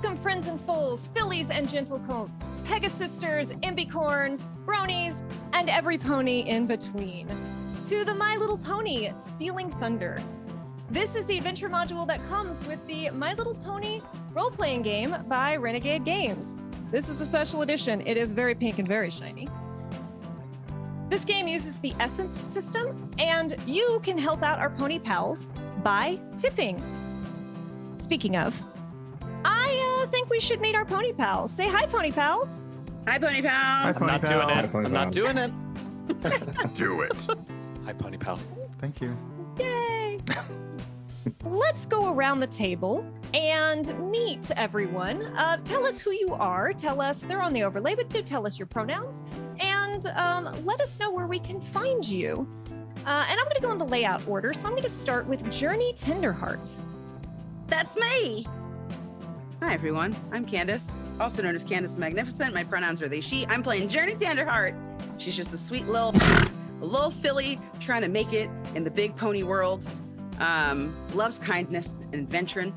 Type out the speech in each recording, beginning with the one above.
Welcome, friends and foals, fillies and gentlecoats, Pegasisters, Imbicorns, bronies, and every pony in between, to the My Little Pony Stealing Thunder. This is the adventure module that comes with the My Little Pony role-playing game by Renegade Games. This is the special edition. It is very pink and very shiny. This game uses the Essence system, and you can help out our pony pals by tipping. Speaking of, I think we should meet our pony pals. Say hi, pony pals. Hi, pony pals. I'm not doing it. I'm not doing it. Do it. Hi, pony pals. Thank you. Yay! Let's go around the table and meet everyone. Tell us who you are. Tell us, they're on the overlay, but do tell us your pronouns. And let us know where we can find you. And I'm going to go in the layout order. So I'm going to start with Journey Tenderheart. That's me. Hi, everyone. I'm Candace, also known as Candace Magnificent. My pronouns are they, she. I'm playing Journey Tenderheart. She's just a sweet little filly trying to make it in the big pony world. Loves kindness and adventuring.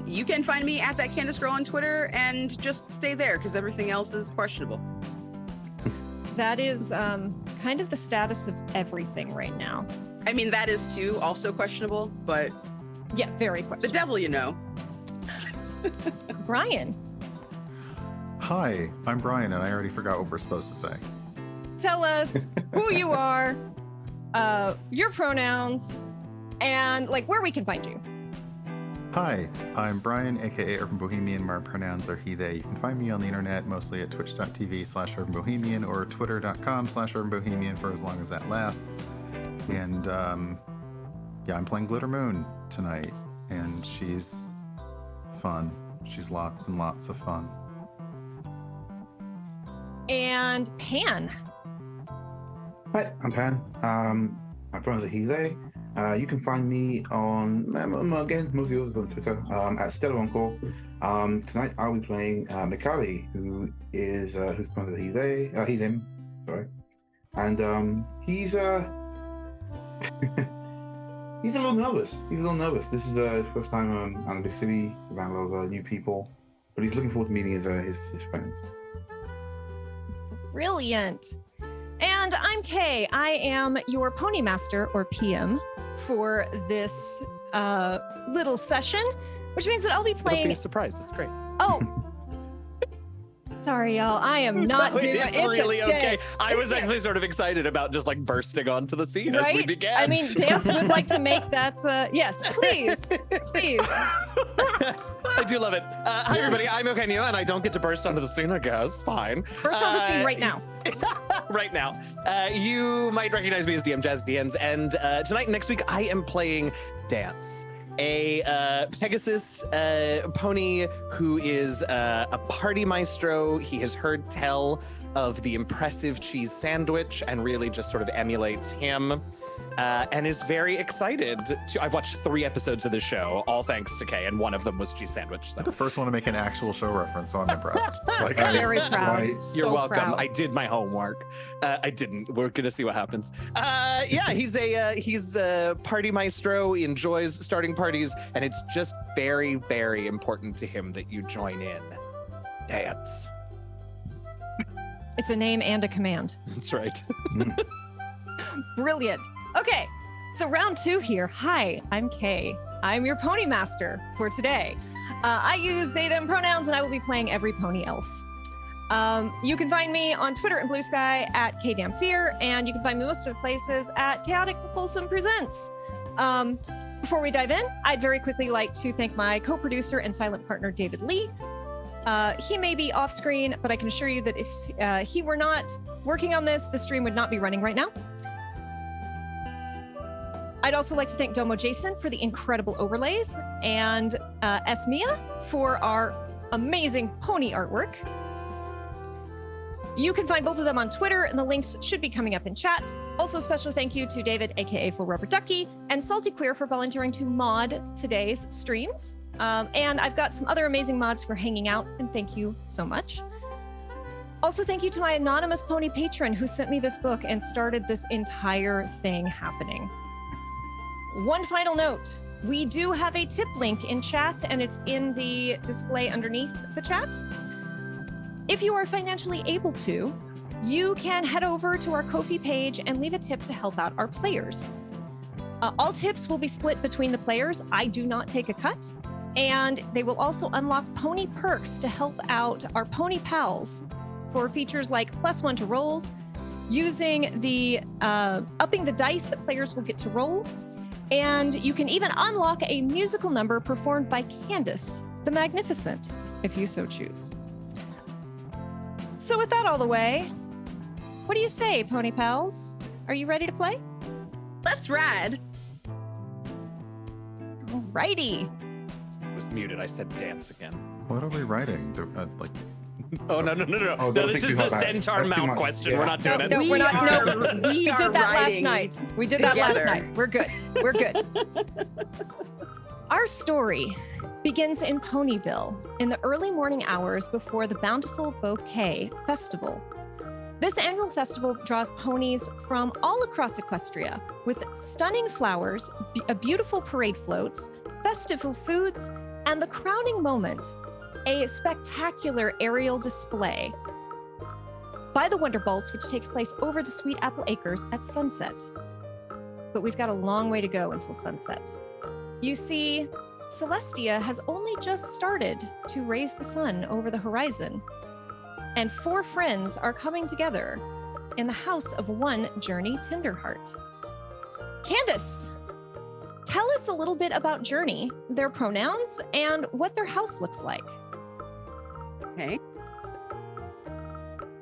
You can find me at that Candace Girl on Twitter and just stay there because everything else is questionable. That is kind of the status of everything right now. I mean, that is too also questionable, but yeah, very questionable. The devil, you know. Brian. Hi, I'm Brian, and I already forgot what we're supposed to say. Tell us who you are, your pronouns, and like where we can find you. Hi, I'm Brian, aka Urban Bohemian. My pronouns are he, they. You can find me on the internet, mostly at twitch.tv/urbanbohemian or twitter.com/urbanbohemian for as long as that lasts. And yeah, I'm playing Glitter Moon tonight, and she's fun. She's lots and lots of fun. And Pan. Hi, I'm Pan. My pronouns are he, they. You can find me on, again, mostly on Twitter, at Stellar Encore. Tonight I'll be playing Mikali, who is, whose pronouns are he, they, he, them, sorry. And he's he's a little nervous. This is his first time out of the city, around a lot of new people, but he's looking forward to meeting his friends. Brilliant. And I'm Kay. I am your pony master or PM for this little session, which means that I'll be playing. It'll be a surprise. It's great. Oh, sorry, y'all. I am not doing it. It's really okay. I was actually sort of excited about just like bursting onto the scene as we began. I mean, Dance would like to make that. Yes, please, please. I do love it. Hi, everybody. I'm Eugenio, and I don't get to burst onto the scene, I guess. Fine. Burst onto the scene right now. Right now. You might recognize me as DM Jazz DNs, and tonight and next week, I am playing Dance, a Pegasus pony who is a party maestro. He has heard tell of the impressive cheese sandwich and really just sort of emulates him. And is very excited to. I've watched 3 episodes of the show, all thanks to Kay, and one of them was cheese sandwich. So. I'm the first one to make an actual show reference, so I'm impressed. Like, I'm very proud. You're so welcome. Proud. I did my homework. I didn't. We're gonna see what happens. Yeah, he's a party maestro. He enjoys starting parties, and it's just very, very important to him that you join in. Dance. It's a name and a command. That's right. Brilliant. Okay, so round 2 here. Hi, I'm Kay. I'm your pony master for today. I use they, them pronouns, and I will be playing every pony else. You can find me on Twitter and Blue Sky at KDamnFear, and you can find me most of the places at Chaotic Wholesome Presents. Before we dive in, I'd very quickly like to thank my co-producer and silent partner, David Lee. He may be off screen, but I can assure you that if he were not working on this, the stream would not be running right now. I'd also like to thank Domo Jason for the incredible overlays and Esmia for our amazing pony artwork. You can find both of them on Twitter, and the links should be coming up in chat. Also, a special thank you to David, aka Full Rubber Ducky, and Salty Queer for volunteering to mod today's streams. And I've got some other amazing mods for hanging out, and thank you so much. Also, thank you to my anonymous pony patron who sent me this book and started this entire thing happening. One final note. We do have a tip link in chat, and it's in the display underneath the chat. If you are financially able to, you can head over to our Ko-fi page and leave a tip to help out our players. All tips will be split between the players. I do not take a cut. And they will also unlock pony perks to help out our pony pals for features like +1 to rolls, using the upping the dice that players will get to roll. And you can even unlock a musical number performed by Candace the Magnificent, if you so choose. So with that all the way, what do you say, pony pals? Are you ready to play? Let's ride. Alrighty. I was muted. I said dance again. What are we writing? Oh, no. Oh, No, don't this think is too the hard. centaur That's too mount much. question. Yeah. We're not doing it. No, we're not. We We are did that last riding night. We did that last together. night. We're good. We're good. Our story begins in Ponyville in the early morning hours before the Bountiful Bouquet Festival. This annual festival draws ponies from all across Equestria with stunning flowers, a beautiful parade floats, festival foods, and the crowning moment, a spectacular aerial display by the Wonderbolts, which takes place over the Sweet Apple Acres at sunset. But we've got a long way to go until sunset. You see, Celestia has only just started to raise the sun over the horizon, and 4 friends are coming together in the house of one Journey Tenderheart. Candace, tell us a little bit about Journey, their pronouns, and what their house looks like. Okay.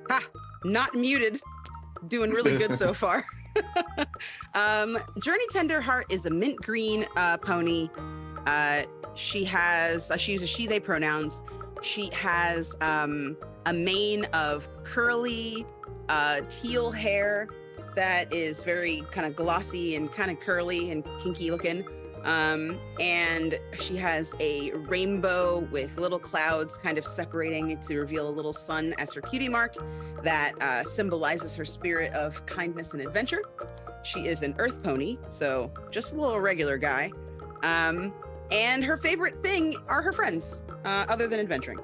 Ha! Not muted. Doing really good so far. Journey Tenderheart is a mint green pony. She uses she, they pronouns. She has a mane of curly teal hair that is very kind of glossy and kind of curly and kinky looking. And she has a rainbow with little clouds kind of separating to reveal a little sun as her cutie mark that symbolizes her spirit of kindness and adventure. She is an earth pony, so just a little regular guy. And her favorite thing are her friends, other than adventuring.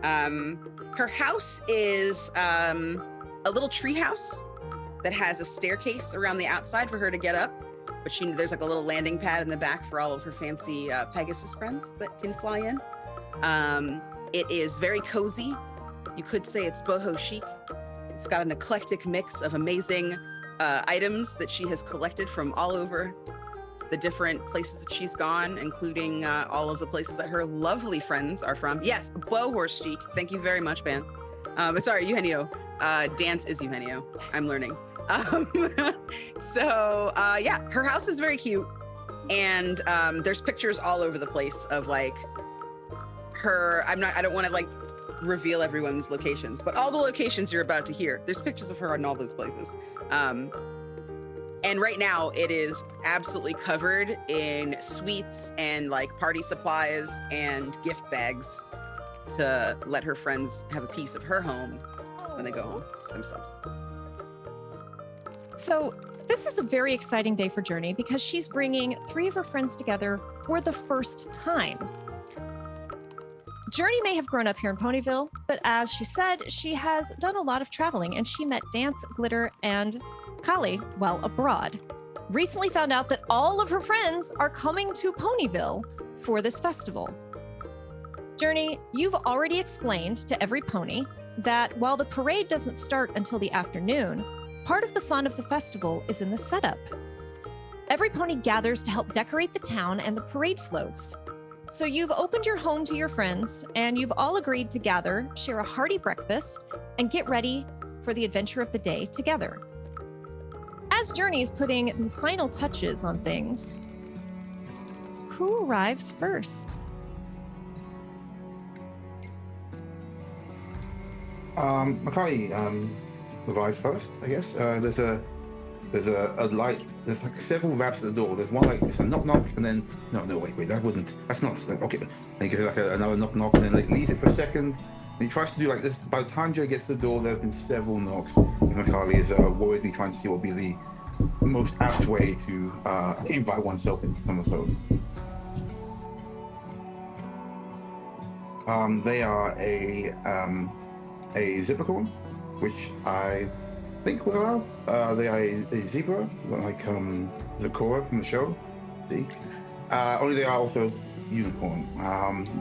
Her house is a little tree house that has a staircase around the outside for her to get up. But there's like a little landing pad in the back for all of her fancy Pegasus friends that can fly in. It is very cozy. You could say it's boho chic. It's got an eclectic mix of amazing items that she has collected from all over the different places that she's gone, including all of the places that her lovely friends are from. Yes, bow horse chic. Thank you very much, Ben. But sorry, Eugenio. Dance is Eugenio. I'm learning. Yeah, her house is very cute, and there's pictures all over the place of like her. I don't want to like reveal everyone's locations, but all the locations you're about to hear, there's pictures of her in all those places. And right now it is absolutely covered in sweets and like party supplies and gift bags to let her friends have a piece of her home when they go home themselves. So this is a very exciting day for Journey because she's bringing 3 of her friends together for the first time. Journey may have grown up here in Ponyville, but as she said, she has done a lot of traveling, and she met Dance, Glitter, and Kali while abroad. Recently found out that all of her friends are coming to Ponyville for this festival. Journey, you've already explained to every pony that while the parade doesn't start until the afternoon, part of the fun of the festival is in the setup. Every pony gathers to help decorate the town and the parade floats. So you've opened your home to your friends, and you've all agreed to gather, share a hearty breakfast, and get ready for the adventure of the day together. As Journey is putting the final touches on things, who arrives first? Macaulay arrived first, I guess. There's a light. There's like several raps at the door. There's one like it's a knock knock, and then no wait, that's not like, okay. Then he gives like another knock knock, and then like leaves it for a second. And he tries to do like this. By the time Joe gets to the door, there have been several knocks. And Macaulay is worriedly trying to see what will be most apt way to invite oneself into someone's home. They are a zebra, which I think was allowed. They are a zebra, like Zakora from the show. See? Only they are also unicorn.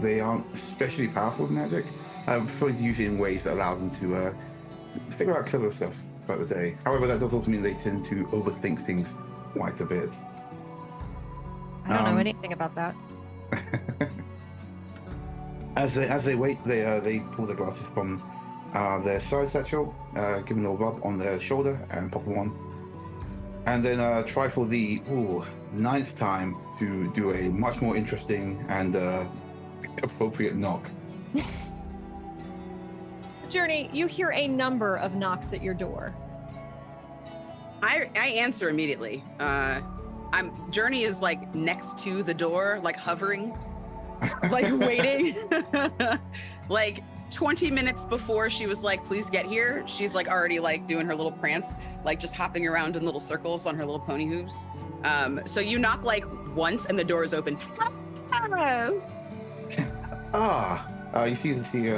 They aren't especially powerful with magic. I prefer to use it in ways that allow them to figure out clever stuff throughout the day. However, that does also mean they tend to overthink things quite a bit. I don't know anything about that. As they wait, they pull their glasses from their side satchel, give them a rub on their shoulder and pop them on, and then try for the 9th time to do a much more interesting and appropriate knock. Journey, you hear a number of knocks at your door. I answer immediately. Journey is like next to the door, like hovering, like waiting. Like 20 minutes before she was like, please get here, she's like already like doing her little prance, like just hopping around in little circles on her little pony hooves. So you knock like once and the door is open. Hello. You see that he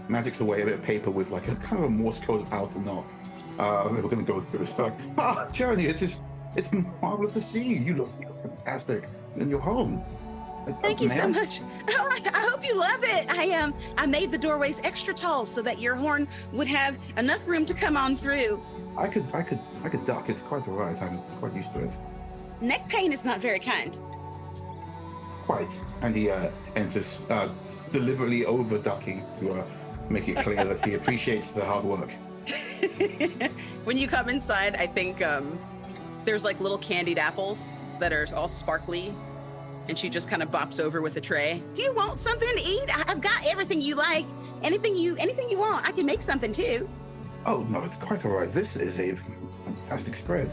magics away a bit of paper with like a kind of a Morse code of how to knock. We're going to go through. It's like, Journey, it's marvelous to see you. You look fantastic, and you're home. Thank you so much. Oh, I hope you love it. I made the doorways extra tall so that your horn would have enough room to come on through. I could duck. It's quite all right. I'm quite used to it. Neck pain is not very kind. Quite. And he enters, deliberately over ducking to make it clear that he appreciates the hard work. When you come inside, I think there's like little candied apples that are all sparkly. And she just kind of bops over with a tray. Do you want something to eat? I've got everything you like. Anything you want. I can make something too. Oh, no, it's quite all right. This is a fantastic spread.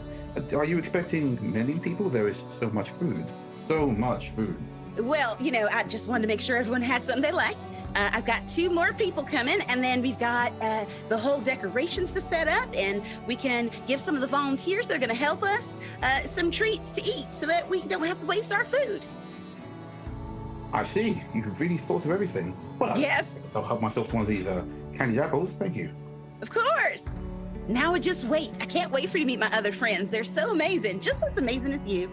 Are you expecting many people? There is so much food. So much food. Well, I just wanted to make sure everyone had something they liked. I've got 2 more people coming, and then we've got the whole decorations to set up, and we can give some of the volunteers that are going to help us some treats to eat so that we don't have to waste our food. I see. You really thought of everything. Well, yes. I'll help myself to one of these candied apples. Thank you. Of course. Now just wait. I can't wait for you to meet my other friends. They're so amazing. Just as amazing as you.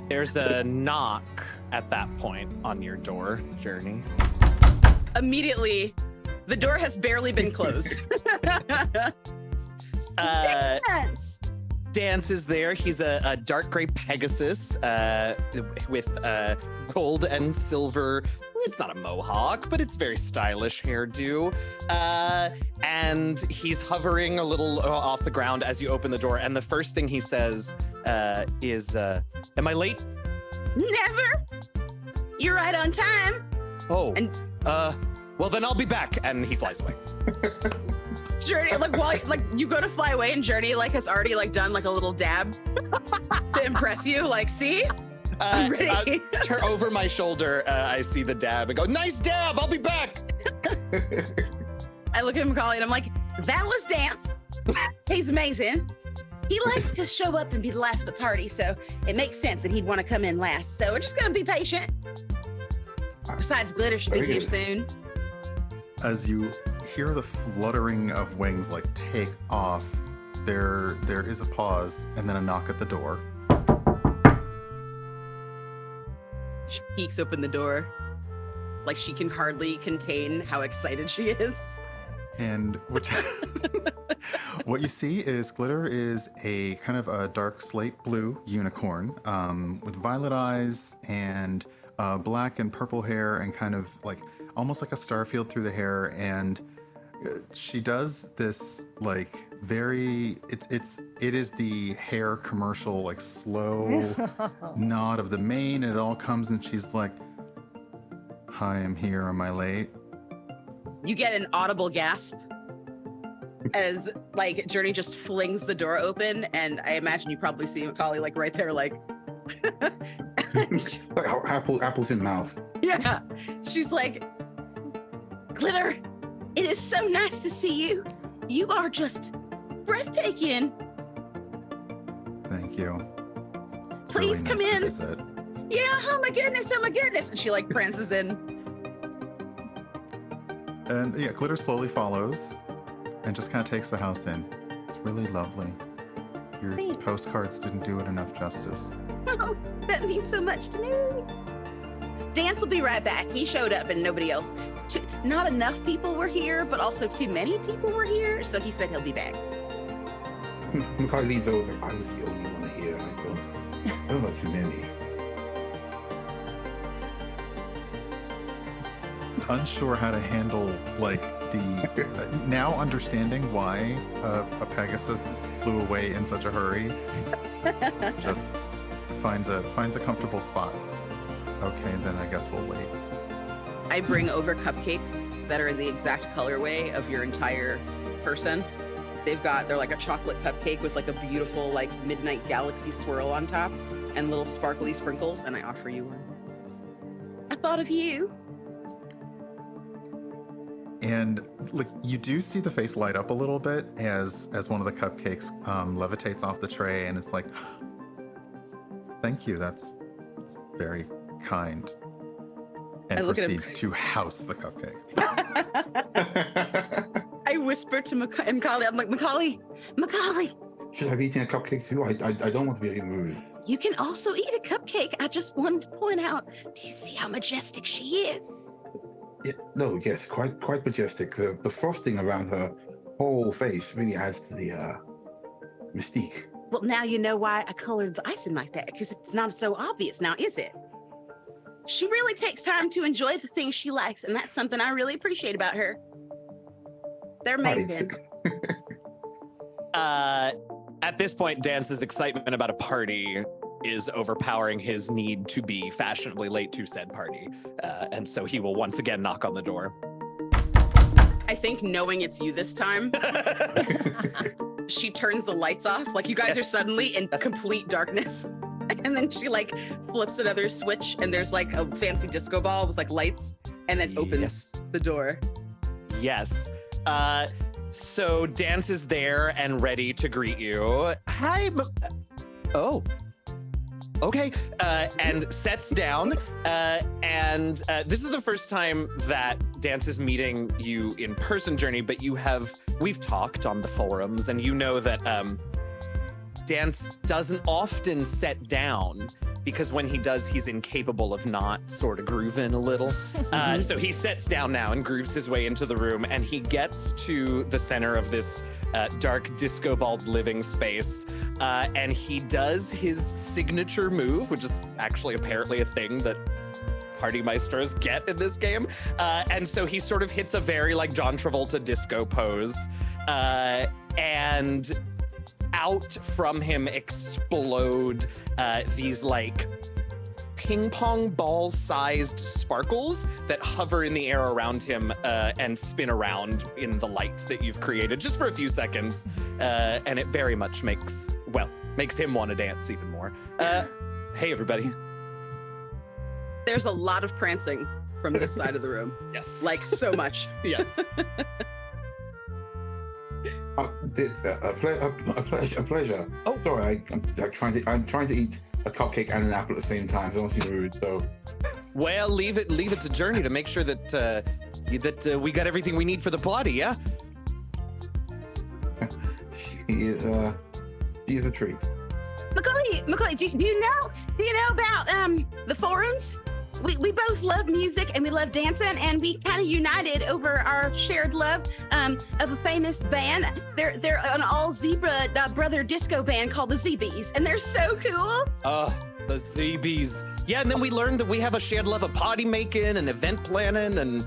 There's a knock at that point on your door, Journey. Immediately, the door has barely been closed. Dance is there. He's a dark gray Pegasus with gold and silver. It's not a mohawk, but it's very stylish hairdo. And he's hovering a little off the ground as you open the door. And the first thing he says is, am I late? Never. You're right on time. Oh, well then I'll be back. And he flies away. Journey, like you go to fly away, and Journey has already done a little dab to impress you. See, I'm ready. Turn over my shoulder. I see the dab and go, nice dab. I'll be back. I look at him, Macaulay, and I'm like, that was Dance. He's amazing. He likes to show up and be the life of the party, so it makes sense that he'd want to come in last. So we're just gonna be patient. Besides, Glitter should be here soon. As you hear the fluttering of wings take off, there is a pause and then a knock at the door. She peeks open the door, she can hardly contain how excited she is. And what you see is Glitter is a kind of a dark slate blue unicorn with violet eyes and black and purple hair and kind of almost like a star field through the hair. And she does this very it is the hair commercial slow nod of the mane, and it all comes and she's like, hi, I'm here, am I late? You get an audible gasp as Journey just flings the door open, and I imagine you probably see Macaulay right there apples in mouth. Yeah. She's like, Glitter, it is so nice to see you. You are just breathtaking. you. It's Please really come nice to in. visit. Yeah, oh my goodness. And she like prances in. And yeah, Glitter slowly follows and just kind of takes the house in. It's really lovely. Your Thanks. postcards didn't do it enough justice. Oh, that means so much to me. Dance will be right back. He showed up and nobody else. Not enough people were here, but also too many people were here. So he said he'll be back. Macaulay leaves over. I was the only one here. I don't know too many. Unsure how to handle like the now understanding why a Pegasus flew away in such a hurry. Just finds a comfortable spot. Okay, then I guess we'll wait. I bring over cupcakes that are in the exact colorway of your entire person. They're like a chocolate cupcake with like a beautiful like midnight galaxy swirl on top and little sparkly sprinkles, and I offer you one. I thought of you. And like you do see the face light up a little bit as one of the cupcakes levitates off the tray, and it's like, thank you, that's very kind. And I look at him. proceeds to house the cupcake. I whisper to Macaulay, I'm like, Macaulay, Should I be eating a cupcake too? I don't want to be rude. you can also eat a cupcake. I just wanted to point out, do you see how majestic she is? Yeah, no, yes, quite majestic. The frosting around her whole face really adds to the mystique. Well, now you know why I colored the icing like that, because it's not so obvious now, is it? She really takes time to enjoy the things she likes, and that's something I really appreciate about her. They're amazing. At this point, Dance's excitement about a party is overpowering his need to be fashionably late to said party. And so he will once again knock on the door. I think knowing it's you this time, she turns the lights off. Like you guys are suddenly in complete darkness. And then she like flips another switch and there's like a fancy disco ball with like lights and then opens the door. Yes. So Dance is there and ready to greet you. Hi. Oh. Okay. And sets down. And this is the first time that Dance is meeting you in person, Journey, but we've talked on the forums, and you know that Dance doesn't often set down because when he does, he's incapable of not sort of grooving a little. So he sits down now and grooves his way into the room, and he gets to the center of this dark disco balled living space. And he does his signature move, which is actually apparently a thing that party maestros get in this game. And so he sort of hits a very like John Travolta disco pose. And out from him explode these like ping pong ball sized sparkles that hover in the air around him and spin around in the light that you've created just for a few seconds. And it very much makes him want to dance even more. Hey, everybody. There's a lot of prancing from this side of the room. Yes. Like so much. Yes. It's a pleasure. Oh. Sorry, I'm trying to eat a cupcake and an apple at the same time. So I don't seem rude. So. Well, leave it to Journey to make sure that we got everything we need for the party. Yeah. She is a treat. Macaulay, do you know about the forums? We both love music and we love dancing, and we kind of united over our shared love of a famous band. They're an all zebra brother disco band called the ZBs, and they're so cool. The ZBs. Yeah, and then we learned that we have a shared love of party making and event planning, and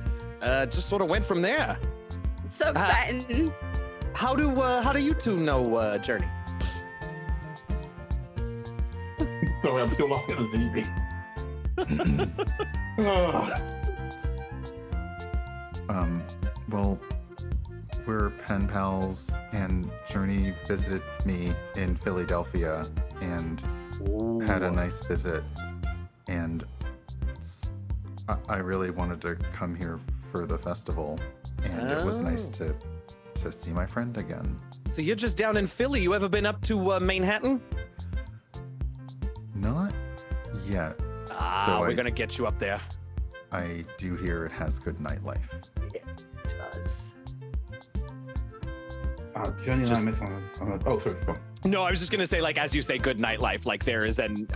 just sort of went from there. So exciting. How do you two know Journey? Sorry, I'm still looking at the TV. Well, we're pen pals, and Journey visited me in Philadelphia and had a nice visit, and I really wanted to come here for the festival, and it was nice to see my friend again. So you're just down in Philly. You ever been up to Manhattan? yet. Ah, Though we're gonna get you up there. I do hear it has good nightlife. It does. Johnny and Just- I met on a, oh, sorry, go on. No, I was just gonna say, like, as you say, good nightlife. Like, there is an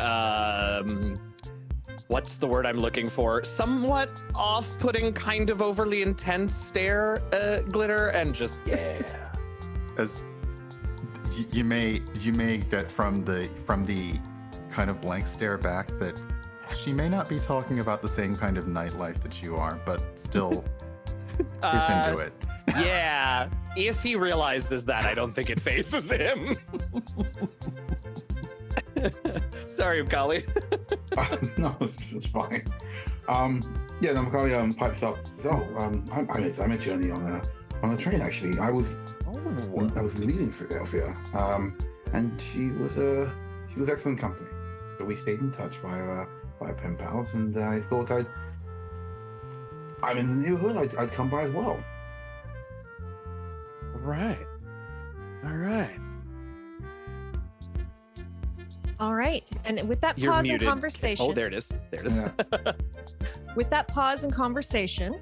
what's the word I'm looking for? Somewhat off-putting, kind of overly intense stare, glitter, and just yeah. As you may get from the kind of blank stare back that she may not be talking about the same kind of nightlife that you are, but still is into it. Yeah, if he realizes that, I don't think it phases him. Sorry, Kali. No, it's fine. Yeah, then Macaulay pipes up. So, I met Johnny on a train. Actually, I was leaving Philadelphia, and she was excellent company. So we stayed in touch via pen pals, and I thought I'm in the neighborhood. I'd come by as well. Right. All right. All right. And with that You're pause muted. in conversation, Oh, there it is. There it is. Yeah. with that pause in conversation,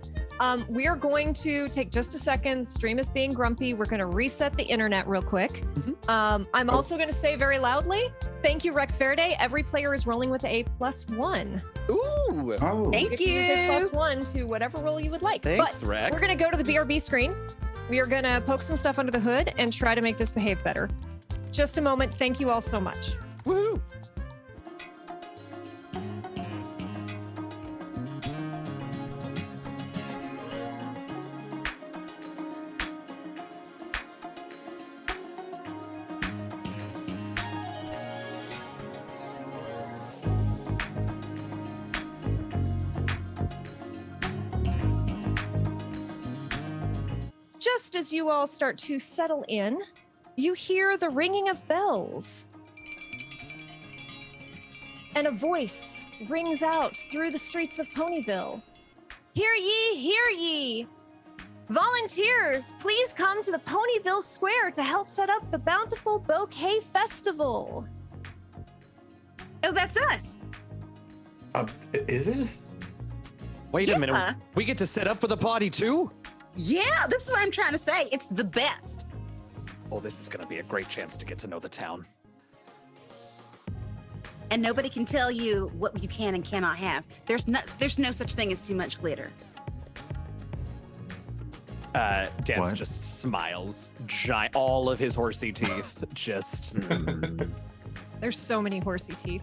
we are going to take just a second. Stream is being grumpy. We're going to reset the internet real quick. I'm also going to say very loudly, thank you, Rex Verde. Every player is rolling with a +1. Ooh. Oh, Thank You can use a you. +1 to whatever roll you would like. Thanks, but Rex. we're going to go to the BRB screen. We are going to poke some stuff under the hood and try to make this behave better. Just a moment. Thank you all so much. Woo. Just as you all start to settle in, you hear the ringing of bells. And a voice rings out through the streets of Ponyville. Hear ye, hear ye! Volunteers, please come to the Ponyville Square to help set up the Bountiful Bouquet Festival. Oh, that's us. is it? Wait Yeah. a minute. We get to set up for the party too? Yeah, this is what I'm trying to say. It's the best. Oh, this is going to be a great chance to get to know the town. And nobody can tell you what you can and cannot have. There's no such thing as too much glitter. Dance What? just smiles. All of his horsey teeth just. There's so many horsey teeth.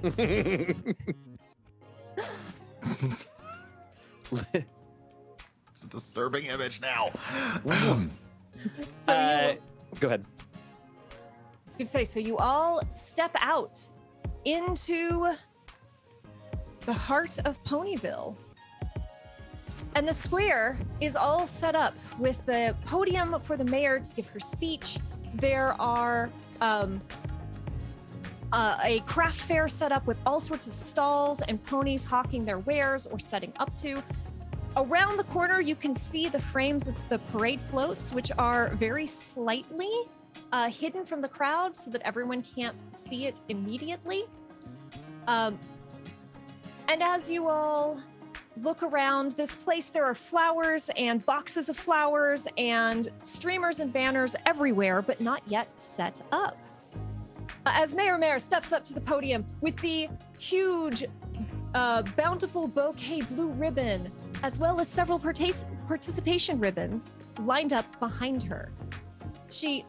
It's a disturbing image now. So you, Go ahead. I was going to say, so you all step out into the heart of Ponyville. And the square is all set up with the podium for the mayor to give her speech. There are a craft fair set up with all sorts of stalls and ponies hawking their wares or setting up to. Around the corner, you can see the frames of the parade floats, which are very slightly hidden from the crowd so that everyone can't see it immediately. And as you all look around this place, there are flowers and boxes of flowers and streamers and banners everywhere, but not yet set up. As Mayor steps up to the podium with the huge Bountiful Bouquet blue ribbon, as well as several participation ribbons lined up behind her. She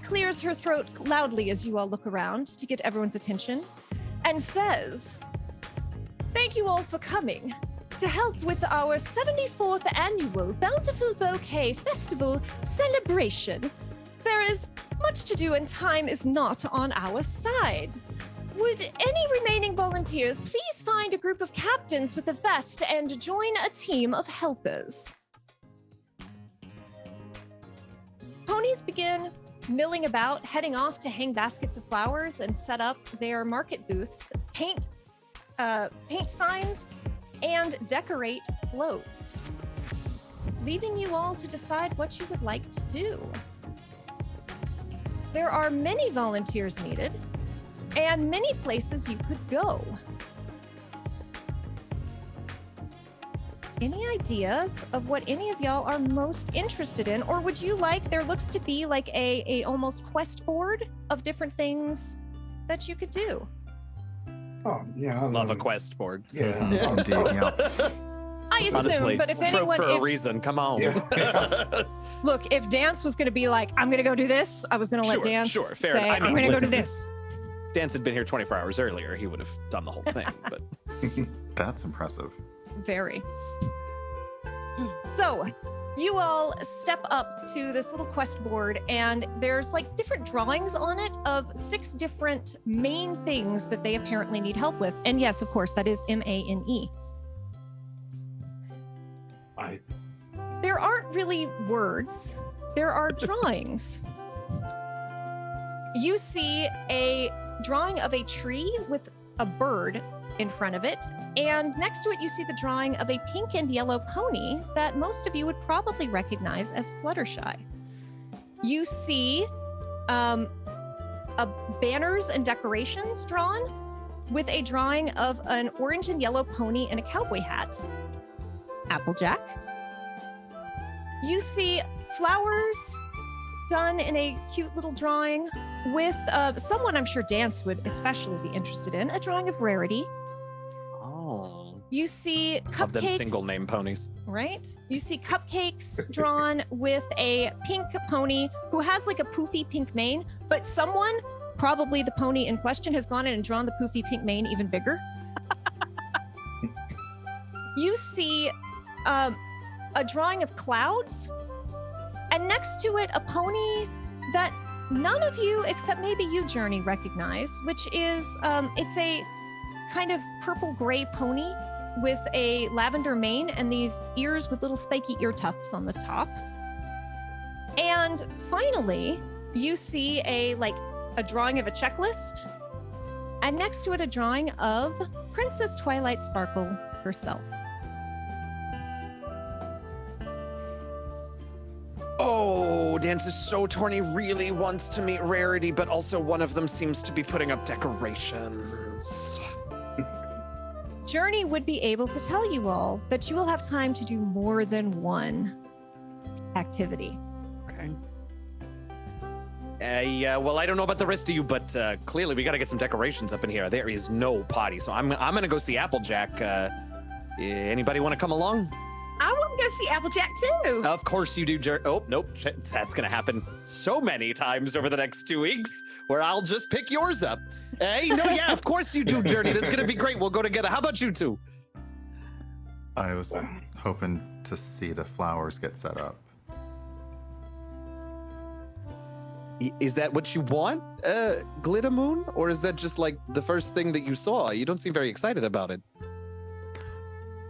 clears her throat loudly as you all look around to get everyone's attention and says, "Thank you all for coming to help with our 74th annual Bountiful Bouquet Festival celebration. There is much to do and time is not on our side. Would any remaining volunteers please find a group of captains with a vest and join a team of helpers?" Ponies begin milling about, heading off to hang baskets of flowers and set up their market booths, paint signs, and decorate floats, leaving you all to decide what you would like to do. There are many volunteers needed, and many places you could go. any ideas of what any of y'all are most interested in? Or would you like, there looks to be like a almost quest board of different things that you could do. Oh, yeah. I Love a quest board. Yeah. Indeed, yeah. I assume, Honestly, but if trope anyone, for a reason. Come on. Yeah. look, if Dance was going to be like, I'm going to go do this, I was going to let Sure, Dance sure, fair say, enough. I I'm mean, going to go do listen. this. Dance had been here 24 hours earlier. He would have done the whole thing. But That's impressive. Very. So, you all step up to this little quest board, and there's like different drawings on it of 6 different main things that they apparently need help with. And yes, of course, that is MANE. There aren't really words, there are drawings. You see a drawing of a tree with a bird in front of it, and next to it you see the drawing of a pink and yellow pony that most of you would probably recognize as Fluttershy. You see banners and decorations drawn with a drawing of an orange and yellow pony in a cowboy hat, Applejack. You see flowers done in a cute little drawing with someone I'm sure Dance would especially be interested in, a drawing of Rarity. oh, You see love them cupcakes, single name ponies. right? You see cupcakes drawn with a pink pony who has like a poofy pink mane, but someone, probably the pony in question, has gone in and drawn the poofy pink mane even bigger. You see a drawing of clouds, and next to it, a pony that none of you, except maybe you, Journey, recognize, which is, it's a kind of purple-gray pony with a lavender mane and these ears with little spiky ear tufts on the tops. And finally, you see a drawing of a checklist, and next to it, a drawing of Princess Twilight Sparkle herself. Oh, Dance is so torn. He really wants to meet Rarity, but also one of them seems to be putting up decorations. Journey would be able to tell you all that you will have time to do more than one activity. Okay. Yeah, well, I don't know about the rest of you, but clearly we got to get some decorations up in here. There is no potty, so I'm going to go see Applejack. Anybody want to come along? I want to go see Applejack too. Of course you do, Oh, nope. That's going to happen so many times over the next 2 weeks where I'll just pick yours up. Hey, no, yeah, of course you do, Journey. This is going to be great. We'll go together. How about you two? I was hoping to see the flowers get set up. Is that what you want, Glitter Moon? Or is that just like the first thing that you saw? You don't seem very excited about it.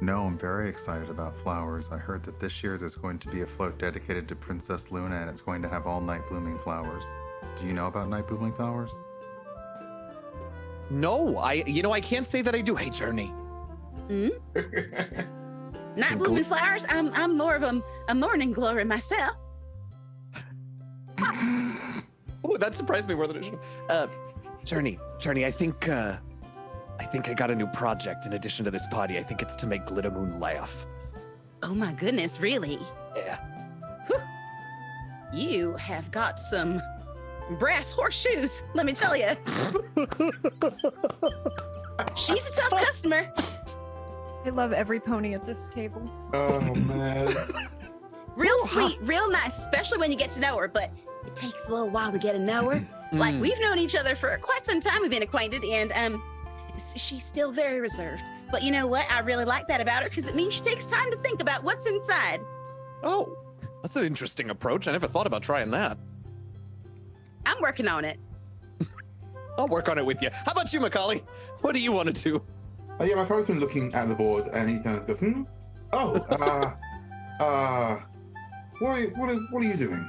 No, I'm very excited about flowers. I heard that this year there's going to be a float dedicated to Princess Luna, and it's going to have all night blooming flowers. Do you know about night blooming flowers? No, I can't say that I do. Hey, Journey. Night blooming flowers. I'm more of a morning glory myself. Oh, that surprised me more than it should have. Journey, I think I got a new project in addition to this party. I think it's to make Glitter Moon laugh. Oh my goodness, really? Yeah. Whew. You have got some brass horseshoes, let me tell you. She's a tough customer. I love every pony at this table. Oh, man. Real sweet, real nice, especially when you get to know her, but it takes a little while to get to know her. Like, we've known each other for quite some time. We've been acquainted, and she's still very reserved. But you know what? I really like that about her because it means she takes time to think about what's inside. Oh, that's an interesting approach. I never thought about trying that. I'm working on it. I'll work on it with you. How about you, Macaulay? What do you want to do? Yeah, my colleague's been looking at the board, and he kind of goes, what are you doing?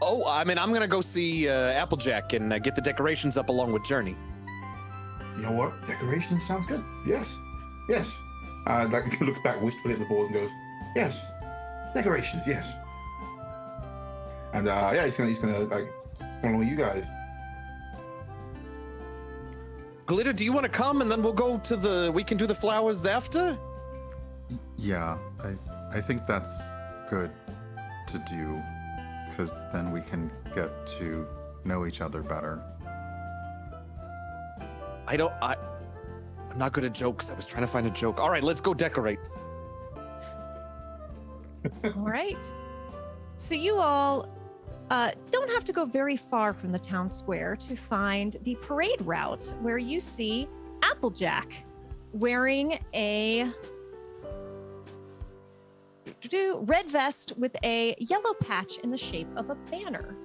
Oh, I mean, I'm going to go see Applejack and get the decorations up along with Journey. You know what? Decoration sounds good. Yes. Like looks back wistfully at the board and goes, yes. Decorations, yes. And yeah, he's gonna like follow you guys. Glitter, do you want to come and then we'll go to we can do the flowers after? Yeah, I think that's good to do, because then we can get to know each other better. I'm not good at jokes. I was trying to find a joke. All right, let's go decorate. All right. So you all don't have to go very far from the town square to find the parade route, where you see Applejack wearing a red vest with a yellow patch in the shape of a banner.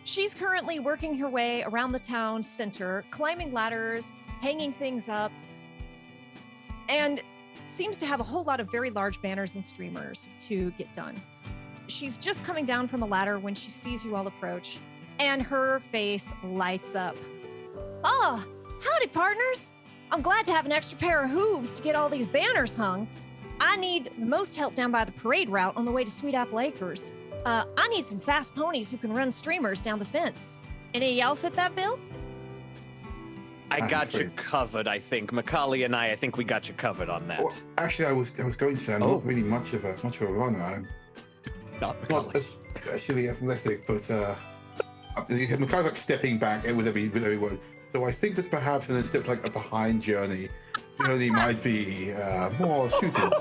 She's currently working her way around the town center, climbing ladders, hanging things up, and seems to have a whole lot of very large banners and streamers to get done. She's just coming down from a ladder when she sees you all approach, and her face lights up. Oh, howdy, partners. I'm glad to have an extra pair of hooves to get all these banners hung. I need the most help down by the parade route on the way to Sweet Apple Acres. I need some fast ponies who can run streamers down the fence. Any of y'all fit that bill? I got you covered, I think. Macaulay and I think we got you covered on that. Well, actually, I was going to say I'm not really much of a runner. I'm Not not Macaulay. especially athletic, but Mackay's like stepping back with every word. So I think that perhaps in a step like a behind journey might be more suited.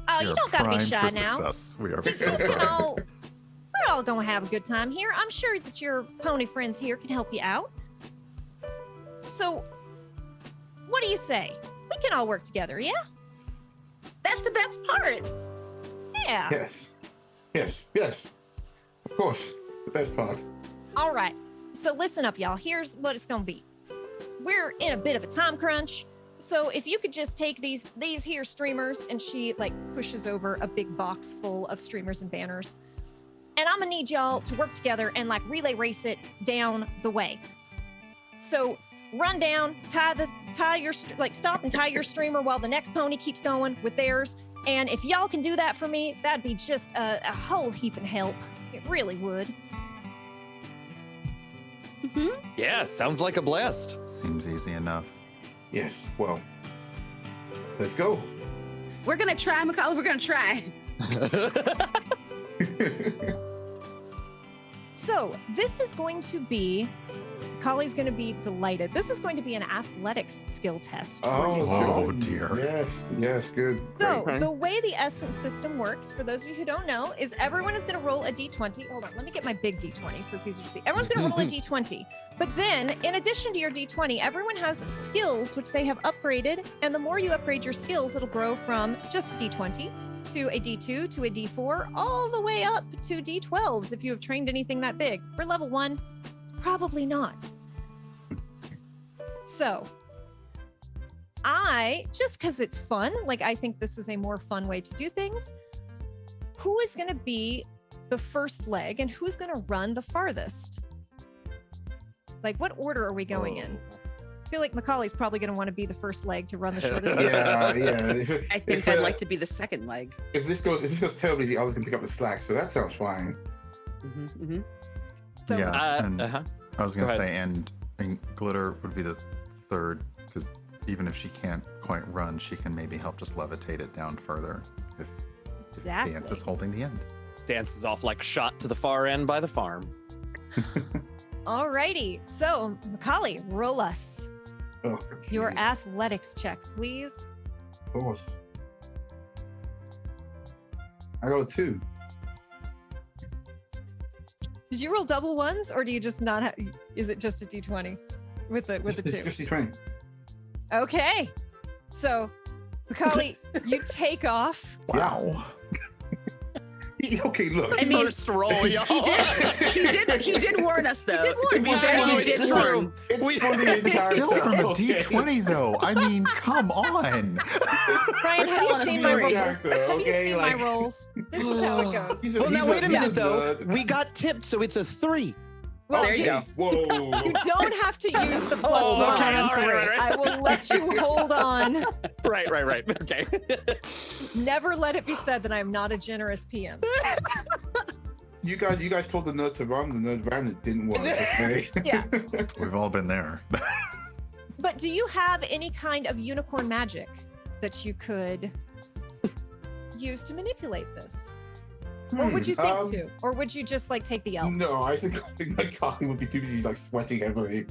Oh, you You're don't gotta be primed shy for now. success. We are so We're proud. all gonna have a good time here. I'm sure that your pony friends here can help you out. So, what do you say? We can all work together, yeah? That's the best part. Yeah. Yes. Of course, the best part. All right. So listen up, y'all. Here's what it's gonna be. We're in a bit of a time crunch. So if you could just take these here streamers, and she like pushes over a big box full of streamers and banners. And I'm gonna need y'all to work together and like relay race it down the way. So run down, stop and tie your streamer while the next pony keeps going with theirs. And if y'all can do that for me, that'd be just a whole heap of help. It really would. Yeah, sounds like a blast. Seems easy enough. Yes. Well, let's go. We're gonna try, Macaulay. We're gonna try. So this is going to be, Collie's going to be delighted. This is going to be an athletics skill test for you. Oh, dear. Yes, good. So Great. the way the essence system works, for those of you who don't know, is everyone is going to roll a d20. Hold on, let me get my big d20 so it's easier to see. Everyone's going to roll a d20. But then, in addition to your d20, everyone has skills which they have upgraded. And the more you upgrade your skills, it'll grow from just a d20 to a d2 to a d4, all the way up to d12s if you have trained anything that big. For level 1, it's probably not. So, just because it's fun, like I think this is a more fun way to do things, who is going to be the first leg and who's going to run the farthest? Like, what order are we going in? I feel like Macaulay's probably going to want to be the first leg to run the shortest distance. Yeah. I think I'd like to be the second leg. If this goes terribly, the others can pick up the slack. So that sounds fine. So, Yeah, and I was going Go to ahead. say, and Glitter would be the third, because even if she can't quite run, she can maybe help just levitate it down further if Exactly. Dance is holding the end. Dances off like a shot to the far end by the farm. Alrighty. So, Macaulay, roll us Oh, your geez. athletics check, please. Of course. I got a 2. Did you roll double ones, or do you just not have? Is it just a d20 with the 2? Just train. Okay. So, Macaulay, you take off. Wow. Okay, look. I mean, First roll, y'all. He did warn us though. did warn To be us. fair, No, he it's did true. warn. It's We- fully in Still character. from a Okay. D20 though. I mean, come on. Brian, We're have you telling a seen my story. rolls? Have you Okay, seen like- my rolls? This is how it goes. He's a- Well, now he's wait a minute he's though. blood. We got tipped, so it's a 3. Well, There you go. Whoa. You don't have to use the plus Oh, one okay, on all right, three. all right. I will let you hold on. Right. Okay. Never let it be said that I am not a generous PM. You guys told the nerd to run. The nerd ran. It didn't work. Okay. Yeah. We've all been there. But do you have any kind of unicorn magic that you could use to manipulate this? Or would you think to? Or would you just like take the L? No, I think my guy would be too busy like sweating heavily.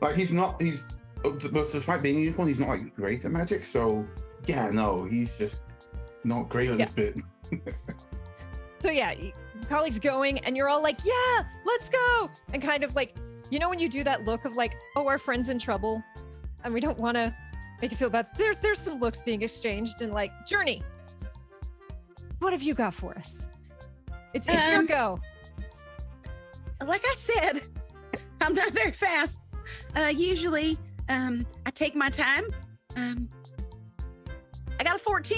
Like despite being a unicorn, he's not like great at magic. So yeah, no, he's just not great at this bit. So yeah, colleagues going and you're all like, yeah, let's go. And kind of like, you know, when you do that look of like, oh, our friend's in trouble and we don't want to make you feel bad. There's some looks being exchanged and like, Journey, what have you got for us? It's your go. Like I said, I'm not very fast. Usually, I take my time. I got a 14.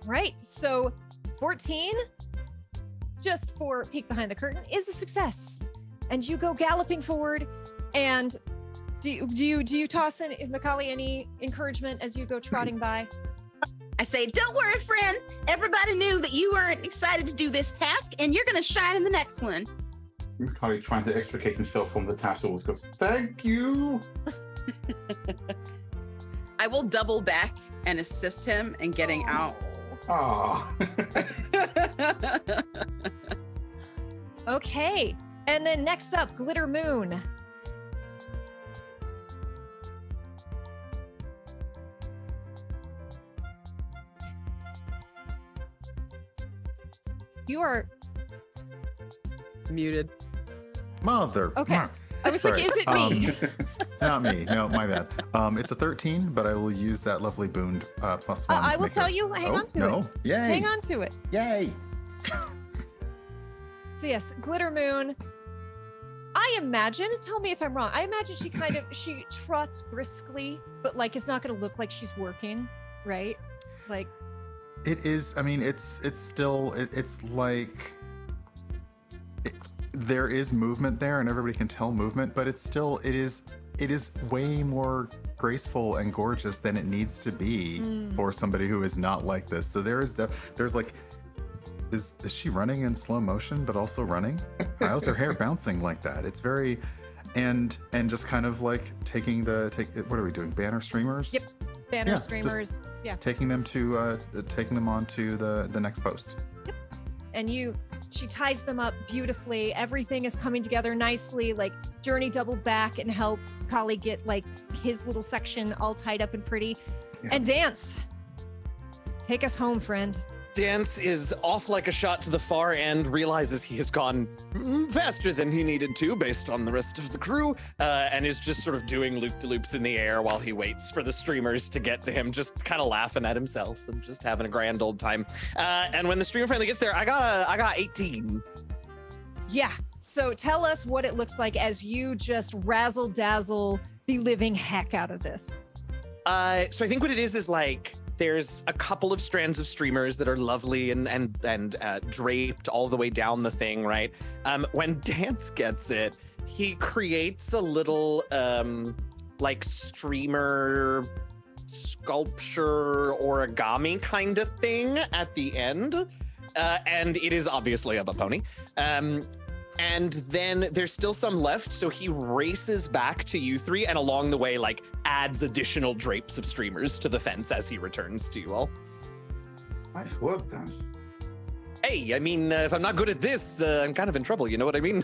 Right. So 14, just for peek behind the curtain, is a success. And you go galloping forward. And do you toss in Macaulay any encouragement as you go trotting by? I say, don't worry, friend. Everybody knew that you weren't excited to do this task, and you're going to shine in the next one. Macaulay trying to extricate himself from the tassels goes, thank you. I will double back and assist him in getting out. Ah. Okay. And then next up, Glitter Moon. You are Muted. Mother. okay. I was Sorry. like, is it me? It's not me. No, my bad. It's a 13, but I will use that lovely boon +1. I will tell you. Hang on to it. Yay. Hang on to it. Yay. So yes, Glitter Moon. I imagine, tell me if I'm wrong, I imagine she trots briskly, but like it's not going to look like she's working, right? Like It is. I mean, it's still. It's like there is movement there, and everybody can tell movement, but it's still. It is way more graceful and gorgeous than it needs to be for somebody who is not like this. So there's like. Is she running in slow motion, but also running? How's her hair bouncing like that? It's very, and just kind of like what are we doing? Banner streamers? Yep. Banner Yeah, streamers. Yeah. Taking them onto the next post. Yep. And she ties them up beautifully. Everything is coming together nicely. Like Journey doubled back and helped Kali get like his little section all tied up and pretty. Yeah. And Dance, take us home, friend. Dance is off like a shot to the far end, realizes he has gone faster than he needed to based on the rest of the crew, and is just sort of doing loop-de-loops in the air while he waits for the streamers to get to him, just kind of laughing at himself and just having a grand old time. And when the streamer finally gets there, I got 18. Yeah. So tell us what it looks like as you just razzle-dazzle the living heck out of this. So I think what it is like, there's a couple of strands of streamers that are lovely and draped all the way down the thing, right? When Dance gets it, he creates a little like streamer sculpture origami kind of thing at the end. And it is obviously of a pony. And then there's still some left, so he races back to you three and along the way, like, adds additional drapes of streamers to the fence as he returns to you all. Nice work, Dan. Hey, I mean, if I'm not good at this, I'm kind of in trouble, you know what I mean?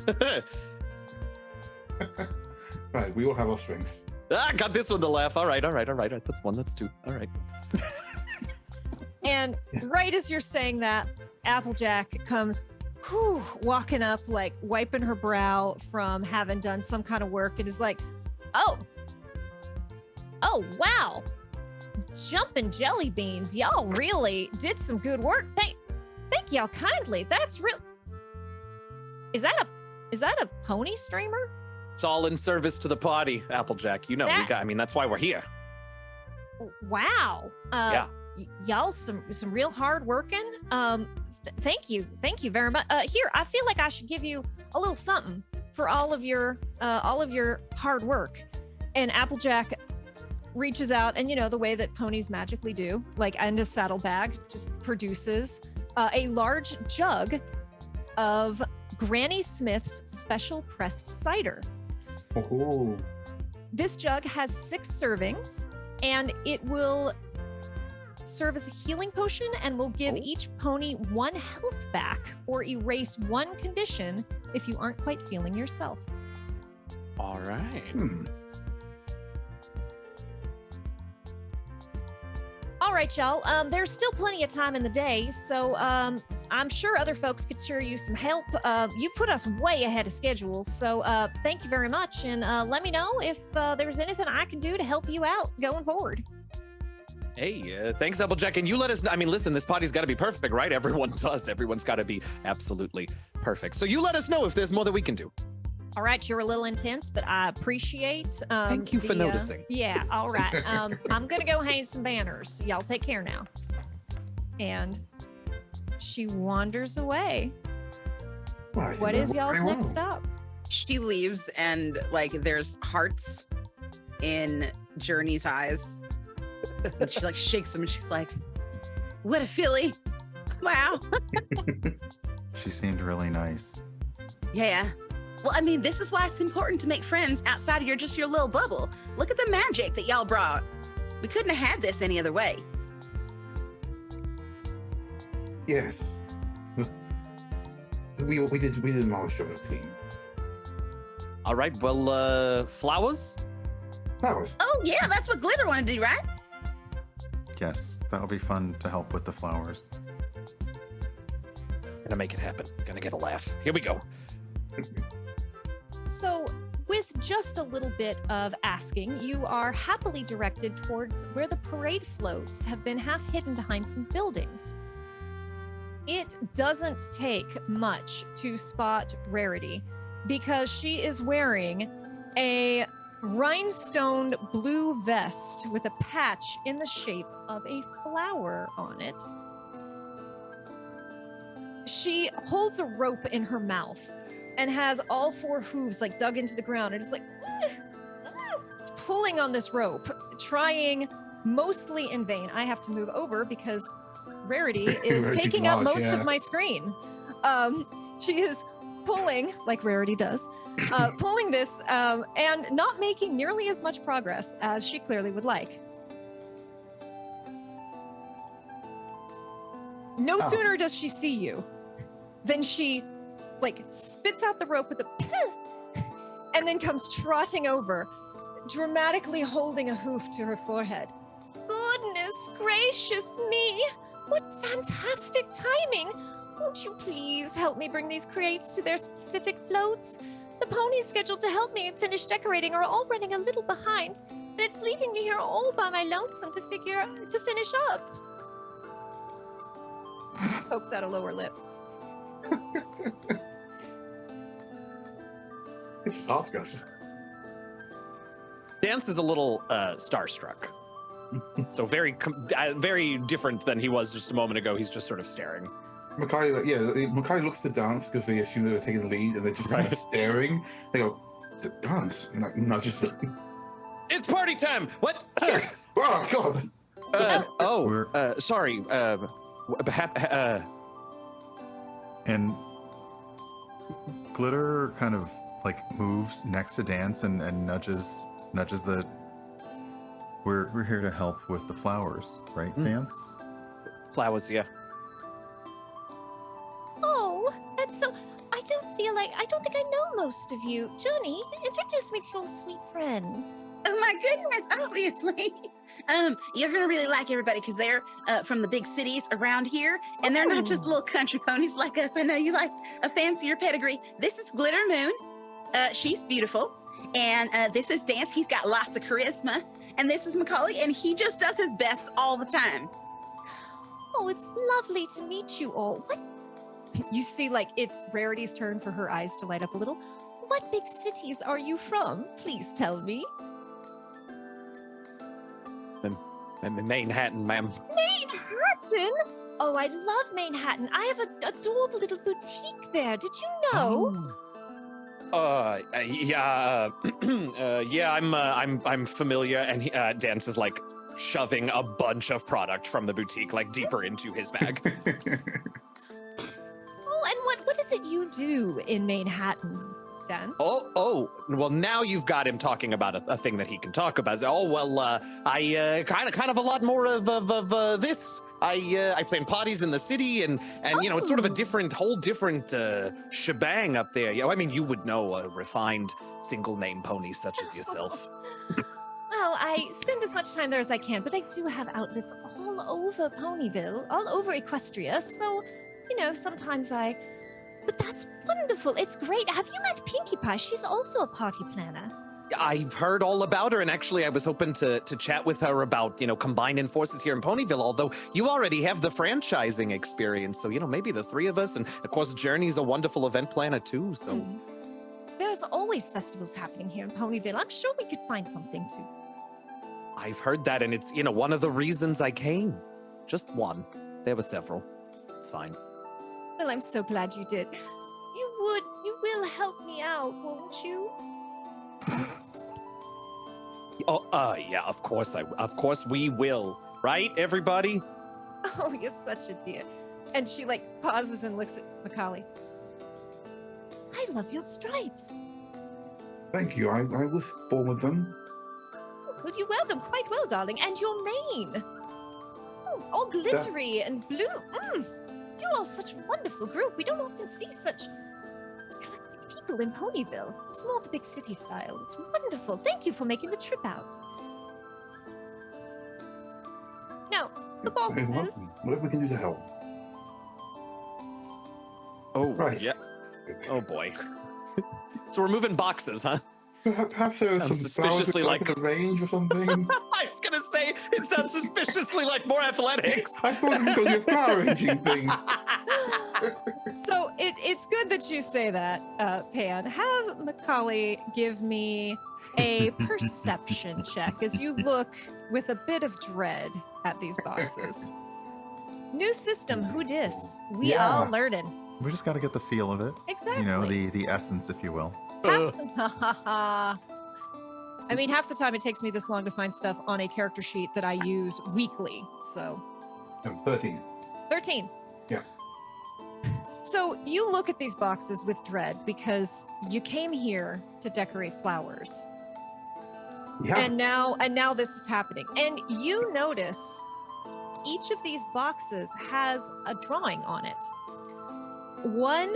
Right, we all have our strengths. Got this one to laugh. All right. That's one, that's two. All right. And right as you're saying that, Applejack comes walking up, like wiping her brow from having done some kind of work, and is like, oh wow, jumping jelly beans, y'all really did some good work. Thank y'all kindly. That's real. Is that a pony streamer? It's all in service to the party, Applejack. You know, that's why we're here. Wow. Yeah. Y'all some real hard working. Thank you very much. Here, I feel like I should give you a little something for all of your hard work. And Applejack reaches out, and you know the way that ponies magically do, like, and a saddlebag just produces a large jug of Granny Smith's special pressed cider. Oh, This jug has 6 servings, and it will serve as a healing potion and will give each pony 1 health back or erase 1 condition if you aren't quite feeling yourself. All right. All right, y'all. There's still plenty of time in the day, so I'm sure other folks could sure use some help. You put us way ahead of schedule, so thank you very much, and let me know if there's anything I can do to help you out going forward. Hey, thanks, Applejack. And you let us know. I mean, listen, this party's got to be perfect, right? Everyone does. Everyone's got to be absolutely perfect. So you let us know if there's more that we can do. All right, you're a little intense, but I appreciate. Thank you for noticing. Yeah, all right. I'm gonna go hang some banners. Y'all take care now. And she wanders away. What is y'all's next stop? She leaves and like there's hearts in Journey's eyes. And she like shakes them and she's like, what a filly. Wow. She seemed really nice. Yeah. Well, I mean, this is why it's important to make friends outside of your little bubble. Look at the magic that y'all brought. We couldn't have had this any other way. Yes. We did a marvelous job as a team. All right. Well, flowers? Flowers. Oh, yeah, that's what Glitter wanted to do, right? Yes, that'll be fun to help with the flowers. Gonna make it happen. Gonna get a laugh. Here we go. So, with just a little bit of asking, you are happily directed towards where the parade floats have been half hidden behind some buildings. It doesn't take much to spot Rarity because she is wearing a rhinestoned blue vest with a patch in the shape of a flower on it. She holds a rope in her mouth and has all 4 hooves like dug into the ground and is like pulling on this rope, trying mostly in vain. I have to move over because Rarity is taking up most of my screen. She is pulling, like Rarity does, pulling this and not making nearly as much progress as she clearly would like. No sooner does she see you than she like spits out the rope with a and then comes trotting over, dramatically holding a hoof to her forehead. Goodness gracious me! What fantastic timing! Won't you please help me bring these crates to their specific floats? The ponies scheduled to help me finish decorating are all running a little behind, and it's leaving me here all by my lonesome to finish up. Pokes out a lower lip. Ask us. Dance is a little starstruck. So very different than he was just a moment ago. He's just sort of staring. Makai looks to Dance because they assume they were taking the lead and they're just kind of staring. They go, Dance? And like, nudges them. It's party time! What? Oh, God! Sorry. And Glitter kind of like moves next to Dance and nudges the. We're here to help with the flowers, right, Dance? Flowers, yeah. Oh, that's so. I don't think I know most of you. Johnny, introduce me to your sweet friends. Oh my goodness, obviously. You're gonna really like everybody because they're from the big cities around here, and they're not just little country ponies like us. I know you like a fancier pedigree. This is Glitter Moon. She's beautiful. And this is Dance. He's got lots of charisma. And this is Macaulay, and he just does his best all the time. Oh, it's lovely to meet you all. What? You see, like, it's Rarity's turn for her eyes to light up a little. What big cities are you from? Please tell me. Manhattan, ma'am. Manhattan? Oh, I love Manhattan. I have an adorable little boutique there. Did you know? I'm familiar. And Dance is like shoving a bunch of product from the boutique like deeper into his bag. Oh, and what is it do in Manhattan, Dance? Oh, well, now you've got him talking about a thing that he can talk about. Oh, well, I kind of a lot more of this. I plan parties in the city, and you know, it's sort of a whole different shebang up there. You know, I mean, you would know a refined single name pony such as yourself. Well, I spend as much time there as I can, but I do have outlets all over Ponyville, all over Equestria, so, you know, sometimes But that's wonderful. It's great. Have you met Pinkie Pie? She's also a party planner. I've heard all about her, and actually I was hoping to chat with her about, you know, combining forces here in Ponyville, although you already have the franchising experience, so, you know, maybe the three of us, and of course Journey's a wonderful event planner too, so... There's always festivals happening here in Ponyville. I'm sure we could find something too. I've heard that, and it's, you know, one of the reasons I came. Just one. There were several. It's fine. Well, I'm so glad you did. You will help me out, won't you? Yeah, of course we will. Right, everybody? Oh, you're such a dear. And she, like, pauses and looks at Macaulay. I love your stripes. Thank you. I was born with them. Well, you wear them quite well, darling. And your mane. All glittery and blue. You're all such a wonderful group. We don't often see such eclectic people in Ponyville. It's more the big city style. It's wonderful. Thank you for making the trip out. Now, the boxes. Whatever we can do to help. Oh, Right. yeah. Oh, boy. So we're moving boxes, huh? Perhaps there are some suspiciously flowers like- the range or something. I was going to say, it sounds suspiciously like more athletics. I thought it was going to be a flower arranging thing. So it's good that you say that, Pan. Have Macaulay give me a perception check as you look with a bit of dread at these boxes. New system, who dis? We all learning. We just got to get the feel of it. Exactly. You know, the essence, if you will. I mean, half the time it takes me this long to find stuff on a character sheet that I use weekly, so. 13. 13. Yeah. So you look at these boxes with dread because you came here to decorate flowers. Yeah. And now this is happening. And you notice each of these boxes has a drawing on it. One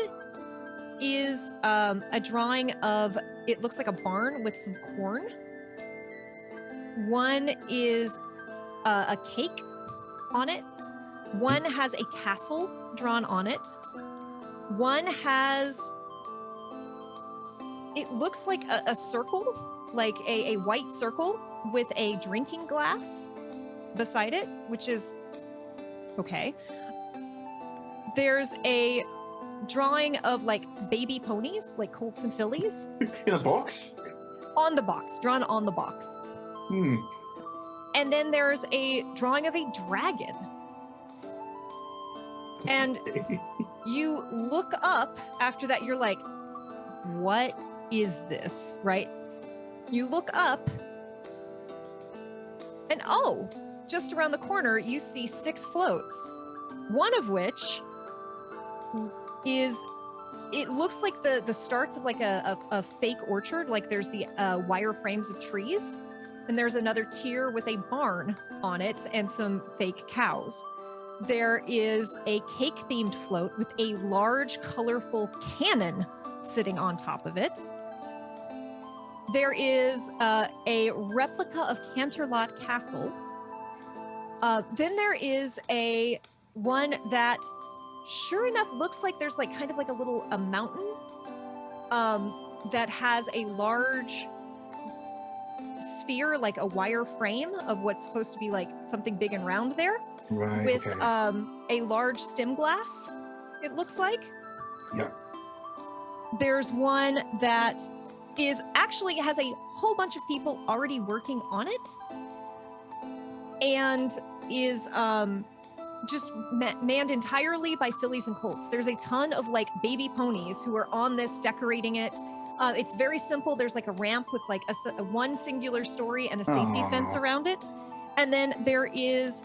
is a drawing of, it looks like a barn with some corn. One is a cake on it. One has a castle drawn on it. One has, it looks like a circle, like a white circle with a drinking glass beside it, which is okay. There's a drawing of like baby ponies, like colts and fillies. In a box? On the box, drawn on the box. And then there's a drawing of a dragon. And you look up after that, you're like, what is this, right? You look up and just around the corner, you see 6 floats. One of which is, it looks like the starts of like a fake orchard, like there's the wire frames of trees, and there's another tier with a barn on it and some fake cows. There is a cake-themed float with a large, colorful cannon sitting on top of it. There is a replica of Canterlot Castle. Then there is one that, sure enough, looks like there's like kind of like a mountain that has a large sphere, like a wire frame of what's supposed to be like something big and round there. Right. With okay. a large stem glass, it looks like. Yeah. There's one that actually has a whole bunch of people already working on it, and is just manned entirely by fillies and colts. There's a ton of like baby ponies who are on this decorating it. It's very simple. There's like a ramp with like a one singular story and a safety fence around it, and then there is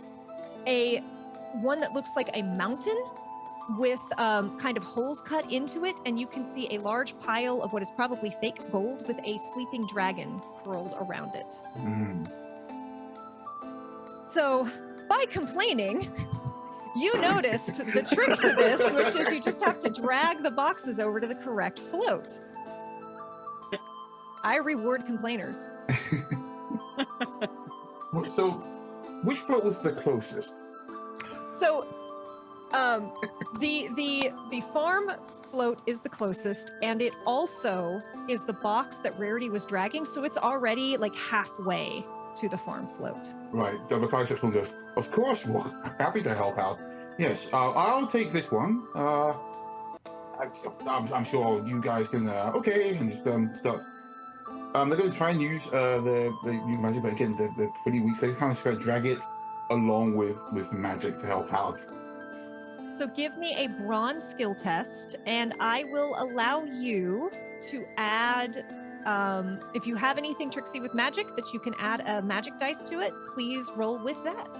one that looks like a mountain with kind of holes cut into it, and you can see a large pile of what is probably fake gold with a sleeping dragon curled around it. Mm. So, by complaining, you noticed the trick to this, which is you just have to drag the boxes over to the correct float. I reward complainers. So, which float was the closest? So, the farm float is the closest, and it also is the box that Rarity was dragging, so it's already like halfway to the farm float. Right, double five six goes. Of course, well, happy to help out. Yes, I'll take this one. I'm sure you guys can. Okay, and just start. They're going to try and use the use magic, but again, they're pretty weak. So they kind of drag it along with magic to help out. So give me a bronze skill test, and I will allow you to add, if you have anything tricksy with magic that you can add a magic dice to it, please roll with that.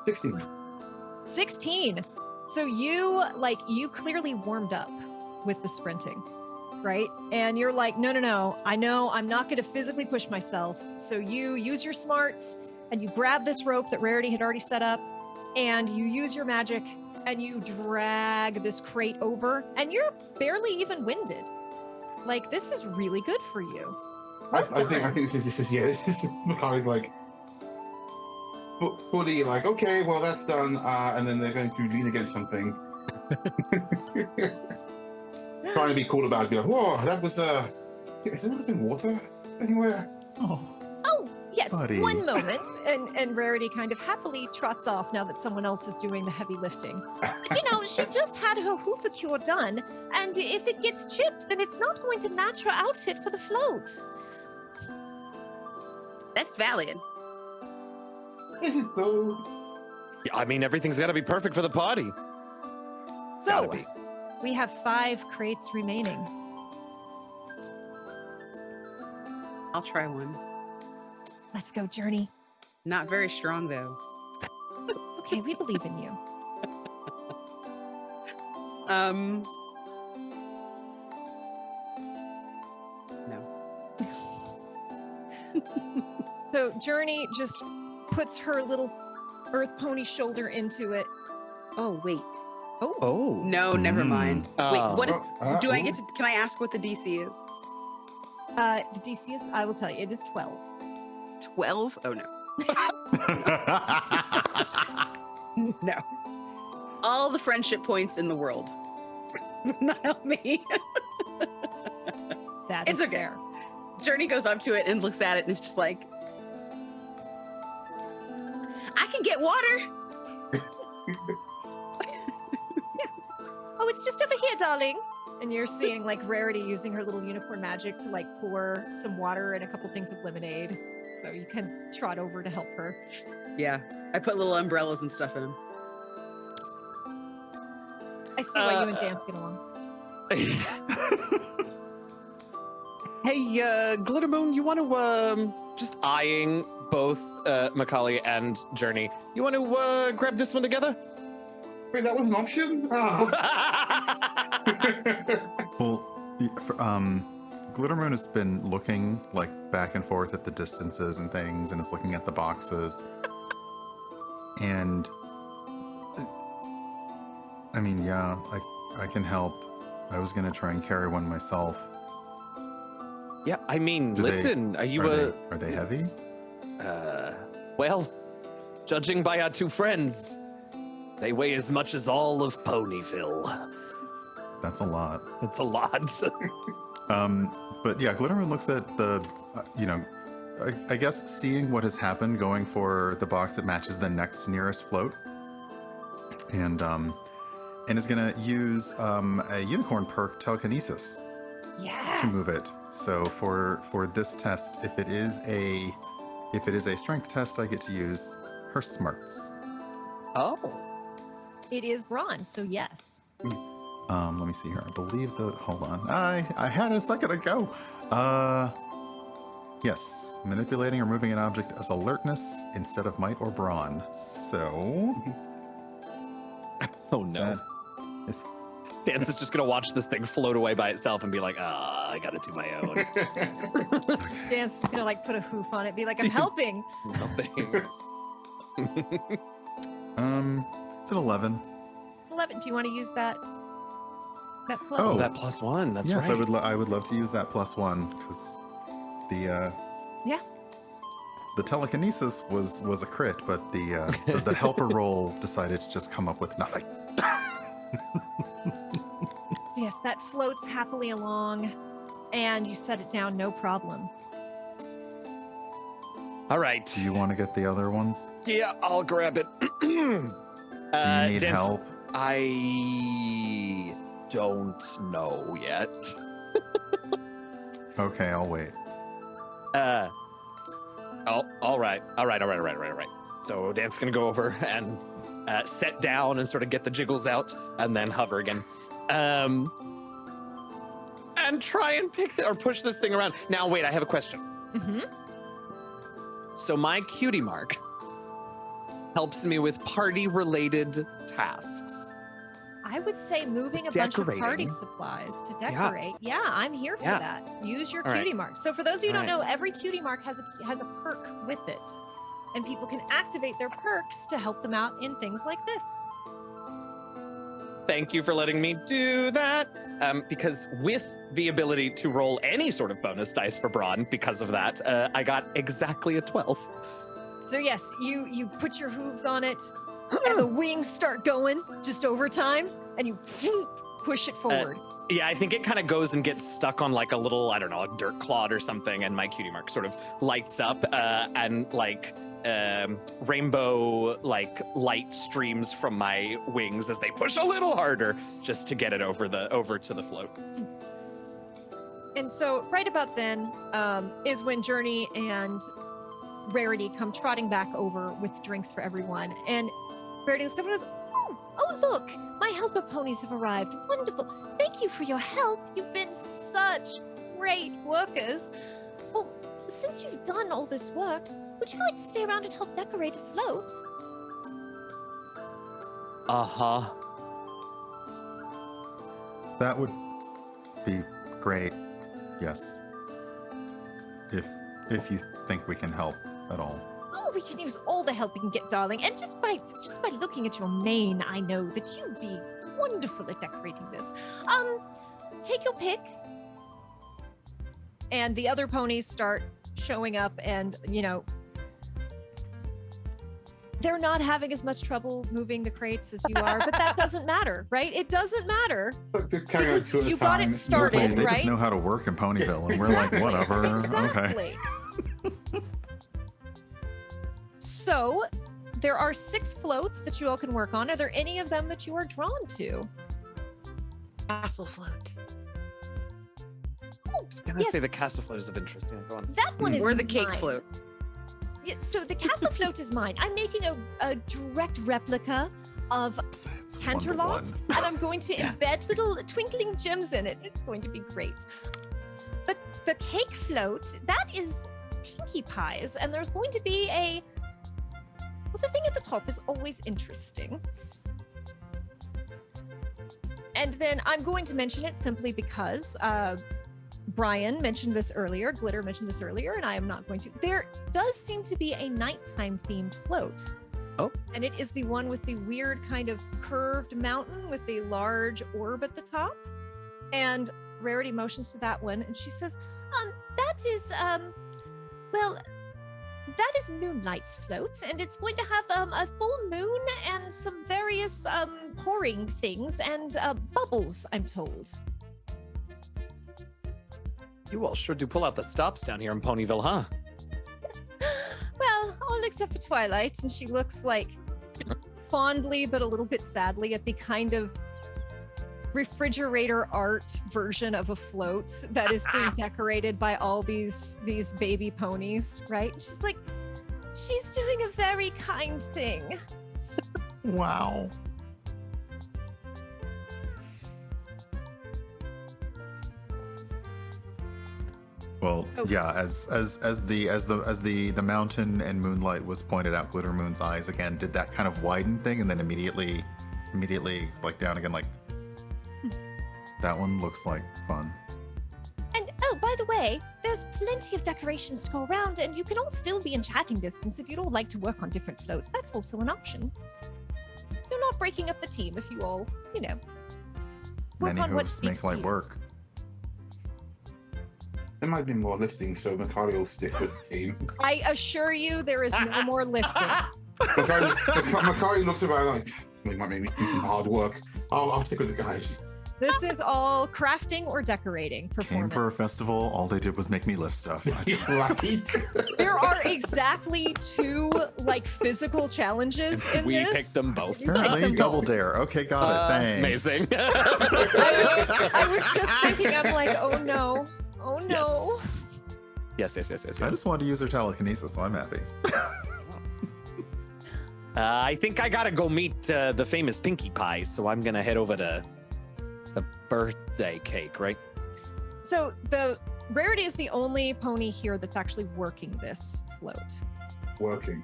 16. 16. So you clearly warmed up with the sprinting, right? And you're like, no, I know I'm not going to physically push myself. So you use your smarts and you grab this rope that Rarity had already set up, and you use your magic and you drag this crate over, and you're barely even winded. Like, this is really good for you. I think this is kind of like fully like, okay, well that's done, and then they're going to lean against something, trying to be cool about it. Be like, whoa, that was is there anything water anywhere? Oh, Yes, buddy. one moment. And Rarity kind of happily trots off now that someone else is doing the heavy lifting. She just had her hoofacure done, and if it gets chipped, then it's not going to match her outfit for the float. That's valid. Is it though? Yeah, I mean, everything's got to be perfect for the party. So, Gotta be. we have 5 crates remaining. I'll try one. Let's go, Journey. Not very strong though. It's okay, we believe in you. No. So Journey just puts her little earth pony shoulder into it. Oh wait. Oh. No, never mind. Wait, what is? Do I ooh. get to? Can I ask what the DC is? The DC is, I will tell you, it is 12. 12? Oh no. No. All the friendship points in the world. Not help me. That It's is okay. fair. Journey goes up to it and looks at it and is just like, I can get water. Oh, it's just over here, darling. And you're seeing like Rarity using her little unicorn magic to like pour some water and a couple things of lemonade. So you can trot over to help her. Yeah. I put little umbrellas and stuff in them. I see why you and Dance get along. Hey, Glittermoon, you want to, just eyeing both Macaulay and Journey, you want to grab this one together? Wait, that was an option? Oh. well, Glittermoon has been looking like back and forth at the distances and things, and is looking at the boxes. And I mean, yeah, I can help. I was gonna try and carry one myself. Yeah, I mean, Do listen, they- are you are they heavy? Well, judging by our two friends, they weigh as much as all of Ponyville. That's a lot. It's a lot. But yeah, Glittermoon looks at the, I guess seeing what has happened, going for the box that matches the next nearest float, and is gonna use a unicorn perk, telekinesis, Yes. to move it. So for this test, if it is a strength test, I get to use her smarts. Oh. It is bronze, so yes. Let me see here. I believe hold on. I had it a second ago. Yes, manipulating or moving an object as alertness instead of might or brawn. So Oh no. Dance is just gonna watch this thing float away by itself and be like, I gotta do my own. Dance is gonna like put a hoof on it, be like, I'm helping. Nothing. It's an 11. 11. Do you want to use that plus? Oh, That +1. That's yes, right. I would love to use that +1 because the Yeah. the telekinesis was a crit, but the helper roll decided to just come up with nothing. So yes, that floats happily along, and you set it down, no problem. All right. Do you want to get the other ones? Yeah, I'll grab it. Do you need Dance, help? I don't know yet. Okay, I'll wait. All right. So Dan's gonna go over and set down and sort of get the jiggles out, and then hover again, and try and or push this thing around. Now, wait, I have a question. Mm-hmm. So my cutie mark helps me with party-related tasks. I would say moving a bunch of party Decorating. supplies to decorate. Yeah, I'm here for Yeah. that. Use your All right. cutie mark. So for those of you who don't All know, every cutie mark has a perk with it. And people can activate their perks to help them out in things like this. Thank you for letting me do that. Because with the ability to roll any sort of bonus dice for Braun, because of that, I got exactly a 12. So yes, you put your hooves on it, and the wings start going just over time, and you push it forward. Yeah, I think it kind of goes and gets stuck on like a little, I don't know, a dirt clod or something, and my cutie mark sort of lights up, and like rainbow like light streams from my wings as they push a little harder just to get it over to the float. And so right about then is when Journey and Rarity come trotting back over with drinks for everyone. And Rarity looks over and goes, oh, look, my helper ponies have arrived. Wonderful. Thank you for your help. You've been such great workers. Well, since you've done all this work, would you like to stay around and help decorate a float? Uh-huh. That would be great. Yes. If you think we can help at all. Oh, we can use all the help we can get, darling. And just by looking at your mane, I know that you'd be wonderful at decorating this. Take your pick. And the other ponies start showing up, and they're not having as much trouble moving the crates as you are, but that doesn't matter, right? It doesn't matter. But just carry on Because two at a you got it time. started, They right? just know how to work in Ponyville, and we're like, whatever. Okay. Exactly. So, there are 6 floats that you all can work on. Are there any of them that you are drawn to? Castle float. I was gonna Yes. say the castle float is of interest. Yeah, go on. That one is Or the cake mine. float. Yeah, so the castle float is mine. I'm making a direct replica of It's Canterlot, 1-to-1. and I'm going to Yeah. embed little twinkling gems in it. It's going to be great. But the cake float, that is Pinkie Pie's, and there's going to be the thing at the top is always interesting. And then I'm going to mention it simply because Brian mentioned this earlier, Glitter mentioned this earlier, and I am not going to. There does seem to be a nighttime themed float. Oh. And it is the one with the weird kind of curved mountain with the large orb at the top. And Rarity motions to that one, and she says, that is, that is Moonlight's float, and it's going to have a full moon and some various pouring things and bubbles, I'm told. You all sure do pull out the stops down here in Ponyville, huh? Well, all except for Twilight, and she looks like fondly but a little bit sadly at the kind of refrigerator art version of a float that is being decorated by all these baby ponies, right? She's like, she's doing a very kind thing. Wow. Well, Oh. yeah. As the mountain and moonlight was pointed out, Glitter Moon's eyes again did that kind of widen thing, and then immediately like down again, like That one looks like fun. And oh, by the way, there's plenty of decorations to go around, and you can all still be in chatting distance if you'd all like to work on different floats. That's also an option. You're not breaking up the team if you all, work Many on what hooves make speaks to light you. work. There might be more lifting, so Makari will stick with the team. I assure you, there is no more lifting. Makari looks around like, it might make me do some hard work. I'll stick with the guys. This is all crafting or decorating Came performance. for a festival, all they did was make me lift stuff. Right? There are exactly 2 physical challenges in We this. picked them both. Apparently, them double both. dare. Okay, got it. Thanks. Amazing. I was just thinking, I'm like, oh no. Yes. I just wanted to use her telekinesis, so I'm happy. I think I gotta go meet the famous Pinkie Pie, so I'm gonna head over to the birthday cake, right? So the Rarity is the only pony here that's actually working this float. Working.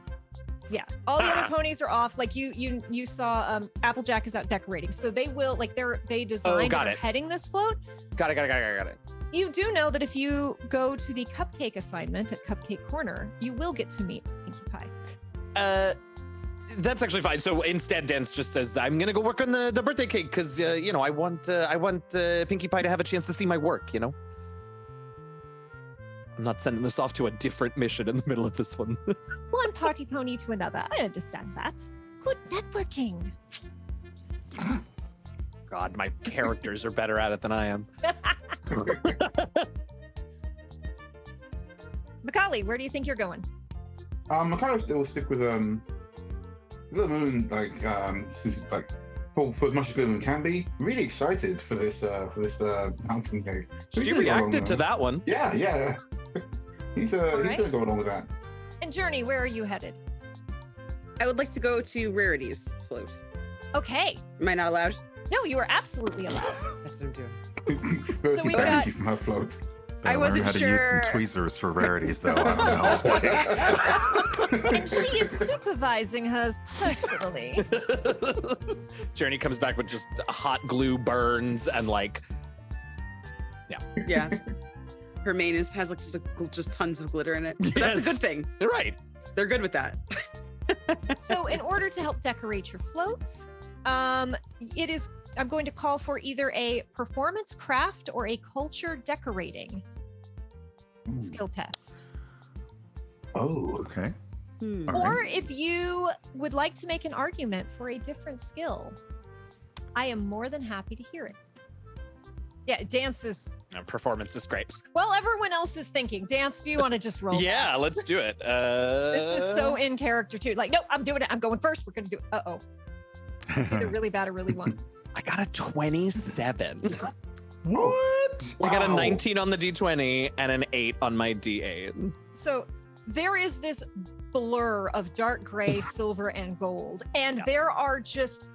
Yeah, all the other ponies are off. Like you saw, Applejack is out decorating, so they will they designed got and are it. heading this float. Got it. You do know that if you go to the cupcake assignment at Cupcake Corner, you will get to meet Pinkie Pie. That's actually fine. So instead, Dance just says, "I'm gonna go work on the birthday cake because I want Pinkie Pie to have a chance to see my work. I'm not sending this off to a different mission in the middle of this one." One party pony to another. I understand that. Good networking. God, my characters are better at it than I am. Macaulay, where do you think you're going? Makari will stick with Little Moon, she's for as much as Little Moon can be. Really excited for this mountain cake. She reacted to that one. Yeah. He's right. gonna go along with that. And Journey, where are you headed? I would like to go to Rarity's float. Okay. Am I not allowed? No, you are absolutely allowed. That's what I'm doing. Rarity we've bans got- you from her float. I Learn wasn't how to use some sure. tweezers for rarities, though. I don't know. And she is supervising hers personally. Journey comes back with just hot glue burns and Yeah. Her mane has just tons of glitter in it. But that's a Yes. good thing. You're right. They're good with that. So in order to help decorate your floats, I'm going to call for either a performance craft or a culture decorating skill test. Oh, Okay. Hmm. All Or right. if you would like to make an argument for a different skill, I am more than happy to hear it. Yeah, Dance is, Performance is great. well, everyone else is thinking. Dance, do you want to just roll? Yeah, let's do it. This is so in character too. Like, no, I'm doing it. I'm going first. We're going to do it. Uh-oh. It's either really bad or really one. I got a 27. What? I got a Wow. 19 on the D20 and an 8 on my D8. So there is this blur of dark gray, silver, and gold. And Yeah. there are just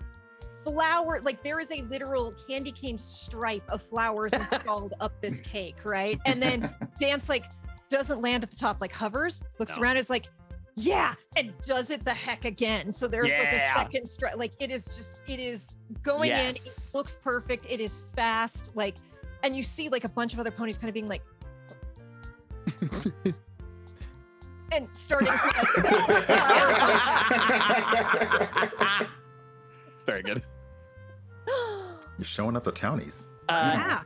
there is a literal candy cane stripe of flowers installed up this cake, right? And then Dance doesn't land at the top, hovers, looks No. around, is like, yeah, and does it the heck again. So there's a Yeah. second stripe. it is going in. It Yes. looks perfect. It is fast. And you see a bunch of other ponies kind of being like, and starting to flowers on It's very good. You're showing up the townies. Yeah.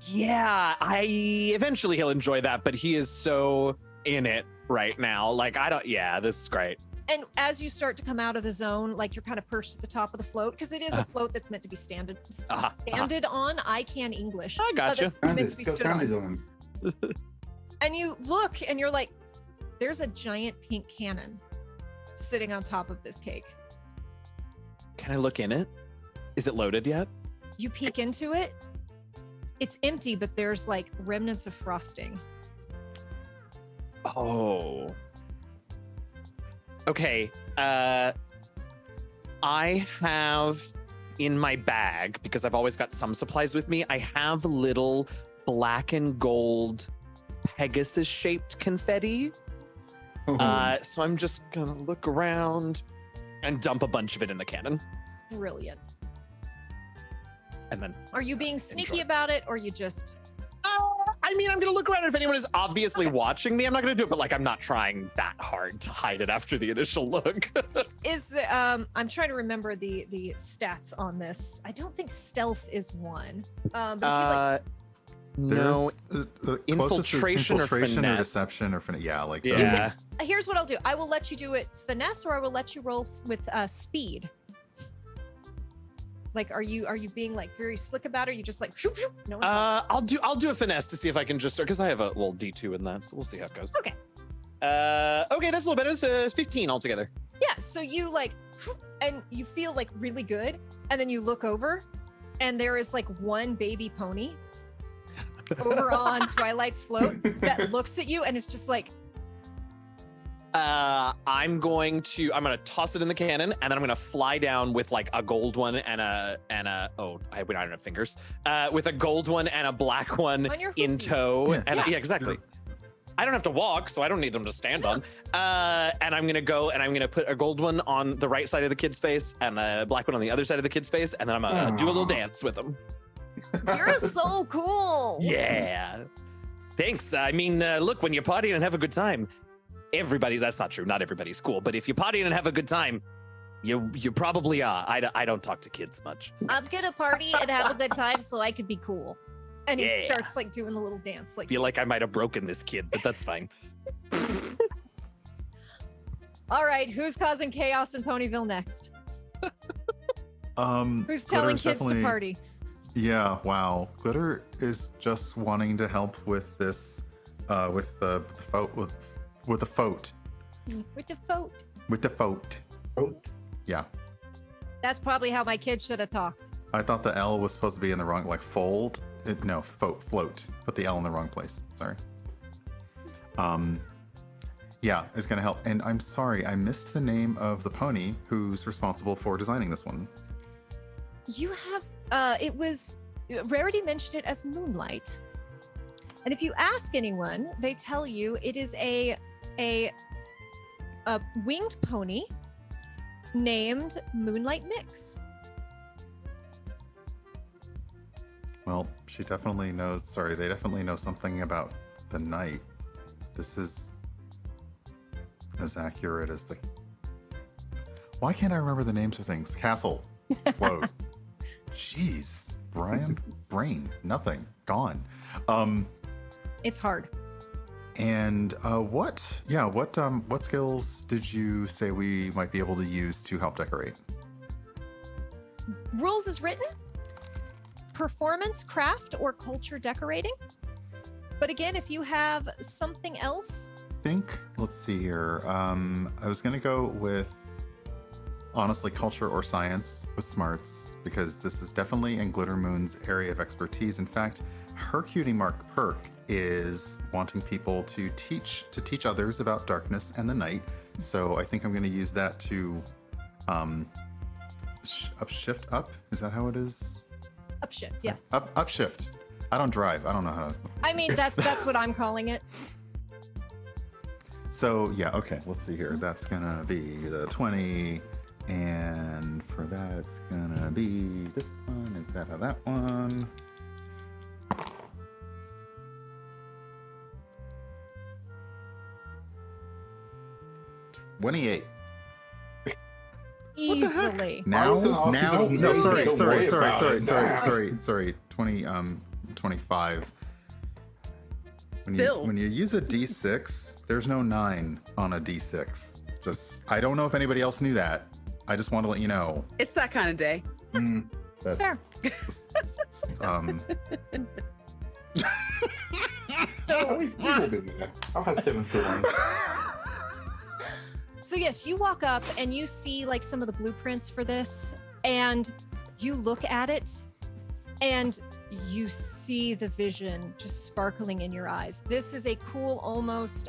Yeah, eventually he'll enjoy that, but he is so in it right now. This is great. And as you start to come out of the zone, you're kind of perched at the top of the float, because it is a float that's meant to be standed on. I can English. I gotcha. That's meant to be Got stood on. standards on them. And you look and you're like, there's a giant pink cannon sitting on top of this cake. Can I look in it? Is it loaded yet? You peek into it. It's empty, but there's remnants of frosting. Oh. Okay. I have in my bag, because I've always got some supplies with me, I have little black and gold Pegasus shaped confetti. So I'm just gonna look around and dump a bunch of it in the cannon. Brilliant. and then. Are you being sneaky Enjoy. about it, or you just? I mean, I'm gonna look around. If anyone is obviously watching me, I'm not gonna do it. But like, I'm not trying that hard to hide it after the initial look. Is the I'm trying to remember the stats on this. I don't think stealth is one. But if you like, No. There's the closest is Infiltration or infiltration or finesse. deception or finesse. Yeah, like Yeah. those. here's what I'll do. I will let you do it finesse, or I will let you roll with speed. Like, are you being like very slick about it? Or you just like shoop, shoop? No one's I'll do a finesse to see if I can just, because I have a little D2 in that, so we'll see how it goes. Okay. Okay, that's a little better. It's 15 altogether. Yeah, so you like, and you feel like really good, and then you look over, and there is like one baby pony over on Twilight's float that looks at you, and it's just like, I'm gonna toss it in the cannon, and then I'm gonna fly down with like a gold one and a I don't have fingers. With a gold one and a black one On your in hoosies. tow. Yeah. And Yes. yeah, exactly. I don't have to walk, so I don't need them to stand on. And I'm gonna go and I'm gonna put a gold one on the right side of the kid's face and a black one on the other side of the kid's face, and then I'm gonna do a little dance with them. you're so cool. Yeah. Thanks. I mean, look, when you're partying and have a good time, that's not true. Not everybody's cool, but if you're partying and have a good time, you probably are. I don't talk to kids much. I'm gonna party and have a good time so I could be cool. And he Yeah. starts like doing the little dance, like, Feel like I might have broken this kid, but that's fine. all right, who's causing chaos in Ponyville next? Who's telling Glitter's kids to definitely- party? Yeah, wow. Glitter is just wanting to help with this, with the vote, with the vote, With the vote. with the vote. Oh, Yeah, That's probably how my kids should have talked. I thought the L was supposed to be in the wrong, like fold. No, float. Put the L in the wrong place. Sorry. Yeah, it's gonna help. And I'm sorry, I missed the name of the pony who's responsible for designing this one. You have, it was, Rarity mentioned it as Moonlight. And if you ask anyone, they tell you it is a winged pony named Moonlight Mix. Well, she definitely knows. Sorry, they definitely know something about the night. This is as accurate as the. Why can't I remember the names of things? Castle, float. Jeez, Brian, brain, nothing, gone. It's hard. And what? Yeah, what skills did you say we might be able to use to help decorate? Rules is written. Performance, craft, or culture decorating. But again, if you have something else, Let's see here. I was gonna go with honestly culture or science with smarts because this is definitely in Glitter Moon's area of expertise. In fact, her cutie mark perk is wanting people to teach others about darkness and the night. So I think I'm gonna use that to upshift up. Is that how it is? upshift, yes. Upshift. I don't drive. I don't know how to. I mean, that's what I'm calling it. So yeah, okay, let's see here. That's gonna be the 20, and for that it's gonna be this one instead of that one. $28. Easily. Now, gonna ask you no, don't sorry, worry about it. sorry, 25. Still. When you use a D6, there's no 9 on a D6. Just, I don't know if anybody else knew that. I just want to let you know. It's that kind of day. That's fair. So, we've all been there. I've had 7 for one. so yes, you walk up and you see like some of the blueprints for this, and you look at it, and you see the vision just sparkling in your eyes. This is a cool, almost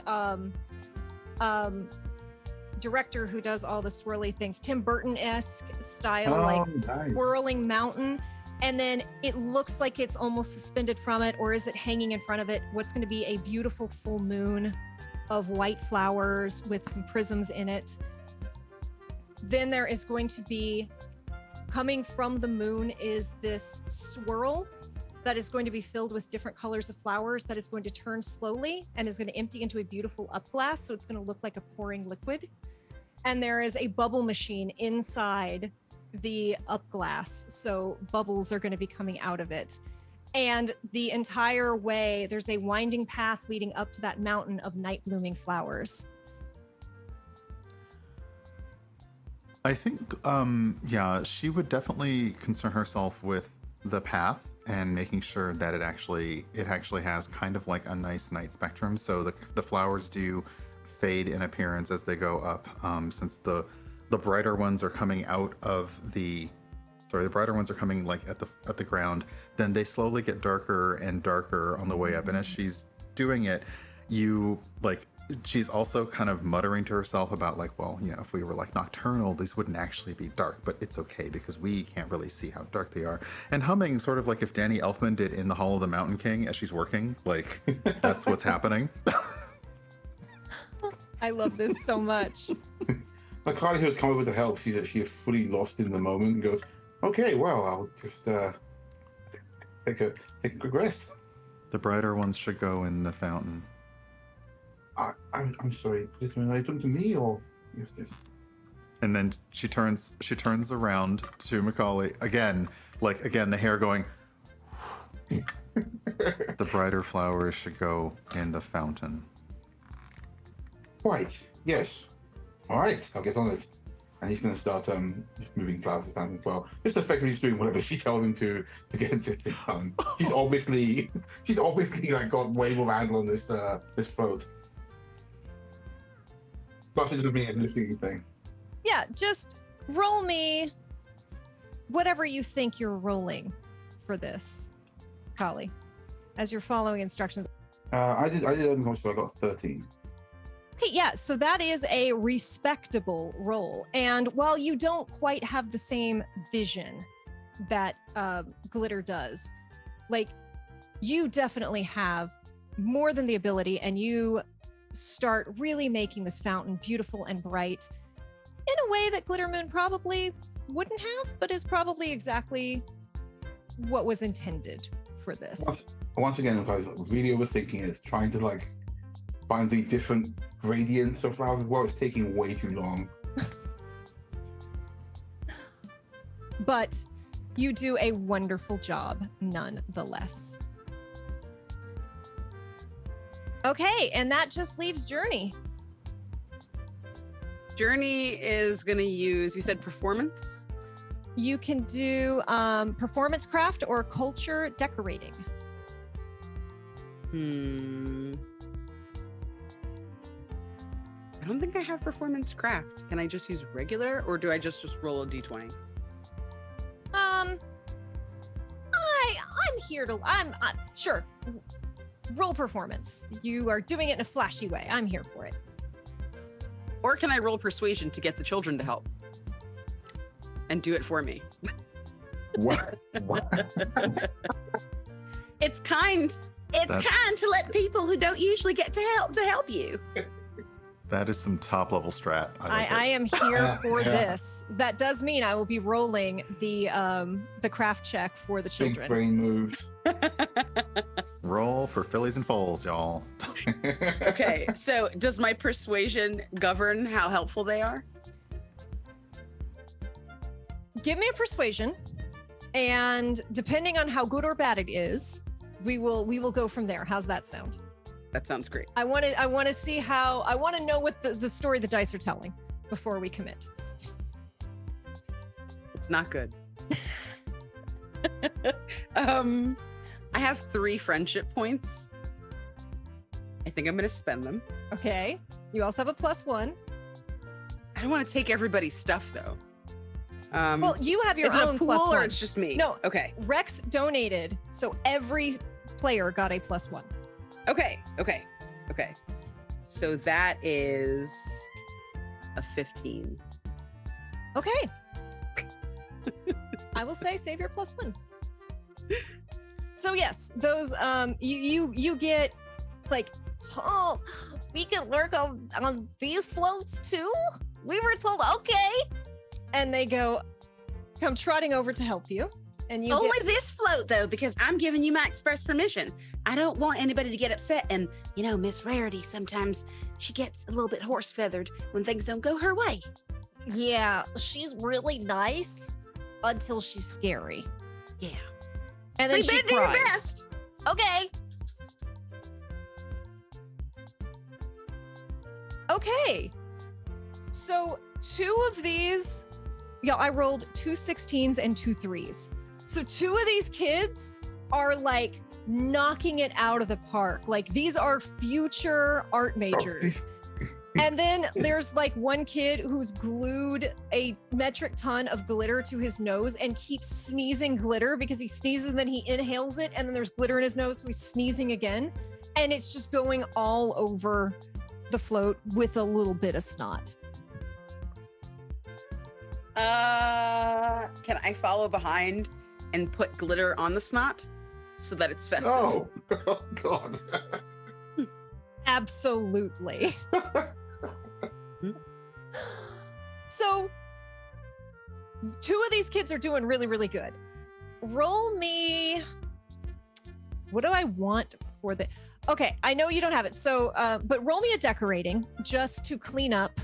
director who does all the swirly things, Tim Burton-esque style, like Nice. whirling mountain, and then it looks like it's almost suspended from it, or is it hanging in front of it? What's going to be a beautiful full moon of white flowers with some prisms in it. Then there is going to be coming from the moon is this swirl that is going to be filled with different colors of flowers that is going to turn slowly and is going to empty into a beautiful upglass. So it's going to look like a pouring liquid. And there is a bubble machine inside the upglass. So bubbles are going to be coming out of it. And the entire way, there's a winding path leading up to that mountain of night blooming flowers. I think, yeah, she would definitely concern herself with the path and making sure that it actually has kind of like a nice night spectrum. So the flowers do fade in appearance as they go up, since the brighter ones are coming out of the brighter ones are coming like at the ground, then they slowly get darker and darker on the way up. And as she's doing it, she's also kind of muttering to herself about like, well, you know, if we were like nocturnal, these wouldn't actually be dark, but it's okay because we can't really see how dark they are. And humming sort of like if Danny Elfman did in The Hall of the Mountain King as she's working, like that's what's happening. I love this so much. Like Carly, who has come up with the help, sees that she is fully lost in the moment and goes, okay, well, I'll just take a quick rest. The brighter ones should go in the fountain. I'm sorry, are you talking to me or is this? And then she turns around to Macaulay again, the hair going. The brighter flowers should go in the fountain. Right, yes. All right, I'll get on it. And he's going to start moving flowers to the fountain as well. Just effectively just doing whatever she tells him to get it done. She's obviously like got way more handle on this float. Plus, it doesn't mean I'm lifting anything. Yeah, just roll me whatever you think you're rolling for this, Kali, as you're following instructions. I did so I got 13. Okay, yeah, so that is a respectable roll. And while you don't quite have the same vision that Glitter does, like, you definitely have more than the ability, and you start really making this fountain beautiful and bright in a way that Glitter Moon probably wouldn't have, but is probably exactly what was intended for this. Once again, I was really overthinking it, trying to like find the different gradients of flowers as well. It's taking way too long. But you do a wonderful job nonetheless. Okay, and that just leaves Journey. Journey is going to use, you said performance? You can do performance craft or culture decorating. I don't think I have performance craft. Can I just use regular, or do I just roll a d20? I'm here to, sure. Roll performance. You are doing it in a flashy way. I'm here for it. Or can I roll persuasion to get the children to help and do it for me? What? It's kind to let people who don't usually get to help you. That is some top level strat. I am here for this. That does mean I will be rolling the craft check for the children. Big brain moves. Roll for fillies and foals, y'all. Okay, so does my persuasion govern how helpful they are? Give me a persuasion, and depending on how good or bad it is, we will go from there. How's that sound? That sounds great. I want to see how, I want to know what the story the dice are telling before we commit. It's not good. I have 3 friendship points. I think I'm going to spend them. Okay. You also have a +1. I don't want to take everybody's stuff though. Well, you have your is it own a pool +1. or it's just me? No. Okay. Rex donated, so every player got a +1. Okay. So that is a 15. Okay. I will say save your +1. So yes, those you get like, oh, we can work on these floats too? We were told okay. And they go, come trotting over to help you. And you Only this float, though, because I'm giving you my express permission. I don't want anybody to get upset. And, Miss Rarity, sometimes she gets a little bit horse-feathered when things don't go her way. Yeah, she's really nice until she's scary. Yeah. And So then you she better do your cries. best. Okay. Okay. So 2 of these, I rolled 2 16s and 2 3s. So 2 of these kids are like knocking it out of the park. Like these are future art majors. And then there's like one kid who's glued a metric ton of glitter to his nose and keeps sneezing glitter because he sneezes and then he inhales it and then there's glitter in his nose, so he's sneezing again. And it's just going all over the float with a little bit of snot. Can I follow behind and put glitter on the snot so that it's festive? Oh, oh God. Absolutely. So 2 of these kids are doing really, really good. Roll me. What do I want for the? Okay, I know you don't have it. So, but roll me a decorating just to clean up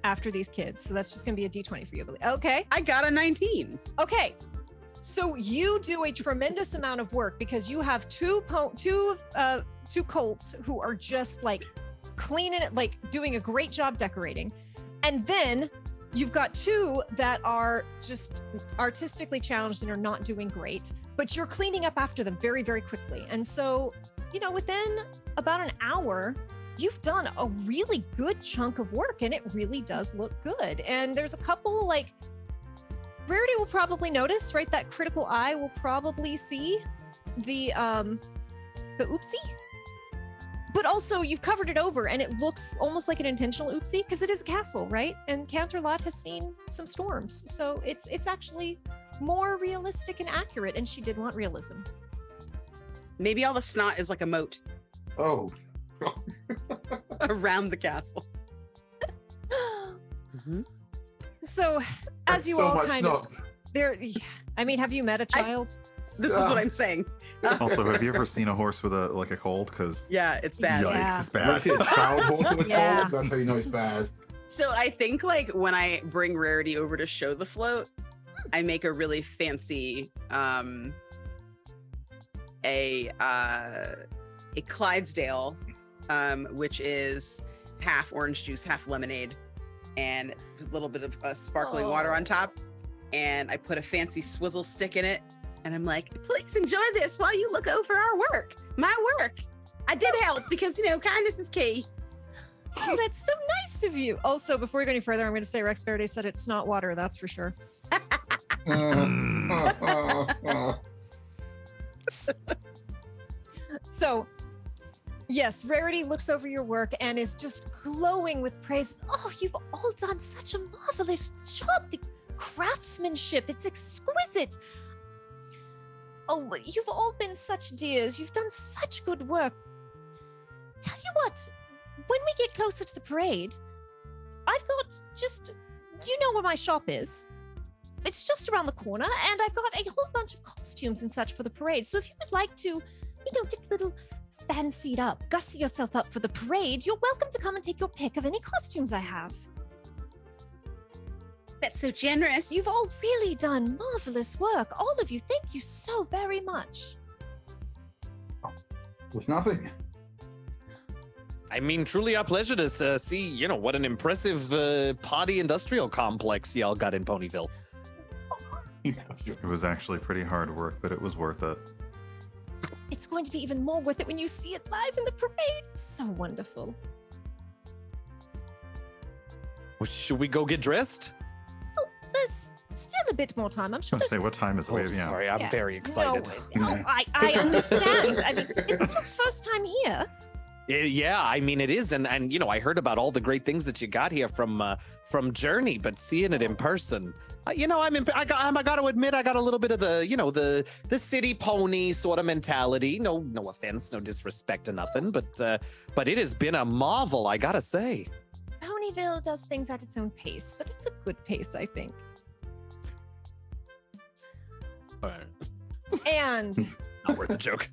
after these kids. So that's just going to be a D20 for you, I believe. Okay. I got a 19. Okay. So you do a tremendous amount of work because you have two colts who are just like cleaning it, like doing a great job decorating. And then you've got 2 that are just artistically challenged and are not doing great, but you're cleaning up after them very, very quickly. And so, within about an hour, you've done a really good chunk of work and it really does look good. And there's a couple like Rarity will probably notice, right? That critical eye will probably see the oopsie. But also you've covered it over and it looks almost like an intentional oopsie because it is a castle, right? And Canterlot has seen some storms. So it's actually more realistic and accurate, and she did want realism. Maybe all the snot is like a moat Oh. around the castle. So as you so all much kind snot. of there, have you met a child? This is what I'm saying. Also, have you ever seen a horse with a cold? Because Yeah, it's bad. yikes, Yeah. it's When you bad. see a child horse with a Yeah. cold, that's how you know it's bad. So I think like when I bring Rarity over to show the float, I make a really fancy a Clydesdale, which is half orange juice, half lemonade, and a little bit of sparkling water on top. And I put a fancy swizzle stick in it. And I'm like, please enjoy this while you look over our work, my work. I did help because, kindness is key. Oh, that's so nice of you. Also, before we go any further, I'm going to say Rex Faraday said it's not water, that's for sure. So, yes, Rarity looks over your work and is just glowing with praise. Oh, you've all done such a marvelous job. The craftsmanship, it's exquisite. Oh, you've all been such dears. You've done such good work. Tell you what, when we get closer to the parade, I've got you know where my shop is. It's just around the corner, and I've got a whole bunch of costumes and such for the parade. So if you would like to, get a little fancied up, gussy yourself up for the parade, you're welcome to come and take your pick of any costumes I have. That's so generous. You've all really done marvelous work. All of you, thank you so very much. It's nothing. I mean, truly our pleasure to see, what an impressive party industrial complex y'all got in Ponyville. It was actually pretty hard work, but it was worth it. It's going to be even more worth it when you see it live in the parade. It's so wonderful. Well, should we go get dressed? Oh, there's still a bit more time. I'm I sure was gonna say, what time is it? Oh, Yeah. sorry, I'm Yeah. very excited. No, I understand. I mean, is this your first time here? Yeah, I mean it is, and I heard about all the great things that you got here from Journey, but seeing it in person, I got to admit, I got a little bit of the city pony sort of mentality. No offense, no disrespect to nothing, but it has been a marvel, I gotta say. Ponyville does things at its own pace, but it's a good pace, I think. And Not worth the joke.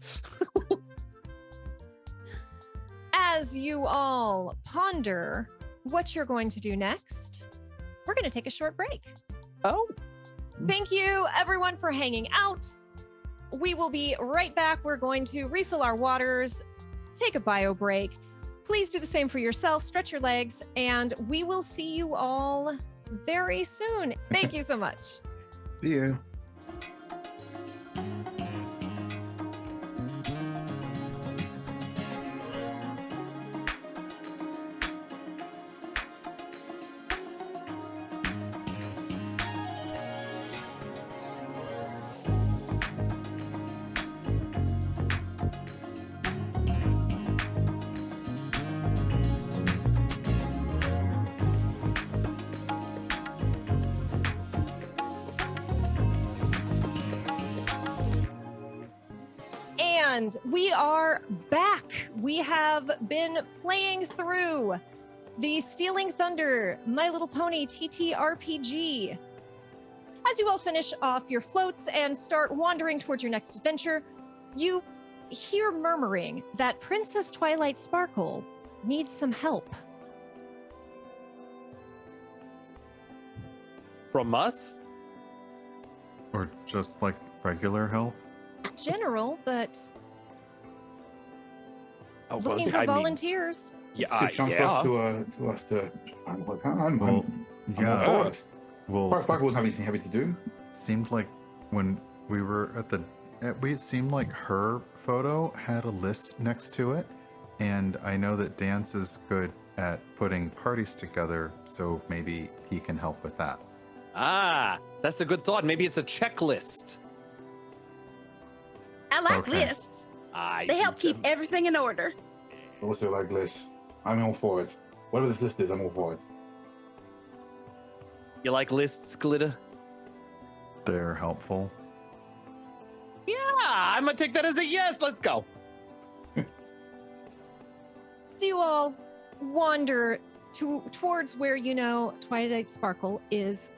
as you all ponder what you're going to do next, we're going to take a short break. Oh. Thank you, everyone, for hanging out. We will be right back. We're going to refill our waters, take a bio break. Please do the same for yourself, stretch your legs, and we will see you all very soon. Thank you so much. See you. And we are back. We have been playing through the Stealing Thunder, My Little Pony TTRPG. As you all finish off your floats and start wandering towards your next adventure, you hear murmuring that Princess Twilight Sparkle needs some help. From us? Or just like regular help? General, but Oh, looking for volunteers. Yeah, Good chance yeah. for us to find what's happening. Well, I'm all yeah. for it. Well, Sparkle wouldn't have anything heavy to do. it seemed like when we were it seemed like her photo had a list next to it, and I know that Dance is good at putting parties together, so maybe he can help with that. Ah, that's a good thought. Maybe it's a checklist. I like Okay. lists. I They do help keep too. everything in order. Also like lists. I'm all for it. Whatever this list is, I'm all for it. You like lists, Glitter? They're helpful. Yeah, I'm gonna take that as a yes. Let's go. So you all wander towards where you know Twilight Sparkle is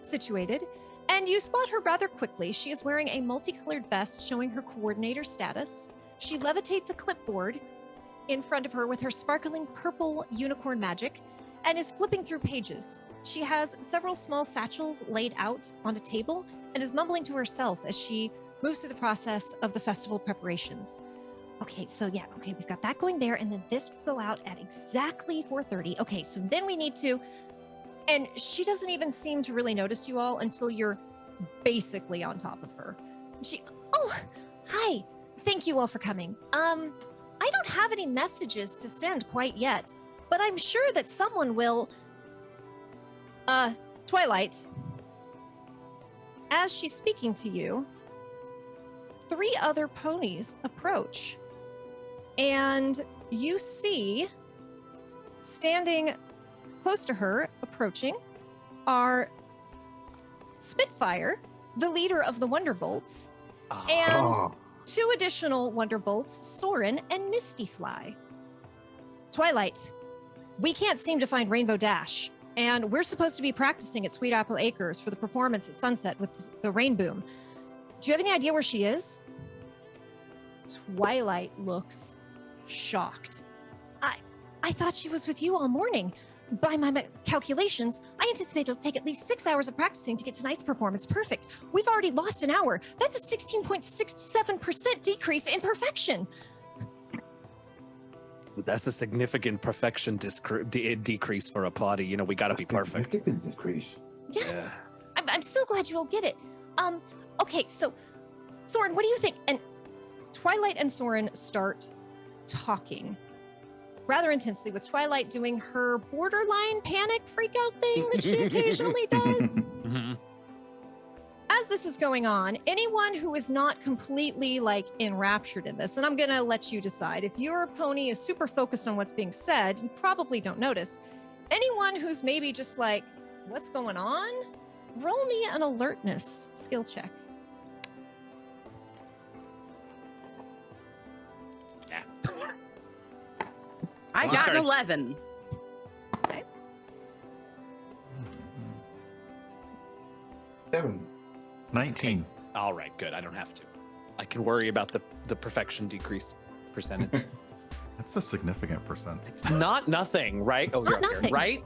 situated, and you spot her rather quickly. She is wearing a multicolored vest showing her coordinator status. She levitates a clipboard in front of her with her sparkling purple unicorn magic and is flipping through pages. She has several small satchels laid out on a table and is mumbling to herself as she moves through the process of the festival preparations. Okay, so yeah, okay, we've got that going there, and then this will go out at exactly 4:30. Okay, so then we need to, and she doesn't even seem to really notice you all until you're basically on top of her. Oh, hi, thank you all for coming. I don't have any messages to send quite yet, but I'm sure that someone will. Twilight, as she's speaking to you, 3 other ponies approach, and you see, standing close to her, approaching, are Spitfire, the leader of the Wonderbolts, and Oh, 2 additional Wonderbolts, Soren and Mistyfly. Twilight, we can't seem to find Rainbow Dash, and we're supposed to be practicing at Sweet Apple Acres for the performance at sunset with the Rain Boom. Do you have any idea where she is? Twilight looks shocked. I thought she was with you all morning. By my calculations, I anticipate it'll take at least 6 hours of practicing to get tonight's performance perfect. We've already lost an hour. That's a 16.67% decrease in perfection. That's a significant perfection decrease for a party. You know, we gotta be perfect. significant decrease. Yes. I'm so glad you all get it. Okay, so Soren, what do you think? And Twilight and Soren start talking rather intensely, with Twilight doing her borderline panic freak out thing that she occasionally does. Mhm. As this is going on, anyone who is not completely enraptured in this, and I'm gonna let you decide, if your pony is super focused on what's being said, you probably don't notice. Anyone who's maybe just like, what's going on? Roll me an alertness skill check. Yeah. I Well, got an sorry. 11. 7. 19. All right, good. I don't have to. I can worry about the perfection decrease percentage. That's a significant percent. It's not nothing, right? Oh, Not you're up nothing. here, right?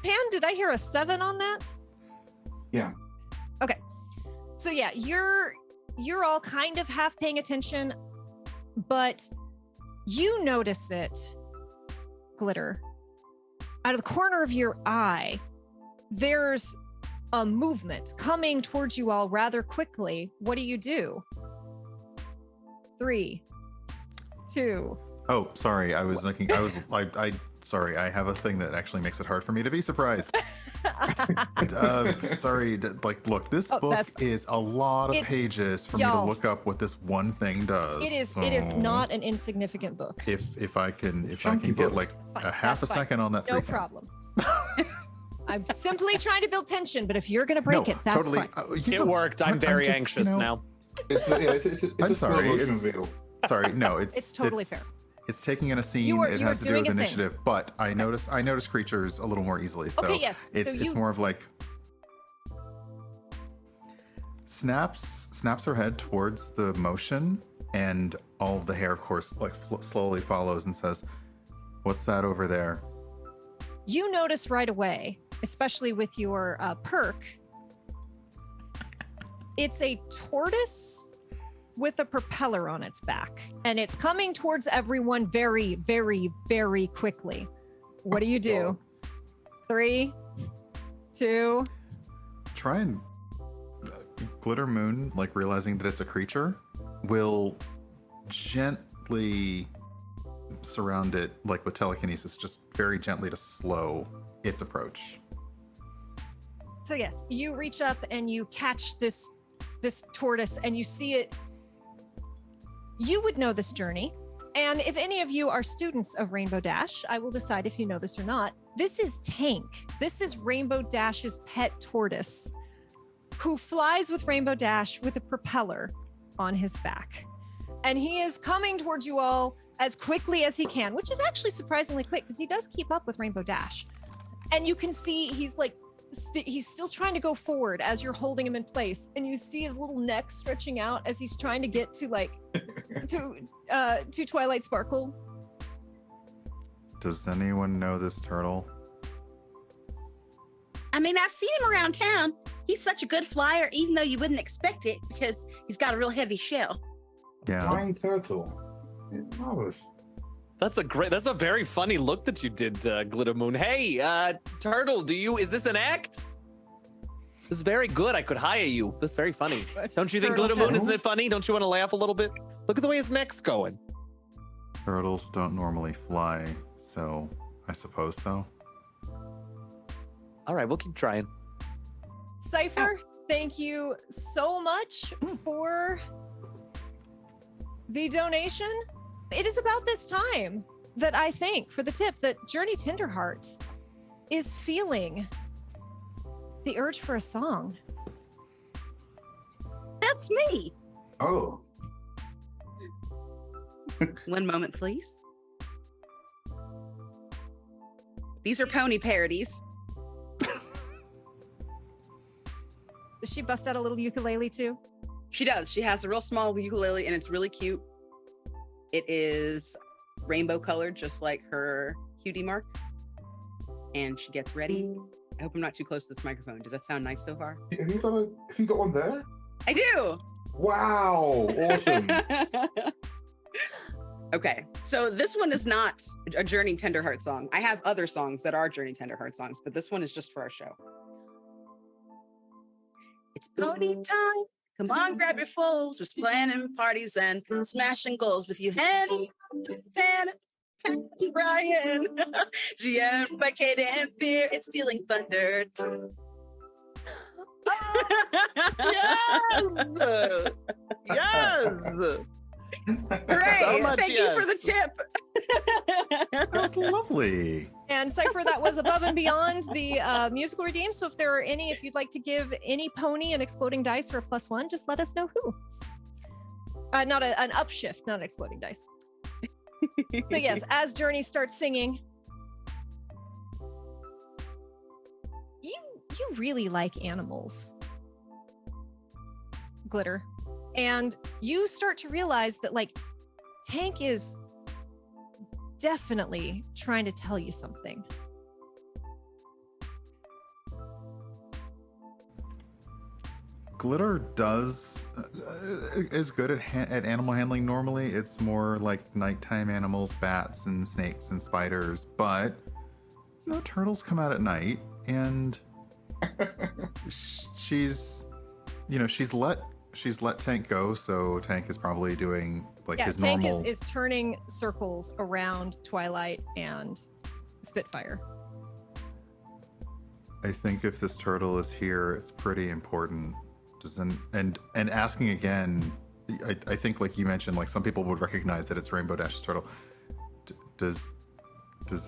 Pan, did I hear a 7 on that? Yeah. Okay. So yeah, you're all kind of half paying attention, but you notice it, Glitter. Out of the corner of your eye, there's a movement coming towards you all rather quickly. What do? 3, 2. Oh, sorry. Sorry. I have a thing that actually makes it hard for me to be surprised. Sorry. Look, this book is a lot of pages for me to look up what this one thing does. It is not an insignificant book. If I can get It's fine. a half That's a second on that. No problem. I'm simply trying to build tension, but if you're going to break it, that's totally, fine. It worked. I'm very anxious now. It's I'm a sorry. slow motion reveal. Sorry. No, it's It's totally fair. It's taking in a scene. You It are has to do doing with a thing. initiative, but I notice creatures a little more easily. So Okay, yes. it's So it's you- more of like snaps her head towards the motion, and all of the hair, of course, like slowly follows and says, "What's that over there?" You notice right away, especially with your perk, it's a tortoise with a propeller on its back, and it's coming towards everyone very, very, very quickly. What do? 3, 2. Try and Glitter Moon, like realizing that it's a creature, will gently surround it, like with telekinesis, just very gently to slow its approach. So yes, you reach up and you catch this tortoise, and you see it. You would know this journey, and if any of you are students of Rainbow Dash, I will decide if you know this or not. This is Tank. This is Rainbow Dash's pet tortoise, who flies with Rainbow Dash with a propeller on his back. And he is coming towards you all as quickly as he can, which is actually surprisingly quick because he does keep up with Rainbow Dash. And you can see he's like, he's still trying to go forward as you're holding him in place. And you see his little neck stretching out as he's trying to get to like, to Twilight Sparkle. Does anyone know this turtle? I mean, I've seen him around town. He's such a good flyer, even though you wouldn't expect it because he's got a real heavy shell. Yeah. Flying turtle. It's marvelous. That's a very funny look that you did, Glitter Moon. Hey, Turtle, is this an act? This is very good. I could hire you. This is very funny. Don't you think, Turtle Glitter Moon, Moon? isn't it funny? Don't you want to laugh a little bit? Look at the way his neck's going. Turtles don't normally fly, so I suppose so. All right, we'll keep trying. Cypher, thank you so much for the donation. It is about this time that I think, for the tip, that Journey Tenderheart is feeling the urge for a song. That's me. Oh. One moment, please. These are pony parodies. Does she bust out a little ukulele too? She does. She has a real small ukulele and it's really cute. It is rainbow colored, just like her cutie mark. And she gets ready. I hope I'm not too close to this microphone. Does that sound nice so far? Have you got one there? I do. Wow. Awesome. Okay, so this one is not a Journey Tenderheart song. I have other songs that are Journey Tenderheart songs, but this one is just for our show. It's pony time. Come on, grab your foals. We're planning parties and smashing goals with you, Henny, Fan, Brian, GM by Kate and Fear. It's Stealing Thunder. Yes! Yes! Hooray! So much Thank you for the tip. That's lovely. And Cypher, that was above and beyond the musical redeem. So if you'd like to give any pony an exploding dice for a +1, just let us know who. Not an upshift, not an exploding dice. So yes, as Journey starts singing, you really like animals. Glitter. And you start to realize that like Tank is definitely trying to tell you something. Glitter is good at animal handling normally. It's more like nighttime animals, bats and snakes and spiders. But turtles come out at night, and she's let Tank go. So Tank is probably doing like his Tank normal. is turning circles around Twilight and Spitfire. I think if this turtle is here, it's pretty important. And asking again, I think like you mentioned, like some people would recognize that it's Rainbow Dash's turtle. Does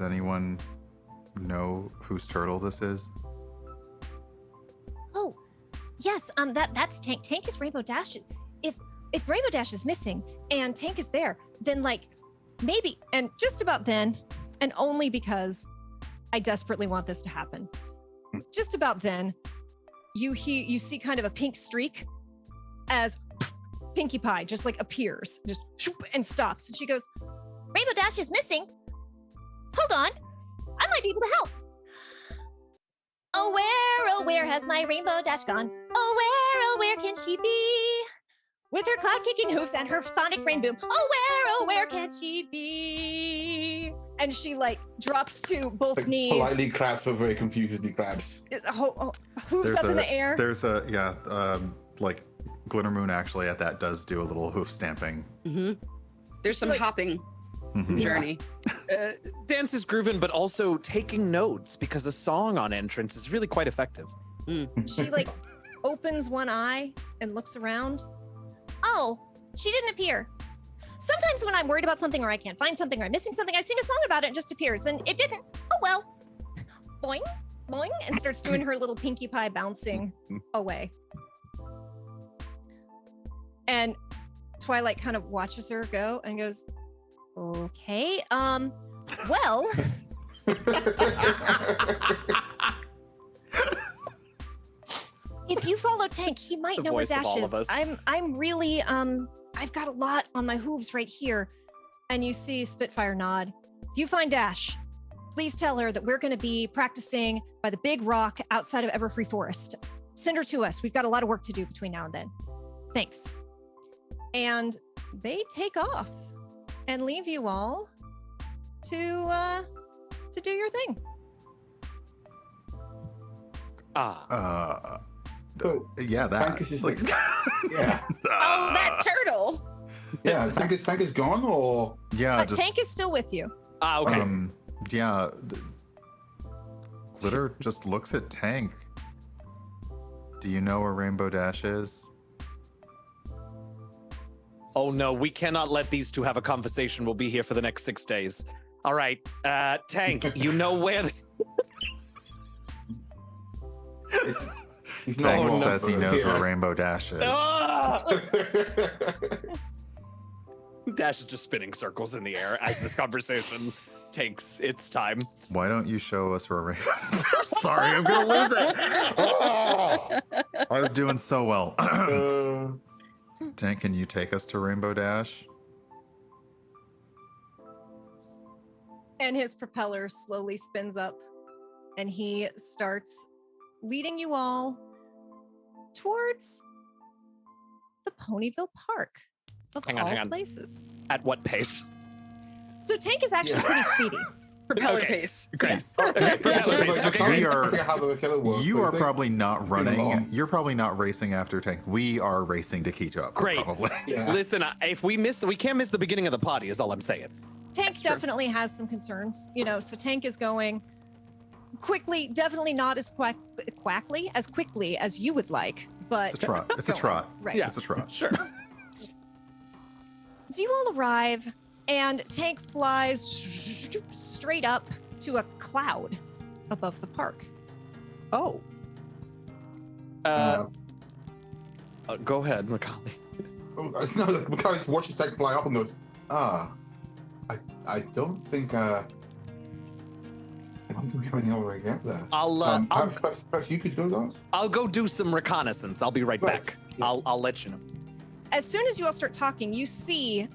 anyone know whose turtle this is? Oh, yes. That's Tank. Tank is Rainbow Dash. If Rainbow Dash is missing and Tank is there, then like maybe, and just about then, and only because I desperately want this to happen. Just about then, you see kind of a pink streak as Pinkie Pie just like appears, just shoop, and stops. And she goes, Rainbow Dash is missing. Hold on, I might be able to help. Oh, where has my Rainbow Dash gone? Oh, where can she be? With her cloud-kicking hoofs and her sonic rain boom. Oh, where can she be? And she like drops to both Like, knees. politely claps, but very confusedly claps. Hooves up in the air. There's like Glitter Moon actually at that does do a little hoof stamping. Mm-hmm. There's some hopping journey. Dance is grooving, but also taking notes because a song on entrance is really quite effective. She like opens one eye and looks around. Oh, she didn't appear. Sometimes when I'm worried about something or I can't find something or I'm missing something, I sing a song about it and it just appears. And it didn't. Oh, well. Boing, boing, and starts doing her little Pinkie Pie bouncing away. And Twilight kind of watches her go and goes, okay, well. If you follow Tank, he might The know where voice of Dash all is. of us. I'm really I've got a lot on my hooves right here. And you see Spitfire nod. If you find Dash, please tell her that we're going to be practicing by the big rock outside of Everfree Forest. Send her to us. We've got a lot of work to do between now and then. Thanks. And they take off and leave you all to do your thing. So, Yeah, that. Tank is just like, yeah. Oh, that turtle. Yeah, Tank is gone, or? Yeah, just Tank is still with you. Okay. yeah. Glitter just looks at Tank. Do you know where Rainbow Dash is? Oh no, we cannot let these two have a conversation. We'll be here for the next 6 days. All right, Tank, you know where... He's Tank not says he knows here. where Rainbow Dash is. Ah! Dash is just spinning circles in the air as this conversation takes its time. Why don't you show us where Rainbow... Sorry, I'm gonna lose it. Oh! I was doing so well. Tank, can you take us to Rainbow Dash? And his propeller slowly spins up and he starts leading you all towards the Ponyville Park of Hang on. places. At what pace? So Tank is actually pretty speedy. Propeller Okay. pace. Great. Yes. Propeller pace. Okay, We great. are- You are probably not running. along. You're probably not racing after Tank. We are racing to keep up. Great. Probably. Yeah. Listen, if we can't miss the beginning of the potty, is all I'm saying. Tank definitely has some concerns, so Tank is going quickly, definitely not as quickly as you would like, but It's a trot. It's a going. trot. Right. Yeah. It's a trot. Sure. So you all arrive, and Tank flies straight up to a cloud above the park. Oh. Go ahead, Macaulay. It's not like Macaulay just watches Tank fly up and goes, I don't think, don't think we have any other way to get there. I'll you could go, Lance. I'll go do some reconnaissance. I'll be right Right. back. Yeah. I'll let you know. As soon as you all start talking, you see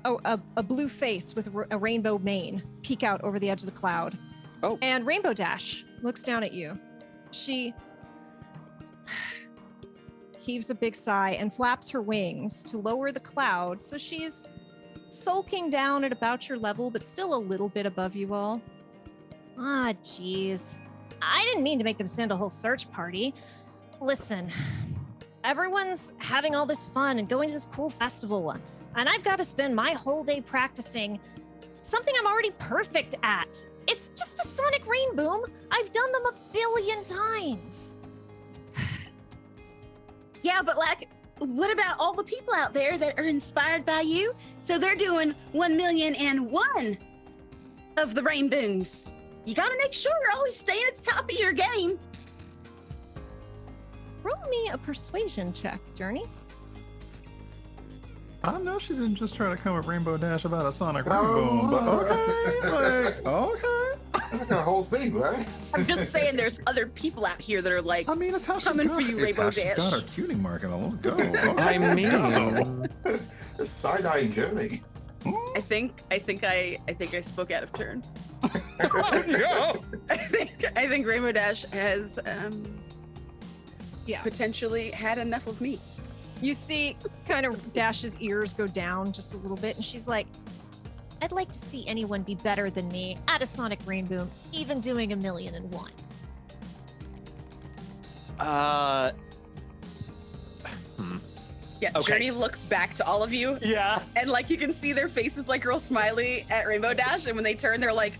a blue face with a rainbow mane peek out over the edge of the cloud. Oh. And Rainbow Dash looks down at you. She heaves a big sigh and flaps her wings to lower the cloud, so she's sulking down at about your level, but still a little bit above you all. Ah, jeez. I didn't mean to make them send a whole search party. Listen, everyone's having all this fun and going to this cool festival, and I've got to spend my whole day practicing something I'm already perfect at. It's just a sonic rain boom. I've done them 1 billion times. Yeah, but like, what about all the people out there that are inspired by you? So they're doing 1,000,001 of the rain booms. You gotta make sure you're always staying at the top of your game. Roll me a persuasion check, Journey. I know she didn't just try to come at Rainbow Dash about a sonic Oh. rainbow, but okay, okay. That's like a whole thing, right? I'm just saying there's other people out here that are like, I mean, it's how she Coming got, for you, it's Rainbow how she Dash. got her cutie mark, and let's go. I mean, The side-eye journey. I think I spoke out of turn. oh no! I think Rainbow Dash has Yeah. potentially had enough of me. You see kind of Dash's ears go down just a little bit, and she's like, I'd like to see anyone be better than me at a sonic rain boom, even doing 1,000,001. Yeah, Okay. Journey looks back to all of you, Yeah. and like you can see their faces like real smiley at Rainbow Dash, and when they turn, they're like,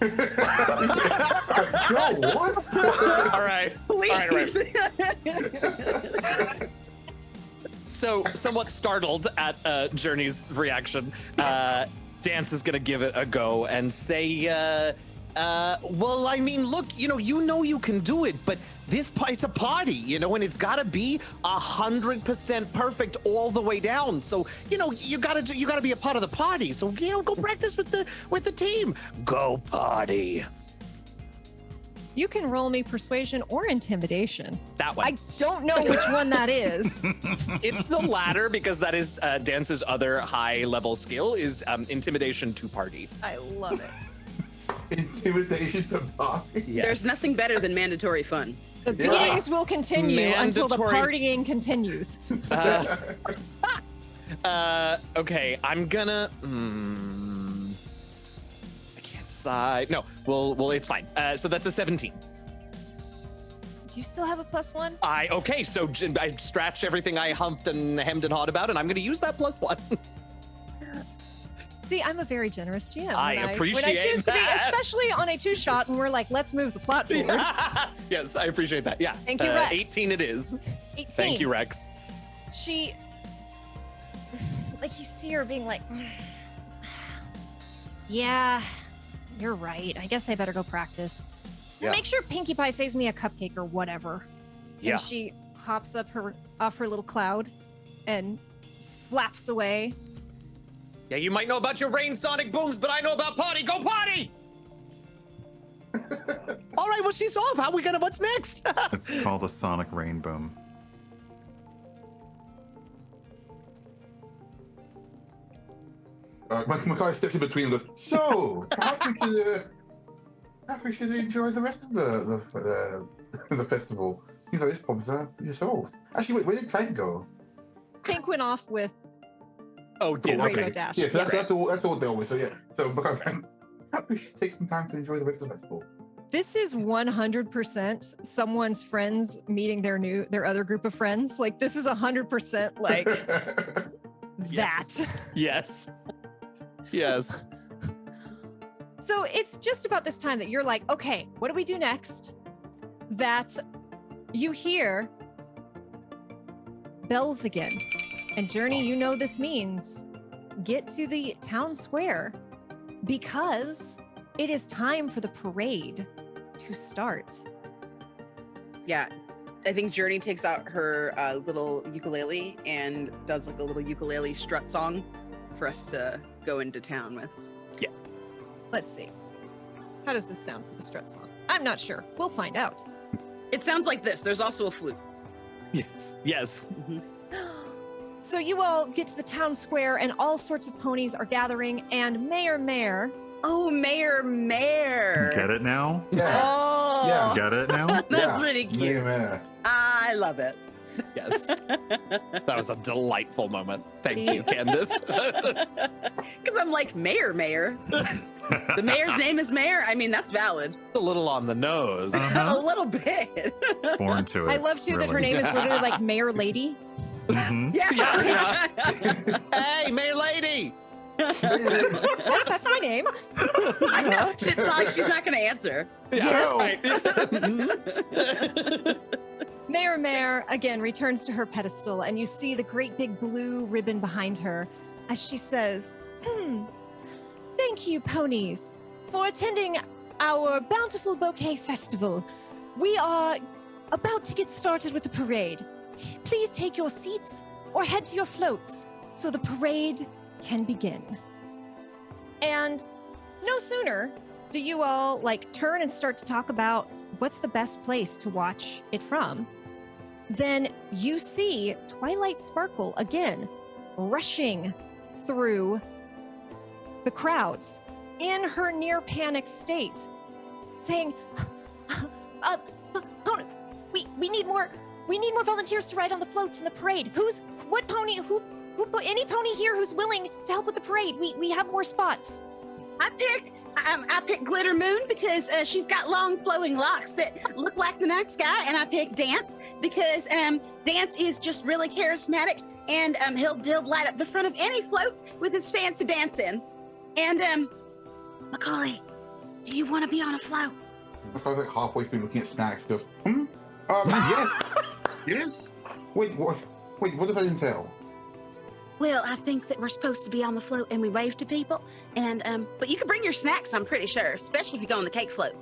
Yo, what? All right. please. All right. So, somewhat startled at Journey's reaction, Dance is gonna give it a go and say, well, I mean, look, you know you can do it, but it's a party, and it's gotta be 100% perfect all the way down. So, you gotta be a part of the party. So, go practice with the team. Go party. You can roll me persuasion or intimidation. That way. I don't know which one that is. It's the latter because that is Dance's other high-level skill is intimidation to party. I love it. Intimidation to party. Yes. There's nothing better than mandatory fun. The beatings will continue until the Mandatory- partying continues. Okay, I'm gonna. I can't decide. No, well, it's fine. So that's a 17. Do you still have a +1? Okay, so I scratched everything I humped and hemmed and hawed about, and I'm gonna use that +1. See, I'm a very generous GM. I when I appreciate choose to be, that. especially on a 2-shot, and we're like, let's move the plot forward. Yes, I appreciate that. Yeah. Thank you, Rex. 18 it is. 18. Thank you, Rex. She, like, you see her being like, yeah, you're right. I guess I better go practice. Yeah. Make sure Pinkie Pie saves me a cupcake or whatever. Yeah. And she hops up off her little cloud and flaps away. Yeah, you might know about your rain sonic booms, but I know about party. Go party! All right, well, she's off. What's next? It's called a sonic rain boom. Mackay steps in between and goes, so, perhaps we should enjoy the rest of the festival. Things like this problems are solved. Actually, wait, where did Tank go? Pink went off with Oh, did Rainbow okay. Dash. Yeah, so that's all they always. So yeah, so Mackay, perhaps we should take some time to enjoy the rest of the festival. This is 100% someone's friends meeting their other group of friends. Like, this is 100% like Yes. that. Yes. Yes. So it's just about this time that you're like, okay, what do we do next? That you hear bells again. And Journey, you know this means get to the town square because it is time for the parade to start. Yeah, I think Journey takes out her little ukulele and does like a little ukulele strut song for us to go into town with. Yes. Let's see. How does this sound for the strut song? I'm not sure. We'll find out. It sounds like this. There's also a flute. Yes. Yes. So you all get to the town square, and all sorts of ponies are gathering, and Mayor. Oh, Mayor. Get it now? Yeah. Oh, Yeah. Get it now? that's Yeah. really cute. Yeah. I love it. Yes. That was a delightful moment. Thank you, Candace. Because I'm like, Mayor. The mayor's name is Mayor. I mean, that's valid. A little on the nose. A little bit. Born to it. I love too that her really. name is literally like Mayor Lady. Mhm. Yeah. Hey, Mayor Lady! Yes, that's my name. I know. It's not like she's not going to answer. Yeah, Mayor again returns to her pedestal, and you see the great big blue ribbon behind her as she says, Thank you, ponies, for attending our Bountiful Bouquet Festival. We are about to get started with the parade. Please take your seats or head to your floats so the parade can begin. And no sooner do you all turn and start to talk about what's the best place to watch it from, then you see Twilight Sparkle again rushing through the crowds in her near panicked state, saying, we need more volunteers to ride on the floats in the parade. Any pony here who's willing to help with the parade? We have more spots. I picked Glitter Moon because she's got long flowing locks that look like the night sky, and I picked Dance because Dance is just really charismatic, and he'll light up the front of any float with his fancy dancing. And Macaulay, do you want to be on a float? I was like halfway through looking at snacks, goes, yes. Yes. Wait, what does that entail? Well, I think that we're supposed to be on the float and we wave to people, and but you can bring your snacks, I'm pretty sure, especially if you go on the cake float.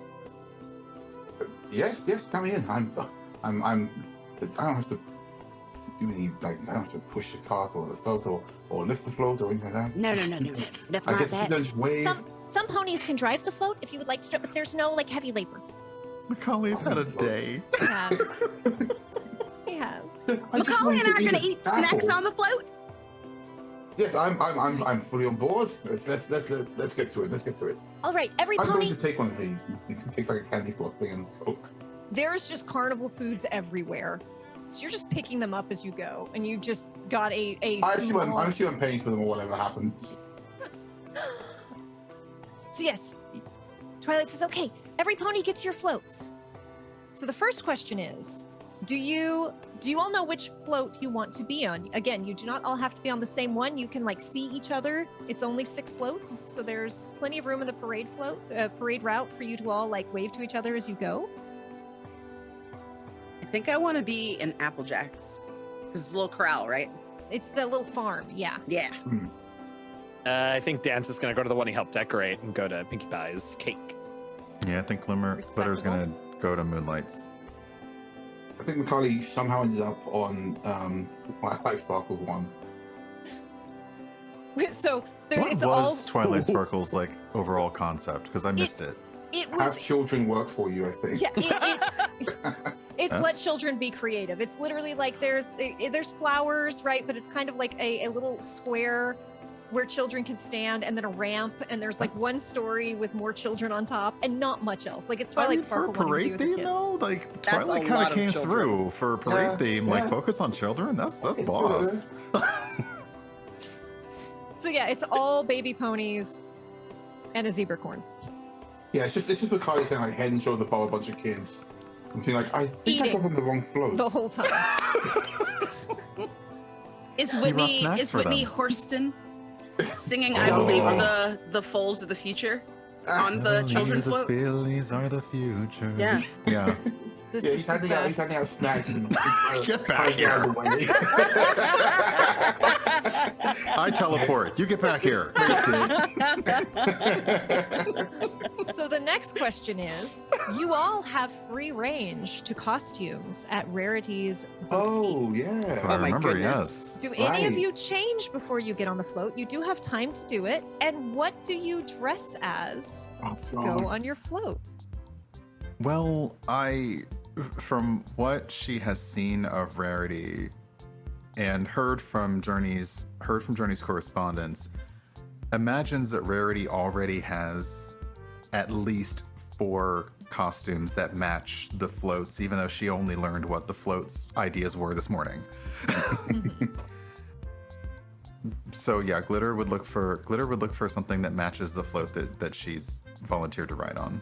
Yes, come in. I don't have to do any, I don't have to push the cart or the float or lift the float or anything like that. No. Nothing I like guess that. just wave. Some ponies can drive the float if you would like to, but there's no heavy labor. Macaulay's had a day. He has. He has. Macaulay and I are going to eat snacks on the float. Yes, I'm fully on board. Let's get to it. All right, every I'm pony. going to take one of these. You can take like a candy floss thing and Coke. There's just carnival foods everywhere, so you're just picking them up as you go, and you just got a small. I'm sure I'm paying for them or whatever happens. So yes, Twilight says, okay, every pony gets your floats. So the first question is, do you all know which float you want to be on? Again, you do not all have to be on the same one. You can see each other. It's only 6 floats, so there's plenty of room in the parade route for you to all wave to each other as you go. I think I want to be in Applejack's. It's a little corral, right? It's the little farm, yeah. Yeah. I think Dance is going to go to the one he helped decorate and go to Pinkie Pie's cake. Yeah, I think Glitter's gonna go to Moonlight's. I think Macaulay somehow ended up on Twilight Sparkle's one. So What it's was all. Twilight Sparkle's overall concept? Because I missed it. It was. Have children work for you, I think. Yeah, it's let That's- children be creative. It's literally there's flowers, right? But it's kind of like a little square where children can stand, and then a ramp, and there's one story with more children on top, and not much else. It's Twilight for a Sparkle wanting to parade be with the theme kids. though, That's Twilight a kind lot of of came children. through for a parade Yeah, theme. yeah. Focus on children. That's boss. So yeah, it's all baby ponies and a zebra corn. Yeah, it's just Macaulay saying head and shoulders above a bunch of kids. And being I think I Eating. got on the wrong float. The whole time. Is brought Whitney snacks for them. Horston singing I Believe the Foals of the Future on the children's float? The Phillies are the future. Yeah. Yeah. This Yeah, is he's the handing out best. snacks and Get back out of the way. I teleport. You get back here. So the next next question is, you all have free range to costumes at Rarity's boutique. Oh, yeah. That's what I Oh my remember, goodness. yes. Do any of Right. you change before you get on the float? You do have time to do it. And what do you dress as Oh, to God. go on your float? Well, from what she has seen of Rarity and heard from Journey's correspondence, imagines that Rarity already has at least 4 costumes that match the floats, even though she only learned what the floats ideas were this morning. So yeah, Glitter would look for something that matches the float that she's volunteered to ride on.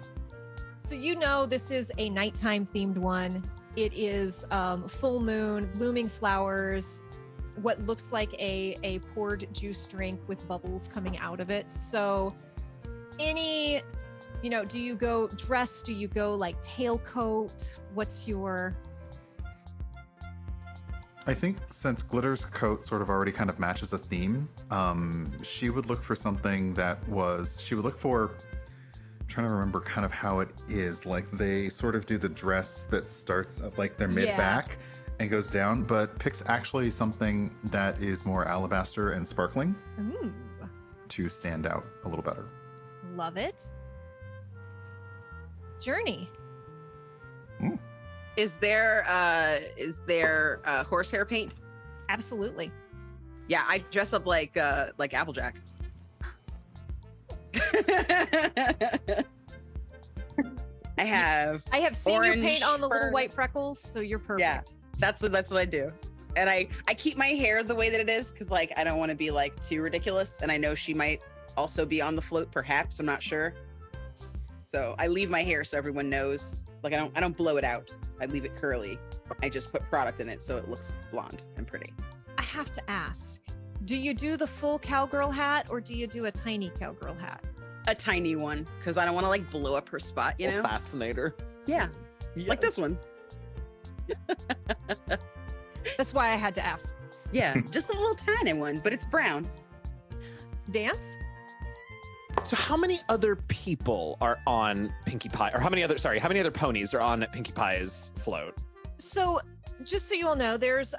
So you know this is a nighttime themed one. It is full moon, blooming flowers, what looks like a poured juice drink with bubbles coming out of it. So do you go dress? Do you go like tailcoat? What's your... I think since Glitter's coat sort of already kind of matches a theme, she would look for something trying to remember kind of how it is. Like they sort of do the dress that starts at like their mid-back and goes down, but picks actually something that is more alabaster and sparkling Ooh, to stand out a little better. love it. Journey. Is there horsehair paint? Absolutely. Yeah, I dress up like Applejack. I have seen you orange paint on the little fur. white freckles, so you're perfect. Yeah. That's what I do. And I keep my hair the way that it is because like I don't want to be like too ridiculous, and I know she might also be on the float, perhaps. I'm not sure. So I leave my hair so everyone knows. Like I don't blow it out. I leave it curly. I just put product in it so it looks blonde and pretty. I have to ask, do you do the full cowgirl hat or do you do a tiny cowgirl hat? A tiny one because I don't want to like blow up her spot, you know? Fascinator. Yeah, like this Yes. one. That's why I had to ask. Yeah, just a little tiny one, but it's brown. Dance? So how many other people are on Pinkie Pie, or how many other ponies are on Pinkie Pie's float? So just so you all know, there's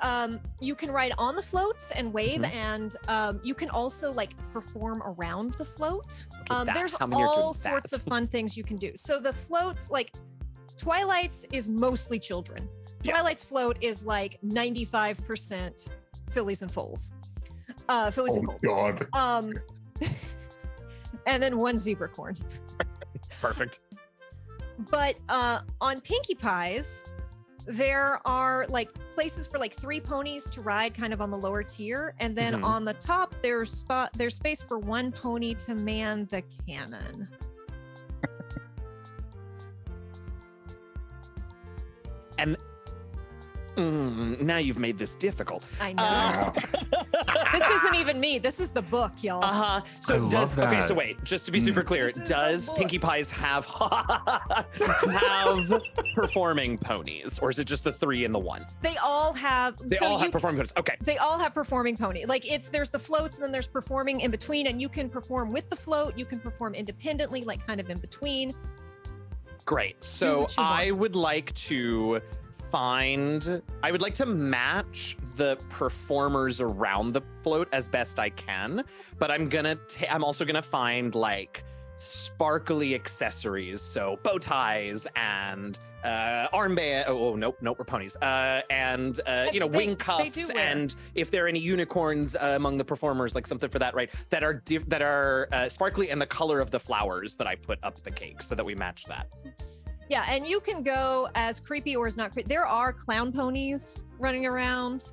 you can ride on the floats and wave, and you can also like perform around the float. Okay, There's how many are doing all sorts that? of fun things you can do. So the floats, like Twilight's is mostly children. Yeah. Twilight's float is like 95% fillies and foals. Fillies and Oh, foals. God. And then one zebracorn. Perfect. But on Pinkie Pies, there are like places for like 3 ponies to ride kind of on the lower tier. And then Mhm. on the top, there's space for 1 pony to man the cannon. And now you've made this difficult. I know. This isn't even me. This is the book, y'all. So I love does okay? that. So wait, just to be super clear, This is the does book. Pinkie Pies have performing ponies, or is it just the 3 and the 1? They all have. They so all have you- performing ponies. Okay, They all have performing pony. Like there's the floats and then there's performing in between, and you can perform with the float. You can perform independently, like kind of in between. great. So what you I want. would like to match the performers around the float as best I can, but I'm also gonna find like sparkly accessories, so bow ties and armband. Oh, nope, we're ponies. And wing They cuffs, do wear. and if there are any unicorns among the performers, like something for that, right? That are sparkly and the color of the flowers that I put up the cake, so that we match that. Yeah, and you can go as creepy or as not creepy. There are clown ponies running around.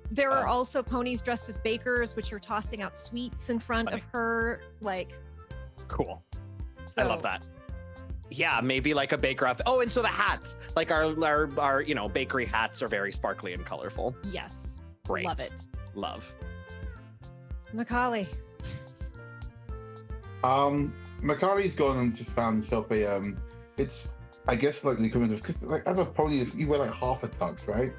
There are also ponies dressed as bakers, which are tossing out sweets in front Funny. of her. Like, Cool. so, I love that. Yeah, maybe like a baker outfit. Oh, and so the hats, like our bakery hats are very sparkly and colorful. Yes, Great. love it. Love. Macaulay. Macaulay's gone and just found himself it's I guess like the equivalent of, because like as a pony you wear like half a tux, right?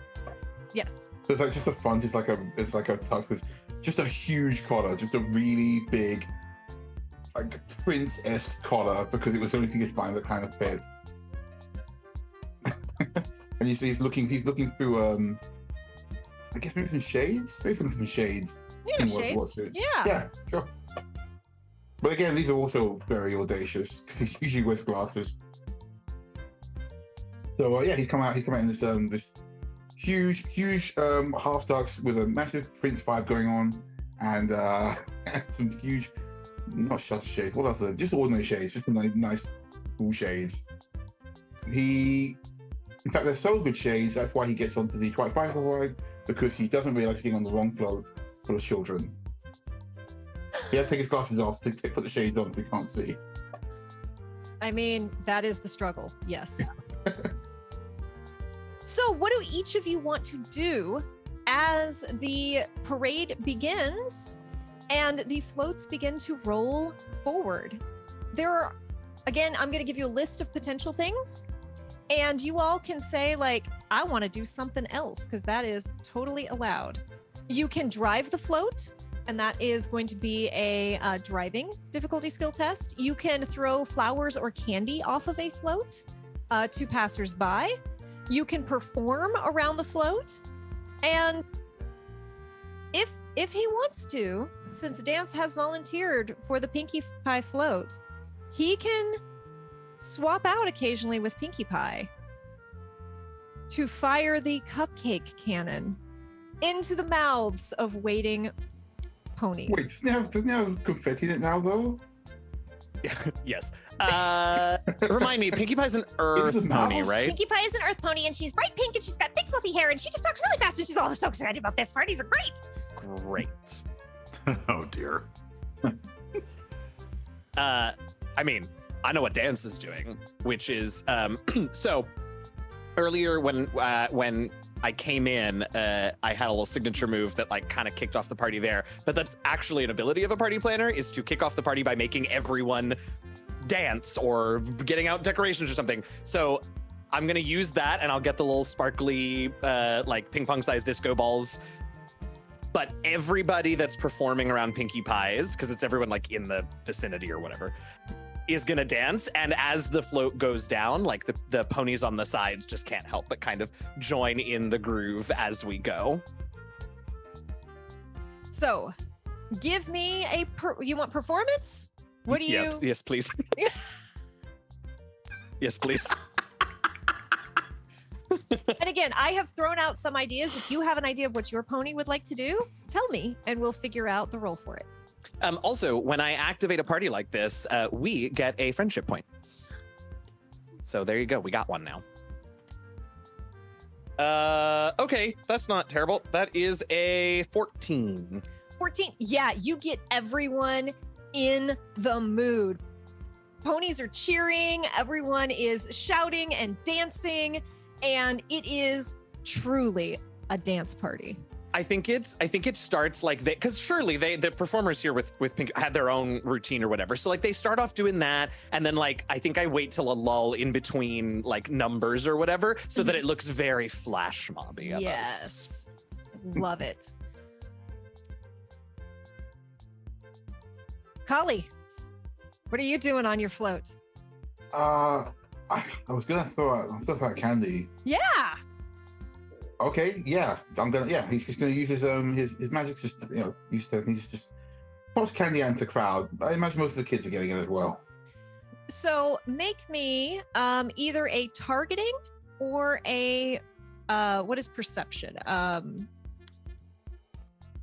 Yes. So it's like just the front is like a tux with just a huge collar, just a really big like prince-esque collar because it was the only thing he could find that kind of fit. And you see he's looking through I guess maybe some shades? Maybe some shades. You know, shades. Yeah, sure. But again, these are also very audacious. He usually wears glasses. So yeah, he's come out in this huge half tux with a massive Prince vibe going on, and some huge, not shutter shades. What else? Just ordinary shades, just some nice cool shades. In fact, they're so good shades. That's why he gets onto the Twilight Bicycle ride, because he doesn't realize he's being on the wrong float full of children. He has to take his glasses off to put the shades on so he can't see. I mean, that is the struggle. Yes. So what do each of you want to do as the parade begins and the floats begin to roll forward? Again, I'm going to give you a list of potential things, and you all can say, like, I want to do something else, because that is totally allowed. You can drive the float, and that is going to be a driving difficulty skill test. You can throw flowers or candy off of a float to passersby. You can perform around the float, and if he wants to, since Dance has volunteered for the Pinkie Pie float, he can swap out occasionally with Pinkie Pie to fire the cupcake cannon into the mouths of waiting ponies. Wait, doesn't it have confetti in it now, though? Yes. Remind me, Pinkie Pie's an earth pony, right? Pinkie Pie is an earth pony, and she's bright pink, and she's got big fluffy hair, and she just talks really fast, and she's all so excited about this. Parties are great. Great. Oh dear. I mean, I know what Dance is doing, which is so earlier when I came in, I had a little signature move that like kind of kicked off the party there. But that's actually an ability of a party planner, is to kick off the party by making everyone dance or getting out decorations or something. So I'm gonna use that, and I'll get the little sparkly like ping pong sized disco balls. But everybody that's performing around Pinkie Pie's, because it's everyone like in the vicinity or whatever, is gonna dance. And as the float goes down, like the ponies on the sides just can't help but kind of join in the groove as we go. So give me you want performance? What do you? Yep. Yes, please. Yes, please. And again, I have thrown out some ideas. If you have an idea of what your pony would like to do, tell me, and we'll figure out the role for it. Also, when I activate a party like this, we get a friendship point. So there you go. We got one now. Okay, that's not terrible. That is a 14. 14. Yeah, you get everyone in the mood. Ponies are cheering. Everyone is shouting and dancing. And it is truly a dance party. I think it starts like because surely the performers here with Pink had their own routine or whatever. So like they start off doing that, and then like I think I wait till a lull in between like numbers or whatever, so that it looks very flash mobby of us. Yes, love it. Kali, what are you doing on your float? I was gonna throw out candy. Yeah. Okay, yeah, he's just gonna use his magic system, he's just toss candy out into the crowd. I imagine most of the kids are getting it as well. So make me either a targeting or a what is perception?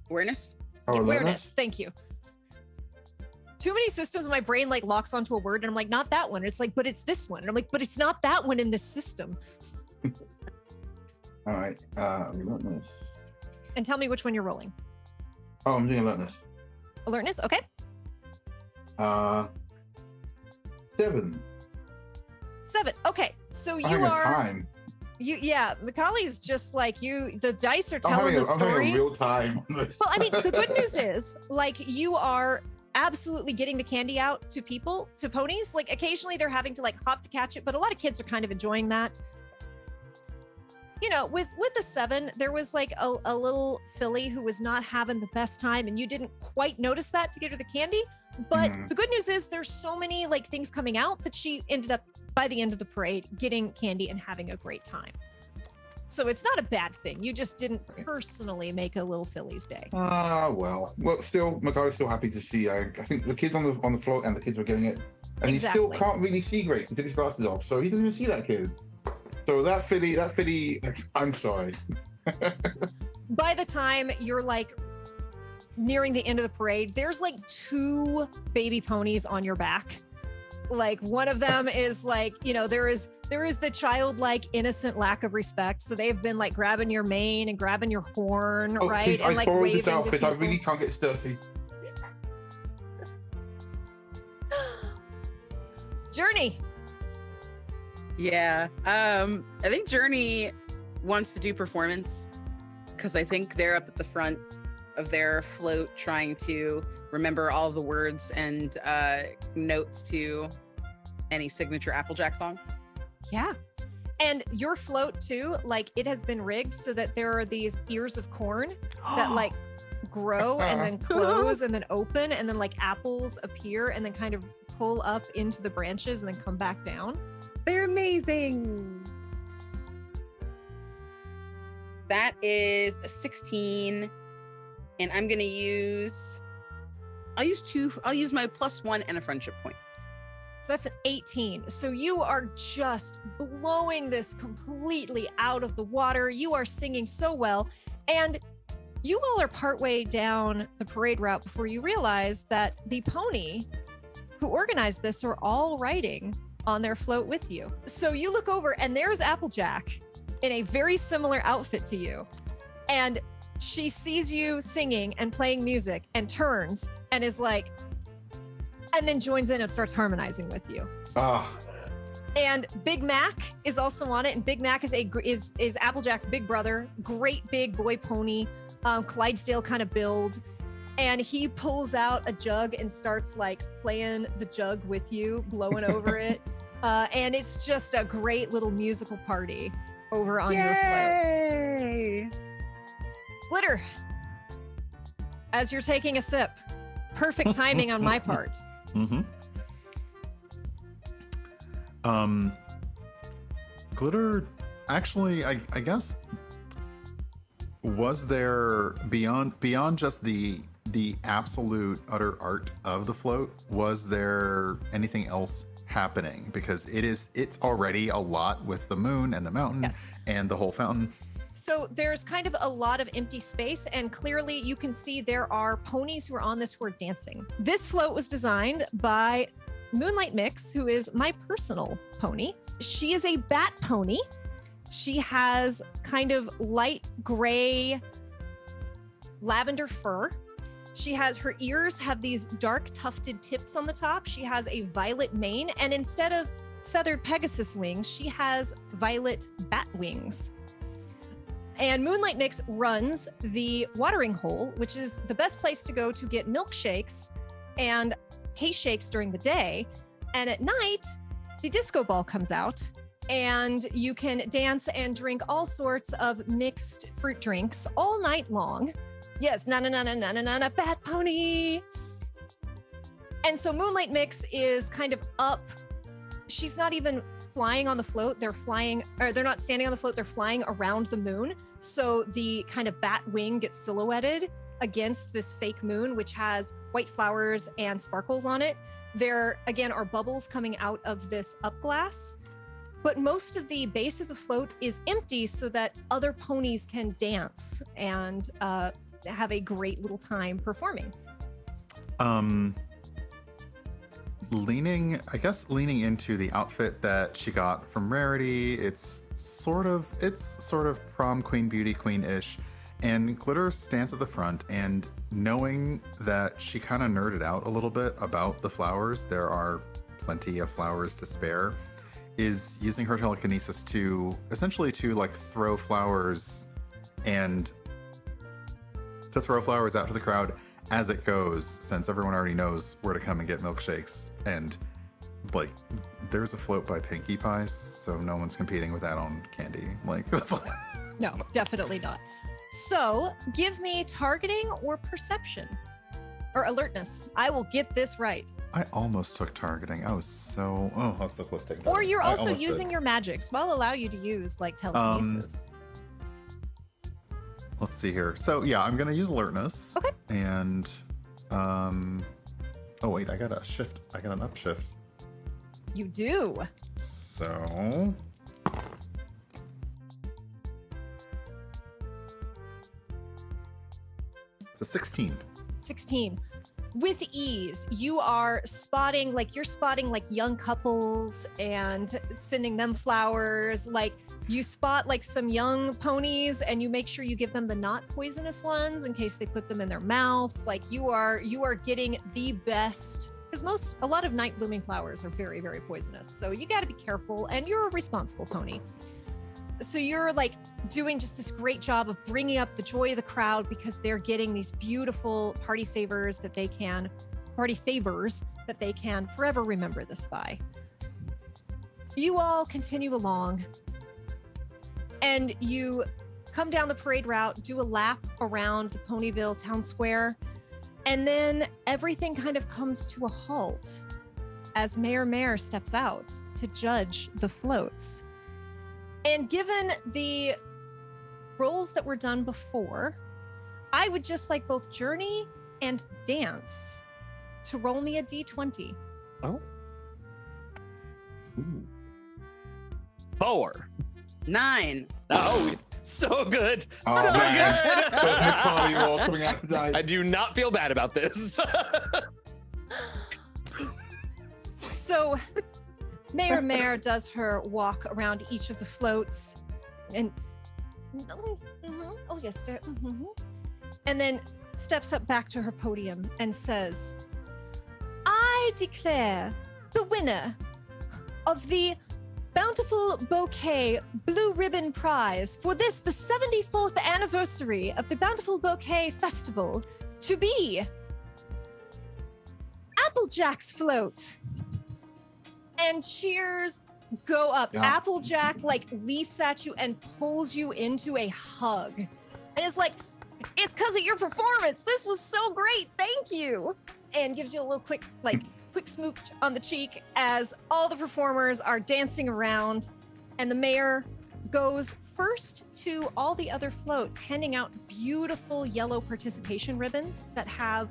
Awareness. Awareness. Thank you. Too many systems, my brain like locks onto a word, and I'm like, not that one. It's like, but it's this one. And I'm like, but it's not that one in this system. All right, alertness. And tell me which one you're rolling. Oh, I'm doing alertness. Alertness, okay. 7. 7. Okay, so you I'm are. Time. Macaulay's just like you. The dice are telling the story. I'm having a real time. Well, I mean, the good news is, like, you are absolutely getting the candy out to people, to ponies. Like, occasionally they're having to like hop to catch it, but a lot of kids are kind of enjoying that. you know, with the 7, there was like a little filly who was not having the best time, and you didn't quite notice that to get her the candy. But the good news is there's so many like things coming out that she ended up by the end of the parade getting candy and having a great time. So it's not a bad thing. You just didn't personally make a little filly's day. Well, still, McCarthy's still happy to see. I think the kids on the float and the kids were getting it, and he still can't really see great. He took his glasses off, so he doesn't even see that kid. So that filly, I'm sorry. By the time you're like nearing the end of the parade, there's like 2 baby ponies on your back. Like one of them is like, you know, there is the childlike innocent lack of respect. So they've been like grabbing your mane and grabbing your horn, right? I and like borrowed waving this outfit. to I people. really can't get dirty. Journey. Yeah. I think Journey wants to do performance because I think they're up at the front of their float trying to remember all of the words and notes to any signature Applejack songs. Yeah. And your float too, like it has been rigged so that there are these ears of corn that like grow and then close and then open, and then like apples appear and then kind of pull up into the branches and then come back down. They're amazing. That is a 16, and I'm gonna use. I'll use my +1 and a friendship point. So that's an 18. So you are just blowing this completely out of the water. You are singing so well. And you all are partway down the parade route before you realize that the pony who organized this are all riding on their float with you. So you look over and there's Applejack in a very similar outfit to you. And she sees you singing and playing music and turns and is like, and then joins in and starts harmonizing with you. And Big Mac is also on it, and Big Mac is Applejack's big brother, great big boy pony, Clydesdale kind of build, and he pulls out a jug and starts like playing the jug with you, blowing over it, and it's just a great little musical party over on your float. Yay! Glitter, as you're taking a sip, perfect timing on my part. Glitter, actually, I guess, was there beyond just the absolute utter art of the float, was there anything else happening? Because it's already a lot with the moon and the mountain and the whole fountain. So there's kind of a lot of empty space, and clearly you can see there are ponies who are on this who are dancing. This float was designed by Moonlight Mix, who is my personal pony. She is a bat pony. She has kind of light gray lavender fur. Her ears have these dark tufted tips on the top. She has a violet mane, and instead of feathered Pegasus wings, she has violet bat wings. And Moonlight Mix runs the watering hole, which is the best place to go to get milkshakes and hay shakes during the day. And at night, the disco ball comes out and you can dance and drink all sorts of mixed fruit drinks all night long. Yes, na bat pony. And so Moonlight Mix is kind of up. She's not even flying on the float. They're not standing on the float. They're flying around the moon. So the kind of bat wing gets silhouetted against this fake moon, which has white flowers and sparkles on it. There, again, are bubbles coming out of this up glass. But most of the base of the float is empty so that other ponies can dance and have a great little time performing. Leaning into the outfit that she got from Rarity, it's sort of prom queen, beauty queen-ish, and Glitter stands at the front, and knowing that she kind of nerded out a little bit about the flowers, there are plenty of flowers to spare, is using her telekinesis to essentially throw flowers out to the crowd as it goes, since everyone already knows where to come and get milkshakes. And there's a float by Pinkie Pie, so no one's competing with that on candy. No, definitely not. So give me targeting or perception or alertness. I will get this right. I almost took targeting. I was so close to taking Or targeting. you're I also almost did. using your magic, so I'll allow you to use like telekinesis. Let's see here. So yeah, I'm gonna use alertness. Okay. And oh wait, I got a shift. I got an upshift. You do. So it's a 16. 16. With ease, you are spotting like young couples and sending them flowers. Like you spot like some young ponies and you make sure you give them the not poisonous ones in case they put them in their mouth. Like you are getting the best, because a lot of night blooming flowers are very, very poisonous. So you got to be careful, and you're a responsible pony. So you're like doing just this great job of bringing up the joy of the crowd because they're getting these beautiful party favors that they can forever remember this by. You all continue along and you come down the parade route, do a lap around the Ponyville town square, and then everything kind of comes to a halt as Mayor steps out to judge the floats. And given the rolls that were done before, I would just like both Journey and Dance to roll me a d20. Oh. Ooh. 4. 9. Oh, so good. Oh, so man. good. Those McFarlane rolls coming out today. I do not feel bad about this. So Mayor does her walk around each of the floats and oh yes, and then steps up back to her podium and says, I declare the winner of the Bountiful Bouquet Blue Ribbon Prize for the 74th anniversary of the Bountiful Bouquet Festival to be Applejack's float. And cheers go up. Yeah. Applejack like leaps at you and pulls you into a hug. And it's like, it's because of your performance. This was so great. Thank you. And gives you a little quick smooch on the cheek as all the performers are dancing around. And the mayor goes first to all the other floats, handing out beautiful yellow participation ribbons that have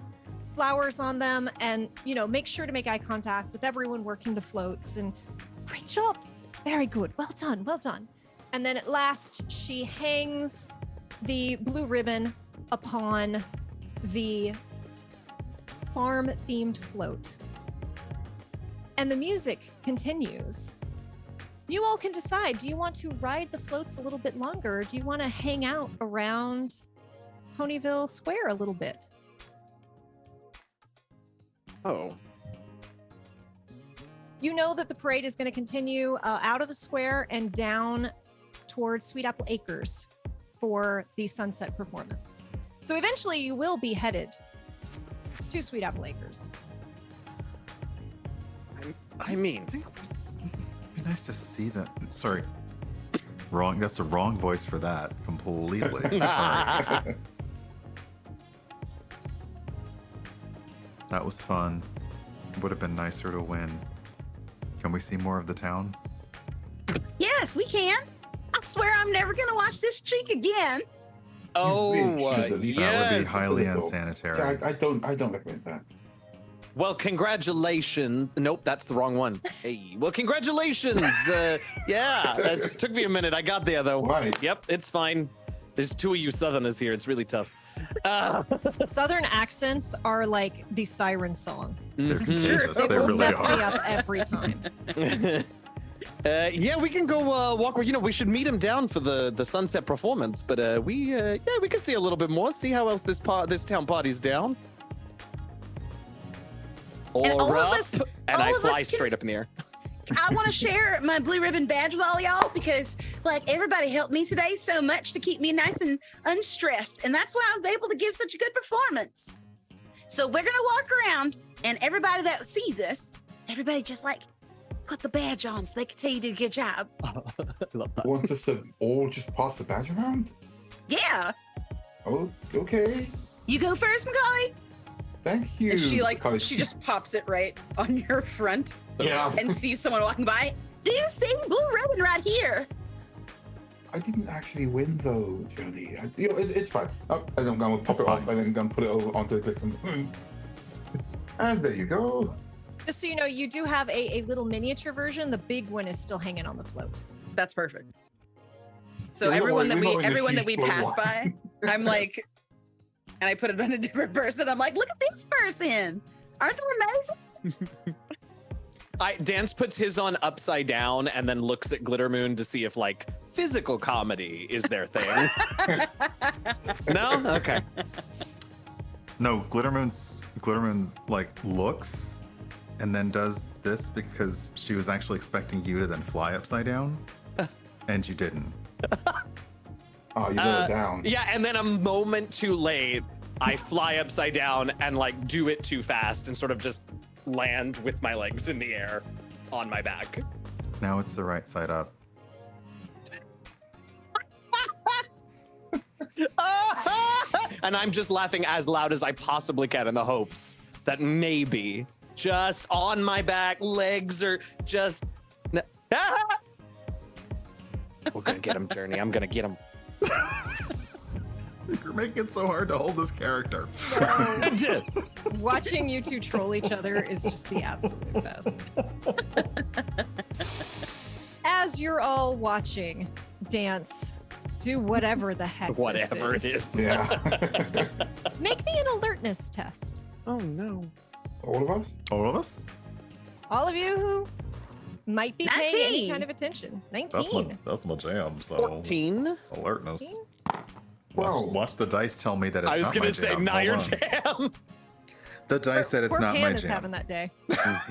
flowers on them, and make sure to make eye contact with everyone working the floats. And great job, very good, well done. And then at last she hangs the blue ribbon upon the farm themed float, and the music continues. You all can decide, do you want to ride the floats a little bit longer, or do you want to hang out around Ponyville Square a little bit? Oh. You know that the parade is going to continue out of the square and down towards Sweet Apple Acres for the sunset performance. So eventually you will be headed to Sweet Apple Acres. I mean, It'd be nice to see that. Sorry. Wrong. That's the wrong voice for that. Completely. Sorry. That was fun. Would have been nicer to win. Can we see more of the town? Yes, we can. I swear I'm never going to watch this cheek again. oh, That would be That would be yes. highly Political. unsanitary. Yeah, I don't recommend that. Well, congratulations. Nope, that's the wrong one. Hey, well, congratulations. Yeah, that took me a minute. I got there, though. Right. Yep, it's fine. There's 2 of you Southerners here. It's really tough. Southern accents are like the siren song. They're Mhm. contagious. It They will really mess me are. up every time. Yeah, we can go walk. We should meet him down for the sunset performance. But we can see a little bit more. See how else this town party's down. And all Or of up, us- and all I of us fly can- straight up in the air. I want to share my blue ribbon badge with all y'all because, everybody helped me today so much to keep me nice and unstressed. And that's why I was able to give such a good performance. So we're going to walk around, and everybody that sees us, everybody just put the badge on so they can tell you did a good job. I love that. Want us to all just pass the badge around? Yeah. Oh, okay. You go first, Macaulay. Thank you. And she like Macaulay. she just pops it right on your front Yeah. and sees someone walking by. Do you see blue ribbon right here? I didn't actually win though, Johnny. It's fine. Oh, and I'm gonna pop That's it off fine. and then I'm gonna put it over onto the victim. And there you go. Just so you know, you do have a little miniature version. The big one is still hanging on the float. That's perfect. So Yeah, everyone that we're not in a everyone that we huge float pass line. by, I'm like, and I put it on a different person. I'm like, look at this person. Aren't they amazing? Dance puts his on upside down and then looks at Glittermoon to see if like physical comedy is their thing. No? Okay. No, Glittermoon like looks and then does this because she was actually expecting you to then fly upside down, and you didn't. Oh, you got it down. Yeah, and then a moment too late, I fly upside down and like do it too fast and sort of just land with my legs in the air on my back. Now it's the right side up. And I'm just laughing as loud as I possibly can in the hopes that maybe just on my back, legs are just. We're gonna get him, Journey. I'm gonna get him. You're making it so hard to hold this character. Watching you two troll each other is just the absolute best. As you're all watching Dance do whatever the heck Whatever it this is. Yeah. Make me an alertness test. Oh no. All of us? All of us? All of you who might be paying any 19. kind of attention. 19. That's my jam. So 14. alertness. Wow. Watch the dice tell me that it's I was not gonna my say jam. not Hold your on. jam. The dice said it's Poor not my Pan is jam. having that day.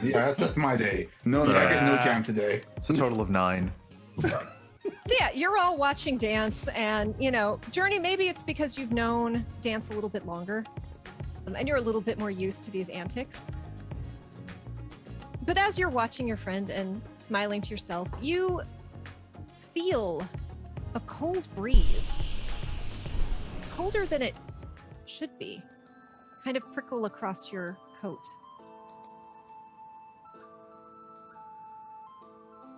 Yeah, that's my day. No, I get no jam today. It's a total of 9. So yeah, you're all watching Dance, and you know, Journey, maybe it's because you've known Dance a little bit longer, and you're a little bit more used to these antics. But as you're watching your friend and smiling to yourself, you feel a cold breeze, colder than it should be, kind of prickle across your coat.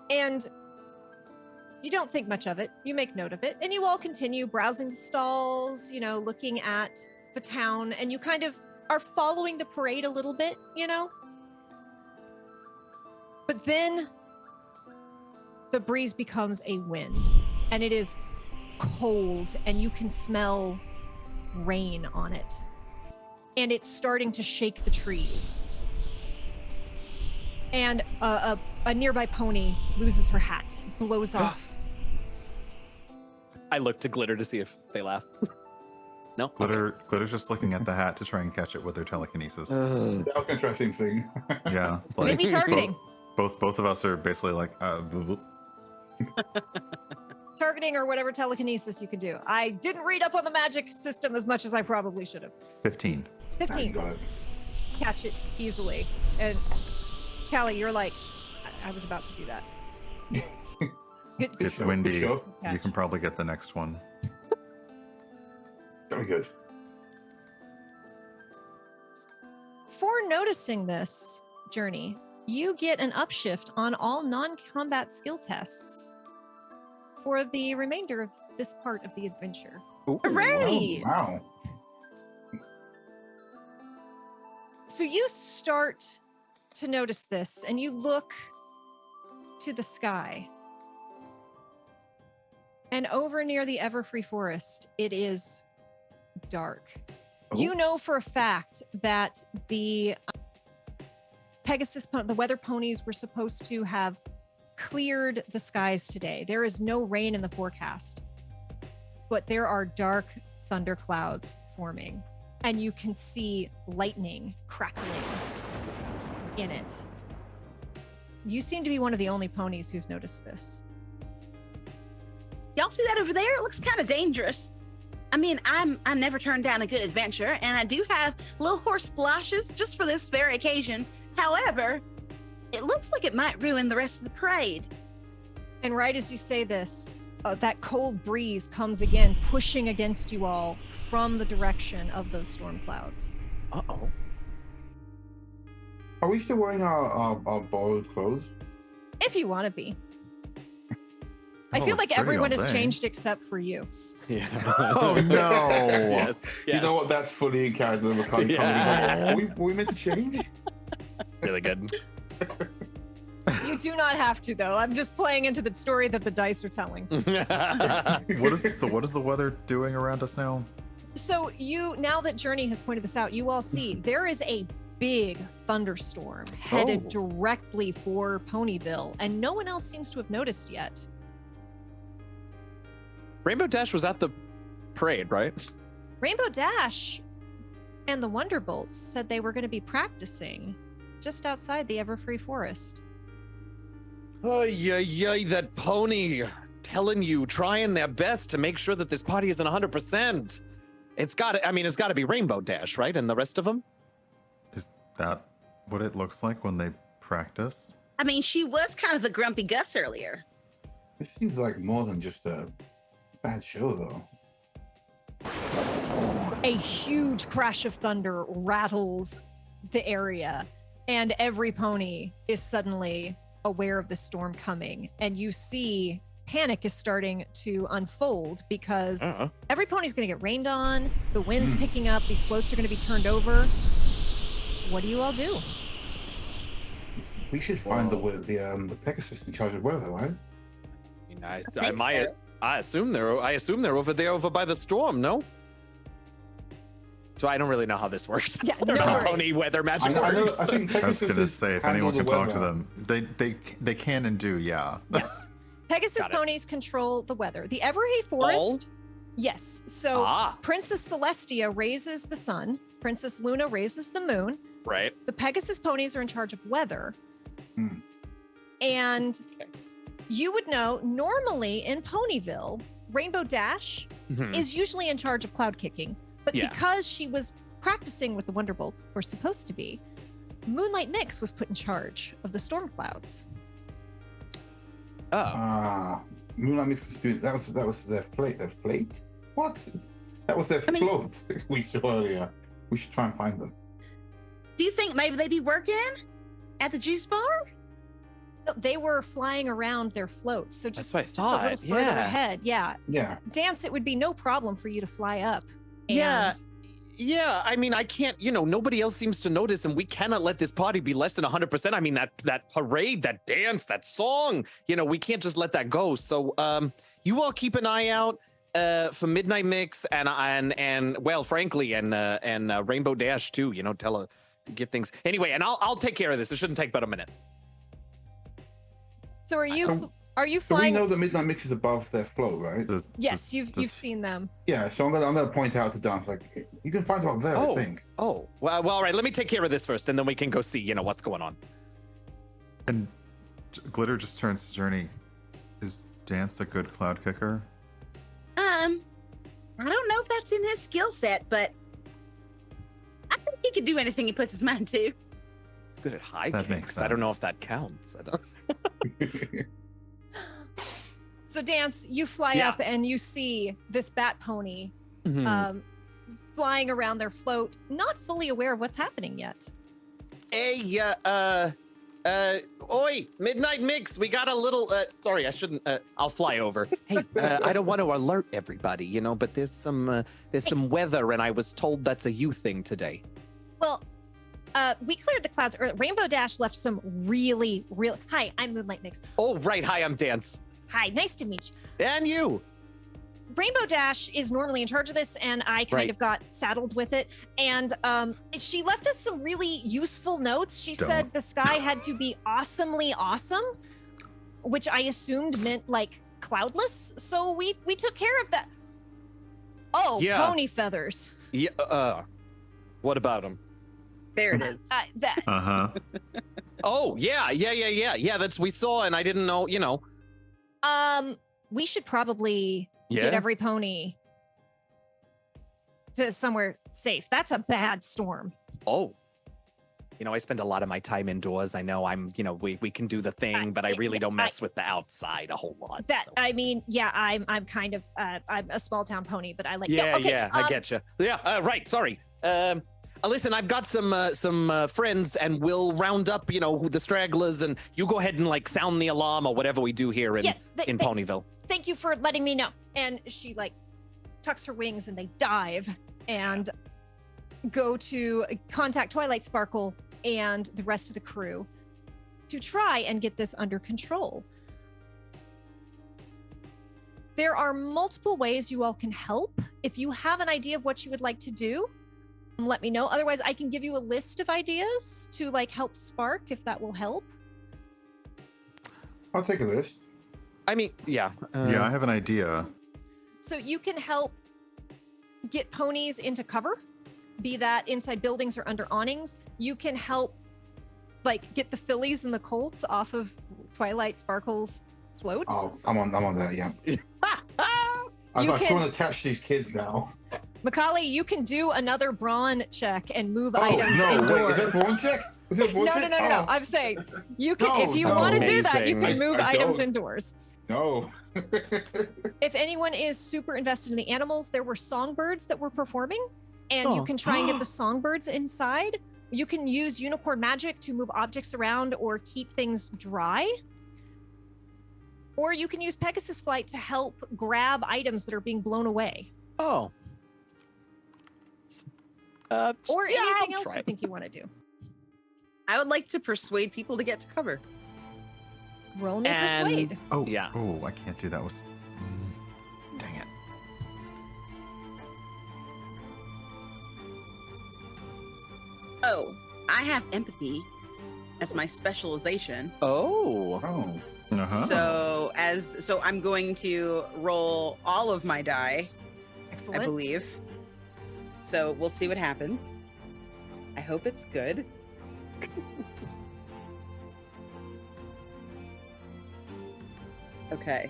And you don't think much of it. You make note of it. And you all continue browsing the stalls, you know, looking at the town, and you kind of are following the parade a little bit, you know? But then the breeze becomes a wind, and it is cold, and you can smell rain on it. And it's starting to shake the trees. And a nearby pony loses her hat, blows off. I look to Glitter to see if they laugh. No? Glitter's just looking at the hat to try and catch it with their telekinesis. I was gonna try the same thing. Yeah. Like, Maybe targeting. Both of us are basically like, bloop. Targeting or whatever telekinesis you could do. I didn't read up on the magic system as much as I probably should have. 15. You 15. got it. Catch it easily. And Callie, you're like, I was about to do that. Good. It's Sure, windy. sure. You Catch. can probably get the next one. Very good. For noticing this journey, you get an upshift on all non-combat skill tests for the remainder of this part of the adventure. Hooray! Wow. So you start to notice this, and you look to the sky. And over near the Everfree Forest, it is dark. Oh. You know for a fact that the the weather ponies were supposed to have cleared the skies today. There is no rain in the forecast, but there are dark thunder clouds forming, and you can see lightning crackling in it. You seem to be one of the only ponies who's noticed this. Y'all see that over there? It looks kind of dangerous. I mean, I never turn down a good adventure, and I do have little horse splashes just for this very occasion. However, It looks like it might ruin the rest of the parade. And right as you say this, that cold breeze comes again, pushing against you all from the direction of those storm clouds. Uh-oh. Are we still wearing our borrowed clothes? If you want to be. I Oh, feel like pretty everyone all has day. changed except for you. Yeah. Oh no! Yes. You know what? That's fully in character. Yeah. Were we meant to change? Really good. You do not have to, though. I'm just playing into the story that the dice are telling. What is the weather doing around us now? So now that Journey has pointed this out, you all see there is a big thunderstorm headed directly for Ponyville, and no one else seems to have noticed yet. Rainbow Dash was at the parade, right? Rainbow Dash and the Wonderbolts said they were going to be practicing just outside the Everfree Forest. Oh, yeah, that pony telling you, trying their best to make sure that this party isn't 100%. It's got to be Rainbow Dash, right? And the rest of them? Is that what it looks like when they practice? I mean, she was kind of a grumpy Gus earlier. It seems like more than just a bad show, though. A huge crash of thunder rattles the area, and every pony is suddenly aware of the storm coming. And you see panic is starting to unfold because every pony's going to get rained on. The wind's picking up. These floats are going to be turned over. What do you all do? We should find the Pegasus in charge of weather, right? I assume they're over there over by the storm, no? So I don't really know how this works. Yeah, no worries. Pony weather magic I works. think I was Pegasus gonna say if handle anyone can the talk to weather. them, they can and do, yeah. Yes. Pegasus Got it. ponies control the weather. The Everfree Forest. Yes. So Princess Celestia raises the sun. Princess Luna raises the moon. Right. The Pegasus ponies are in charge of weather. And you would know normally in Ponyville, Rainbow Dash is usually in charge of cloud kicking. But because she was practicing with the Wonderbolts, or supposed to be, Moonlight Mix was put in charge of the storm clouds. Moonlight Mix was doing that was their flate. Their flate? What? That was their float we saw earlier. We should try and find them. Do you think maybe they'd be working at the juice bar? They were flying around their floats, so just a That's what I little thought, further yeah. ahead. Yeah. Yeah. Dance, it would be no problem for you to fly up. Yeah. And Yeah, I mean, I can't, nobody else seems to notice, and we cannot let this party be less than 100%. I mean, that parade, that dance, that song, we can't just let that go. So you all keep an eye out for Midnight Mix and well, frankly, and Rainbow Dash too, tell her, get things. Anyway, and I'll take care of this. It shouldn't take but a minute. So are you So we flying? know the Midnight Mix is above their float, right? Yes, you've seen them. Yeah, so I'm gonna point out to Dance, like, you can find them up there, I think. Well, all right. Let me take care of this first, and then we can go see, what's going on. And Glitter just turns to Journey. Is Dance a good cloud kicker? I don't know if that's in his skill set, but I think he could do anything he puts his mind to. It's good at high That kicks. makes I don't know sense. if that counts. I don't. So Dance, you fly up and you see this bat pony flying around their float, not fully aware of what's happening yet. Hey, oi, Midnight Mix, we got a little, sorry, I shouldn't, I'll fly over. Hey, I don't want to alert everybody, but there's some weather, and I was told that's a you thing today. Well, we cleared the clouds early. Rainbow Dash left some really. Hi, I'm Moonlight Mix. Oh, right, hi, I'm Dance. Hi, nice to meet you. And you. Rainbow Dash is normally in charge of this, and I kind of got saddled with it. And she left us some really useful notes. She said the sky had to be awesomely awesome, which I assumed meant like cloudless. So we took care of that. Oh, Yeah. pony feathers. Yeah. What about them? There it is. Uh-huh. Oh, yeah. That's we saw, and I didn't know. We should probably get every pony to somewhere safe. That's a bad storm. Oh. I spend a lot of my time indoors. I know we can do the thing, but I really don't mess with the outside a whole lot. That so. I mean, yeah, I'm kind of I'm a small town pony, but I like Yeah, no, okay, yeah, I get you. Yeah, right. Sorry. Listen, I've got some friends, and we'll round up, the stragglers, and you go ahead and like sound the alarm or whatever we do here in Ponyville. Thank you for letting me know. And she like tucks her wings and they dive and go to contact Twilight Sparkle and the rest of the crew to try and get this under control. There are multiple ways you all can help. If you have an idea of what you would like to do, let me know. Otherwise, I can give you a list of ideas to like help spark if that will help. I'll take a list. I mean, yeah. Yeah, I have an idea. So you can help get ponies into cover, be that inside buildings or under awnings. You can help like get the fillies and the colts off of Twilight Sparkle's float. Oh, I'm on that. Yeah. I You can't attach these kids now. Macaulay, you can do another brawn check and move Oh items no! indoors. Wait, is that brawn check? Is it brawn No. check? I'm saying you can, No, if you no. want to do that, you Amazing. can move I items don't. indoors. No. If anyone is super invested in the animals, there were songbirds that were performing, and you Oh. can try and get the songbirds inside. You can use unicorn magic to move objects around or keep things dry. Or you can use Pegasus Flight to help grab items that are being blown away. Oh. Or yeah, anything I'll else try you it. think you want to do. I would like to persuade people to get to cover. Roll me And- persuade. Oh, Yeah. Oh, I can't do that. Dang it. Oh, I have empathy as my specialization. Oh. Oh. Uh-huh. So I'm going to roll all of my die, Excellent. I believe. So we'll see what happens. I hope it's good. Okay.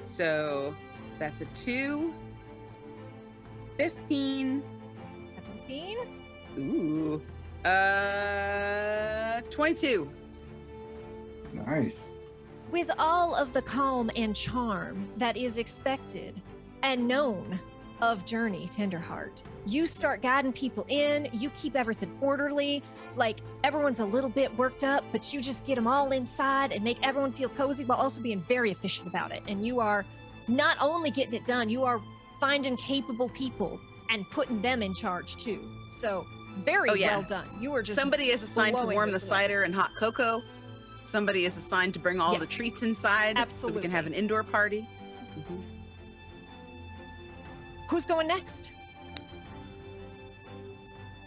So that's a 2, 15, 17. ooh, 22. Nice. With all of the calm and charm that is expected and known of Journey Tenderheart, you start guiding people in, you keep everything orderly, like everyone's a little bit worked up, but you just get them all inside and make everyone feel cozy while also being very efficient about it. And you are not only getting it done, you are finding capable people and putting them in charge too. So very Oh, yeah. well done. You are just Somebody is assigned to blowing warm the this away. cider and hot cocoa. Somebody is assigned to bring all the Yes. treats inside so we can have an Absolutely. indoor party. Who's going next?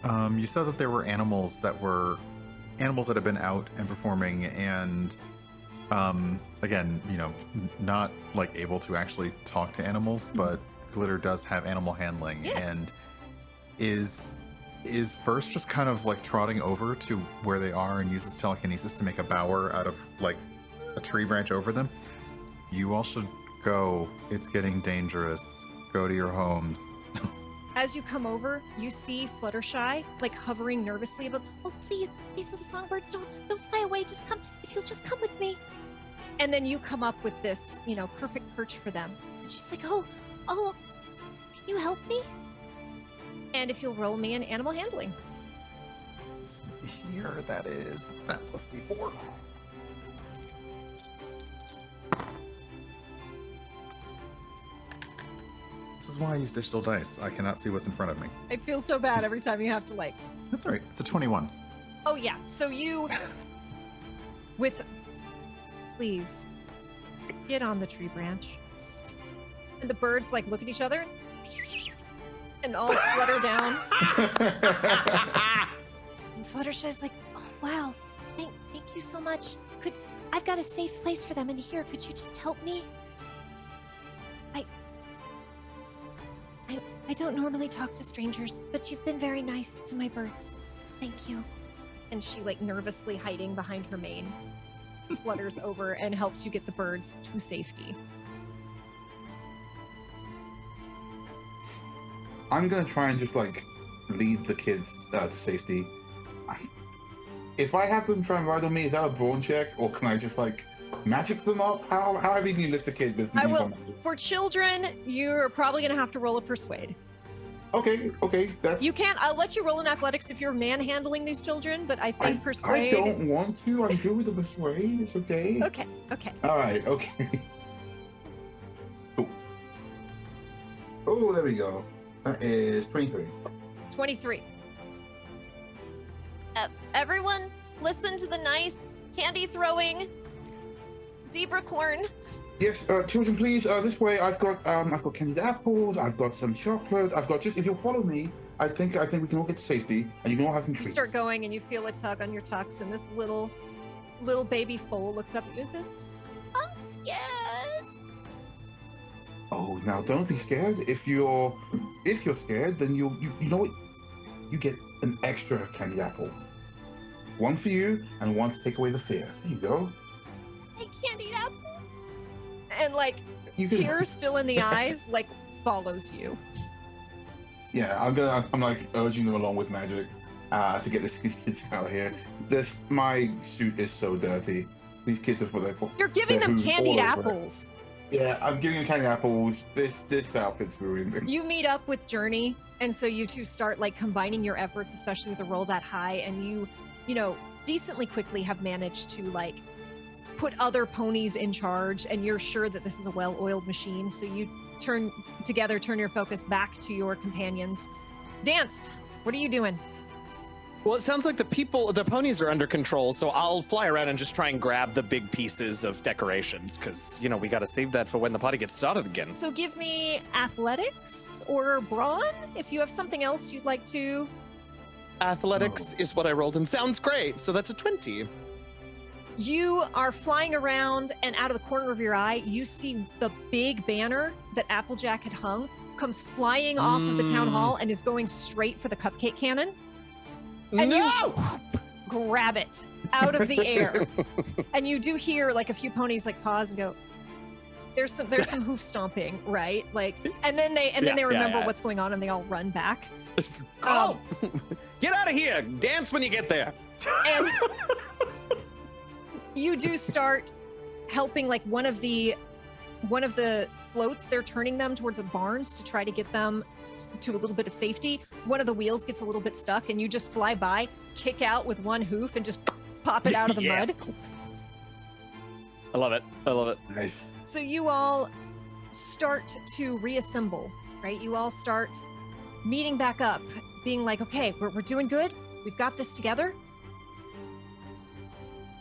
You said that there were animals that had been out and performing, and again, not like able to actually talk to animals, but Glitter does have animal handling. Yes. And is first just kind of like trotting over to where they are and uses telekinesis to make a bower out of like a tree branch over them. You all should go. It's getting dangerous. Go to your homes. As you come over, you see Fluttershy like hovering nervously about, oh please, these little songbirds, don't fly away, just come, if you'll just come with me. And then you come up with this, perfect perch for them. And she's like, oh, can you help me? And if you'll roll me an animal handling. Here, that is that plus D4. This is why I use digital dice. I cannot see what's in front of me. I feel so bad every time you have to like, That's all right. It's a 21. oh yeah, so you, please, get on the tree branch. And the birds like look at each other and all flutter down. And Fluttershy's like, oh wow, thank you so much. I've got a safe place for them in here. Could you just help me? I don't normally talk to strangers, but you've been very nice to my birds, so thank you. And she like nervously hiding behind her mane flutters over and helps you get the birds to safety. I'm gonna try and just like lead the kids to safety. if I have them try and ride on me, is that a brawn check, or can I just like magic them up? How have you lift a kid business? I will. For children, you're probably gonna have to roll a persuade. Okay, that's. You can't. I'll let you roll in athletics if you're manhandling these children, but I think I persuade. don't want to. I'm good with the persuade. It's okay. Okay. All right. Okay. Cool. Oh, there we go. That is 23. 23. Everyone, listen to the nice candy throwing zebra corn. Yes, children, please. This way. I've got candied apples. I've got some chocolates. I've got just. If you'll follow me, I think we can all get to safety, and you can all have some You treats. start going, and you feel a tug on your tux, and this little baby foal looks up at you and says, "I'm scared." Oh, now don't be scared. If you're scared, then you know what? You get an extra candy apple. One for you, and one to take away the fear. There you go. I can't eat apples. And like You can. tears still in the eyes, like follows you. Yeah, I'm like urging them along with magic to get these kids out of here. My suit is so dirty. These kids are for You're giving their them hooves candied all over it. apples. Yeah, I'm giving them candy apples. This outfit's ruined. You meet up with Journey, and so you two start like combining your efforts, especially with a roll that high, and you know, decently quickly have managed to like put other ponies in charge, and you're sure that this is a well-oiled machine, so you turn your focus back to your companions. Dance, what are you doing? Well, it sounds like the ponies are under control, so I'll fly around and just try and grab the big pieces of decorations, because, you know, we got to save that for when the party gets started again. So give me athletics or brawn if you have something else you'd like to. Athletics is what I rolled, and sounds great, so that's a 20. You are flying around, and out of the corner of your eye, you see the big banner that Applejack had hung comes flying off of the town hall and is going straight for the cupcake cannon. And No! you grab it out of the air. And you do hear like a few ponies like pause and go, there's some hoof stomping, right? Like, and then they remember what's going on and they all run back. Oh, get out of here! Dance when you get there. And you do start helping like one of the floats. They're turning them towards a barns to try to get them to a little bit of safety. One of the wheels gets a little bit stuck, and you just fly by, kick out with one hoof, and just pop it out of the Yeah. mud. I love it. Nice. So you all start to reassemble, right? You all start meeting back up, being like, okay, we're doing good. We've got this together.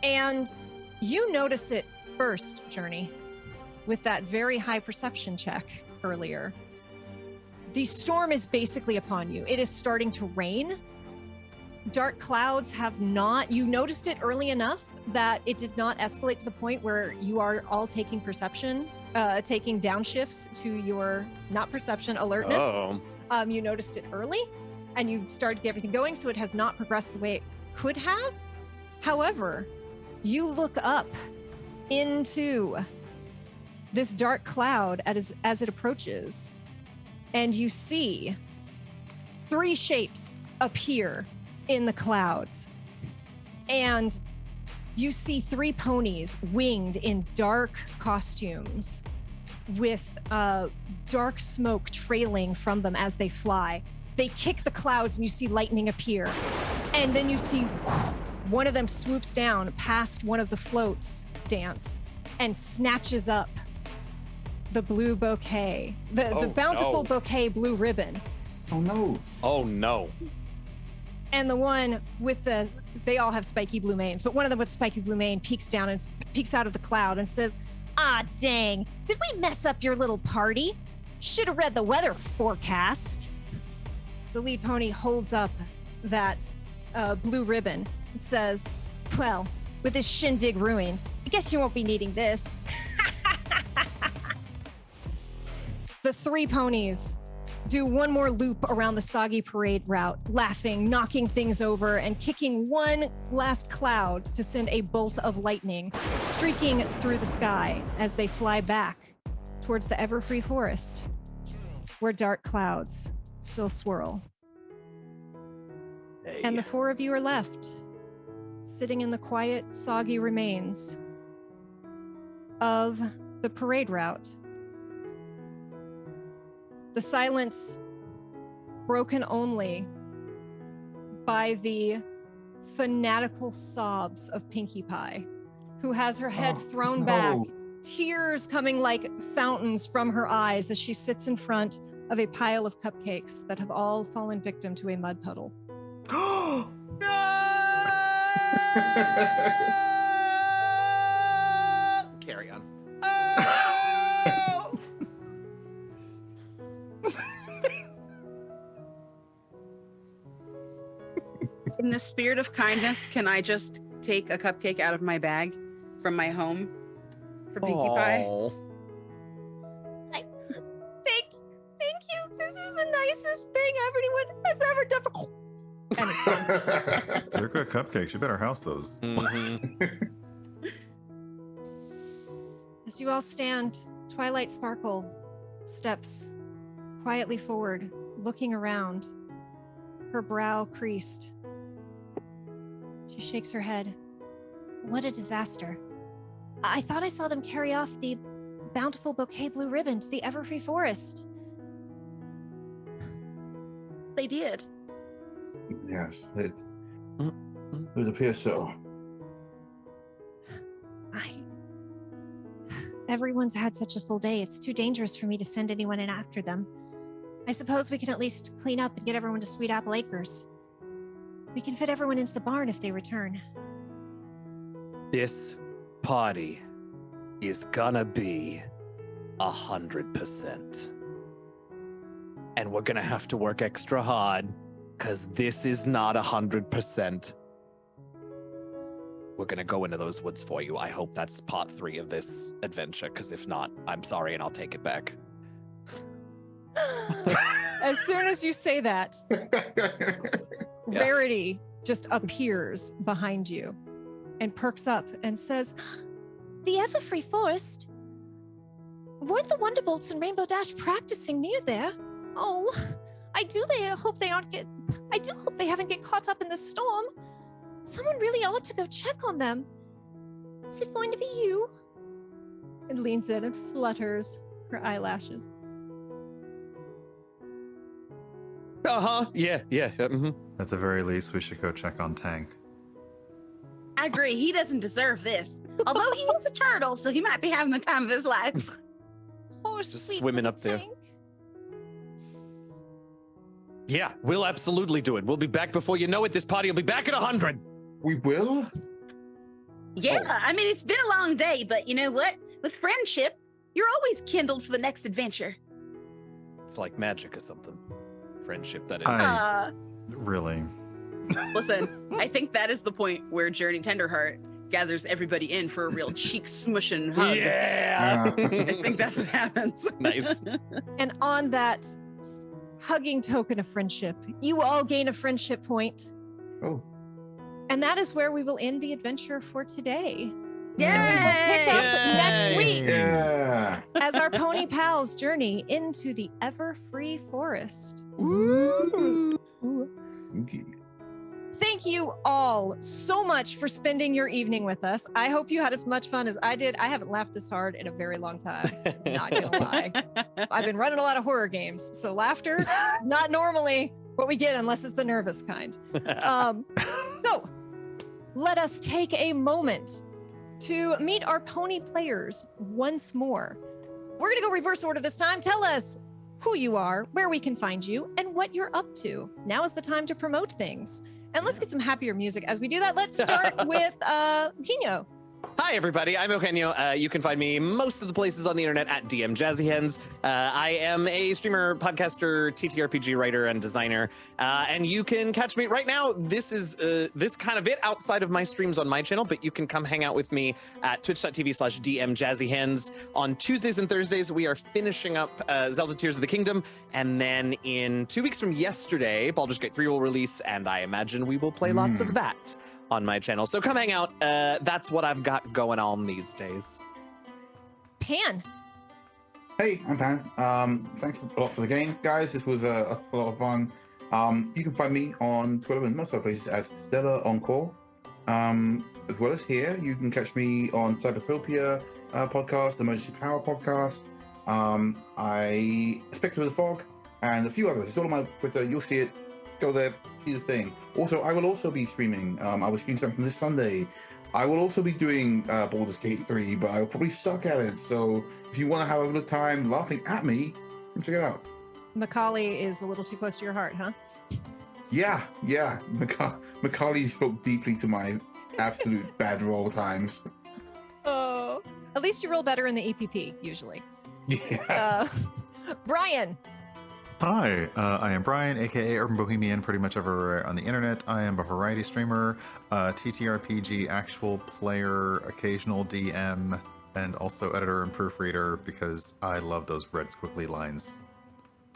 And you notice it first, Journey, with that very high perception check earlier. The storm is basically upon you. It is starting to rain. Dark clouds have not, you noticed it early enough that it did not escalate to the point where you are all taking perception, taking downshifts to your, not perception, alertness. Oh. You noticed it early and you started to get everything going, so it has not progressed the way it could have. However, you look up into this dark cloud as it approaches, and you see 3 shapes appear in the clouds. And you see 3 ponies winged in dark costumes with dark smoke trailing from them as they fly. They kick the clouds and you see lightning appear. And then you see one of them swoops down past one of the floats, Dance, and snatches up the blue bouquet, the Bountiful Bouquet blue ribbon. Oh no. Oh no. And the one with they all have spiky blue manes, but one of them with spiky blue mane peeks down and peeks out of the cloud and says, "Ah, dang, did we mess up your little party? Should have read the weather forecast." The lead pony holds up that blue ribbon and says, "Well, with this shindig ruined, I guess you won't be needing this." The 3 ponies do one more loop around the soggy parade route, laughing, knocking things over, and kicking one last cloud to send a bolt of lightning streaking through the sky as they fly back towards the ever-free forest, where dark clouds still swirl. And the 4 of you are left. sitting in the quiet, soggy remains of the parade route. The silence broken only by the fanatical sobs of Pinkie Pie, who has her head thrown back, tears coming like fountains from her eyes as she sits in front of a pile of cupcakes that have all fallen victim to a mud puddle. Carry on. In the spirit of kindness, can I just take a cupcake out of my bag from my home for Pinkie Pie? Aw. Thank you. This is the nicest thing anyone has ever done. And it's gone. They're good cupcakes. You better house those. Mhm. As you all stand, Twilight Sparkle steps quietly forward, looking around, her brow creased. She shakes her head. What a disaster. I thought I saw them carry off the Bountiful Bouquet Blue Ribbon to the Everfree Forest. They did. Yes, it appears so. Everyone's had such a full day. It's too dangerous for me to send anyone in after them. I suppose we can at least clean up and get everyone to Sweet Apple Acres. We can fit everyone into the barn if they return. This party is gonna be 100%. And we're gonna have to work extra hard, because this is not 100%. We're gonna go into those woods for you. I hope that's part 3 of this adventure, because if not, I'm sorry and I'll take it back. As soon as you say that, Yeah. Rarity just appears behind you and perks up and says, The Everfree Forest? Weren't the Wonderbolts and Rainbow Dash practicing near there? Oh, I do hope they haven't get caught up in the storm. Someone really ought to go check on them. Is it going to be you? and leans in and flutters her eyelashes. Yeah. Mm-hmm. At the very least, we should go check on Tank. I agree. He doesn't deserve this. Although he is a turtle, so he might be having the time of his life. Poor Just sweet swimming little up there. Tank. Yeah, we'll absolutely do it. We'll be back before you know it. This party will be back at 100. We will? Yeah, I mean, it's been a long day, but you know what? With friendship, you're always kindled for the next adventure. It's like magic or something. Friendship, that is. Really? Listen, I think that is the point where Journey Tenderheart gathers everybody in for a real cheek smushing hug. Yeah. I think that's what happens. Nice. And on that hugging token of friendship, you all gain a friendship point. Oh. And that is where we will end the adventure for today. Yay! And we will pick up next Yay! week Yeah. as our pony pals journey into the Everfree Forest. Okay. Thank you all so much for spending your evening with us. I hope you had as much fun as I did. I haven't laughed this hard in a very long time. Not gonna lie. I've been running a lot of horror games, so laughter, not normally what we get unless it's the nervous kind. So let us take a moment to meet our pony players once more. We're gonna go reverse order this time. Tell us who you are, where we can find you, and what you're up to. Now is the time to promote things. And let's get some happier music as we do that. Let's start with Pino. Hi, everybody. I'm Eugenio. You can find me most of the places on the internet at DM Jazzy Hens. I am a streamer, podcaster, TTRPG writer, and designer. And you can catch me right now. This is this kind of it outside of my streams on my channel, but you can come hang out with me at twitch.tv/DM Jazzy Hens. On Tuesdays and Thursdays, we are finishing up Zelda Tears of the Kingdom. And then in 2 weeks from yesterday, Baldur's Gate 3 will release, and I imagine we will play lots of that on my channel. So come hang out. That's what I've got going on these days. Pan. Hey, I'm Pan. Thanks a lot for the game, guys. This was a lot of fun. You can find me on Twitter and most other places as Stella Encore. As well as here, you can catch me on Cybertopia podcast, Emergency Power podcast. I Spectre of the Fog, and a few others. It's all on my Twitter. You'll see it. Go there, see the thing. Also, I will also be streaming. I will stream something this Sunday. I will also be doing Baldur's Gate 3, but I'll probably suck at it. So if you want to have a good time laughing at me, come check it out. Macaulay is a little too close to your heart, huh? Yeah. Macaulay spoke deeply to my absolute bad roll times. Oh, at least you roll better in the EPP usually. Yeah. Brian. Hi, I am Brian, aka Urban Bohemian, pretty much everywhere on the internet. I am a variety streamer, TTRPG, actual player, occasional DM, and also editor and proofreader because I love those red squiggly lines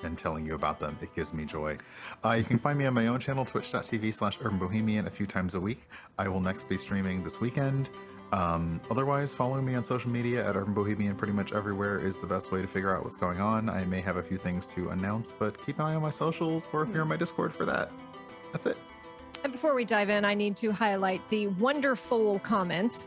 and telling you about them. It gives me joy. You can find me on my own channel, twitch.tv/urbanbohemian, a few times a week. I will next be streaming this weekend. Otherwise, following me on social media at Urban Bohemian pretty much everywhere is the best way to figure out what's going on. I may have a few things to announce, but keep an eye on my socials or if you're on my Discord for that. That's it. And before we dive in, I need to highlight the wonderful comment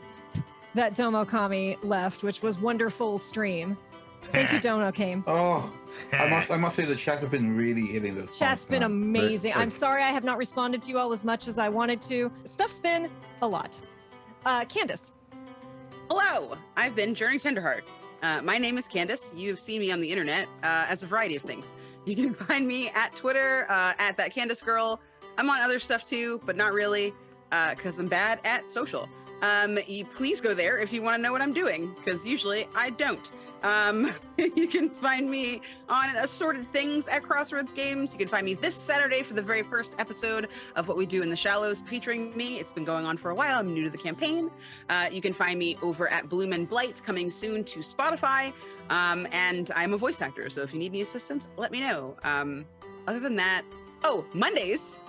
that Domo Kami left, which was wonderful stream. Thank you, Dono Kame. Oh, I must say the chat have been really hitting this. Chat's been amazing. I'm sorry I have not responded to you all as much as I wanted to. Stuff's been a lot. Candace. Hello, I've been Journey Tenderheart. My name is Candace. You've seen me on the internet as a variety of things. You can find me at Twitter, at that Candace girl. I'm on other stuff too, but not really, because I'm bad at social. You please go there if you want to know what I'm doing, because usually I don't. You can find me on assorted things at Crossroads Games. You can find me this Saturday for the very first episode of What We Do in the Shallows featuring me. It's been going on for a while. I'm new to the campaign. You can find me over at Bloom and Blight, coming soon to Spotify. And I'm a voice actor, so if you need any assistance, let me know. Other than that, Mondays,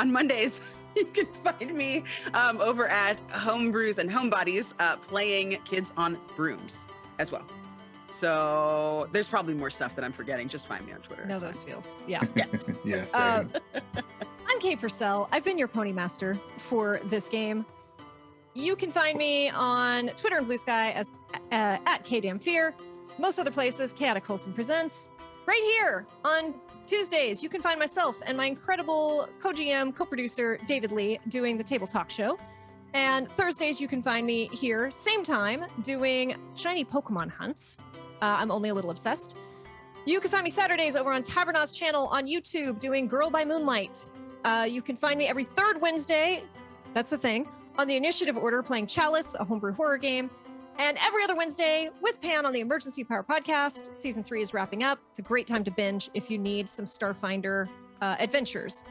on Mondays, you can find me over at Homebrews and Homebodies playing Kids on Brooms as well. So there's probably more stuff that I'm forgetting. Just find me on Twitter. Know those feels. Yeah. Yeah. I'm Kate Purcell. I've been your pony master for this game. You can find me on Twitter and Blue Sky as at KDamnFear. Most other places, Chaotic Wholesome Presents. Right here on Tuesdays, you can find myself and my incredible co-GM, co-producer, David Lee, doing the Table Talk Show. And Thursdays, you can find me here, same time, doing shiny Pokemon hunts. I'm only a little obsessed. You can find me Saturdays over on Tavernaz channel on YouTube doing Girl by Moonlight. You can find me every third Wednesday, that's the thing, on the Initiative Order playing Chalice, a homebrew horror game. And every other Wednesday with Pan on the Emergency Power podcast. Season 3 is wrapping up. It's a great time to binge if you need some Starfinder adventures.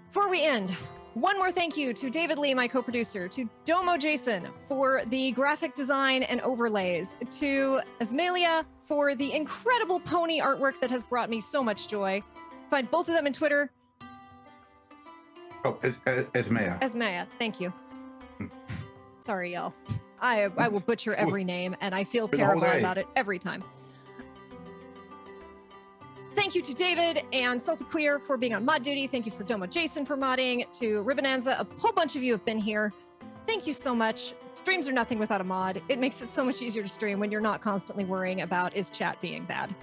Before we end, one more thank you to David Lee, my co-producer, to Domo Jason for the graphic design and overlays, to Asmalia for the incredible pony artwork that has brought me so much joy. Find both of them on Twitter. Oh, Esmea. Esmea, thank you. Sorry, y'all. I will butcher every name, and I feel terrible about it every time. Thank you to David and Celtic Queer for being on mod duty. Thank you for Domo Jason for modding. To Ribbonanza, a whole bunch of you have been here. Thank you so much. Streams are nothing without a mod. It makes it so much easier to stream when you're not constantly worrying about is chat being bad.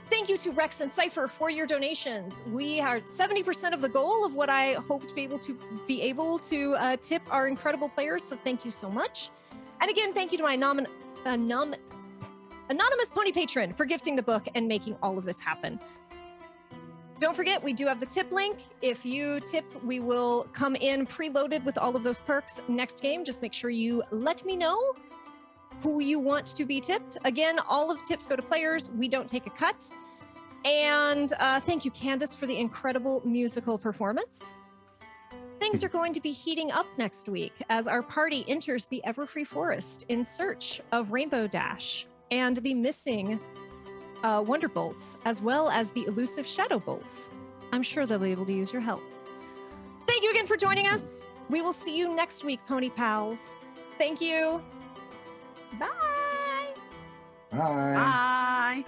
Thank you to Rex and Cypher for your donations. We are 70% of the goal of what I hope to be able to tip our incredible players. So thank you so much. And again, thank you to my anonymous pony patron for gifting the book and making all of this happen. Don't forget, we do have the tip link. If you tip, we will come in preloaded with all of those perks next game. Just make sure you let me know who you want to be tipped. Again, all of the tips go to players. We don't take a cut. And thank you, Candace, for the incredible musical performance. Things are going to be heating up next week as our party enters the Everfree Forest in search of Rainbow Dash and the missing Wonderbolts, as well as the elusive Shadow Bolts. I'm sure they'll be able to use your help. Thank you again for joining us. We will see you next week, Pony Pals. Thank you. Bye. Bye. Bye.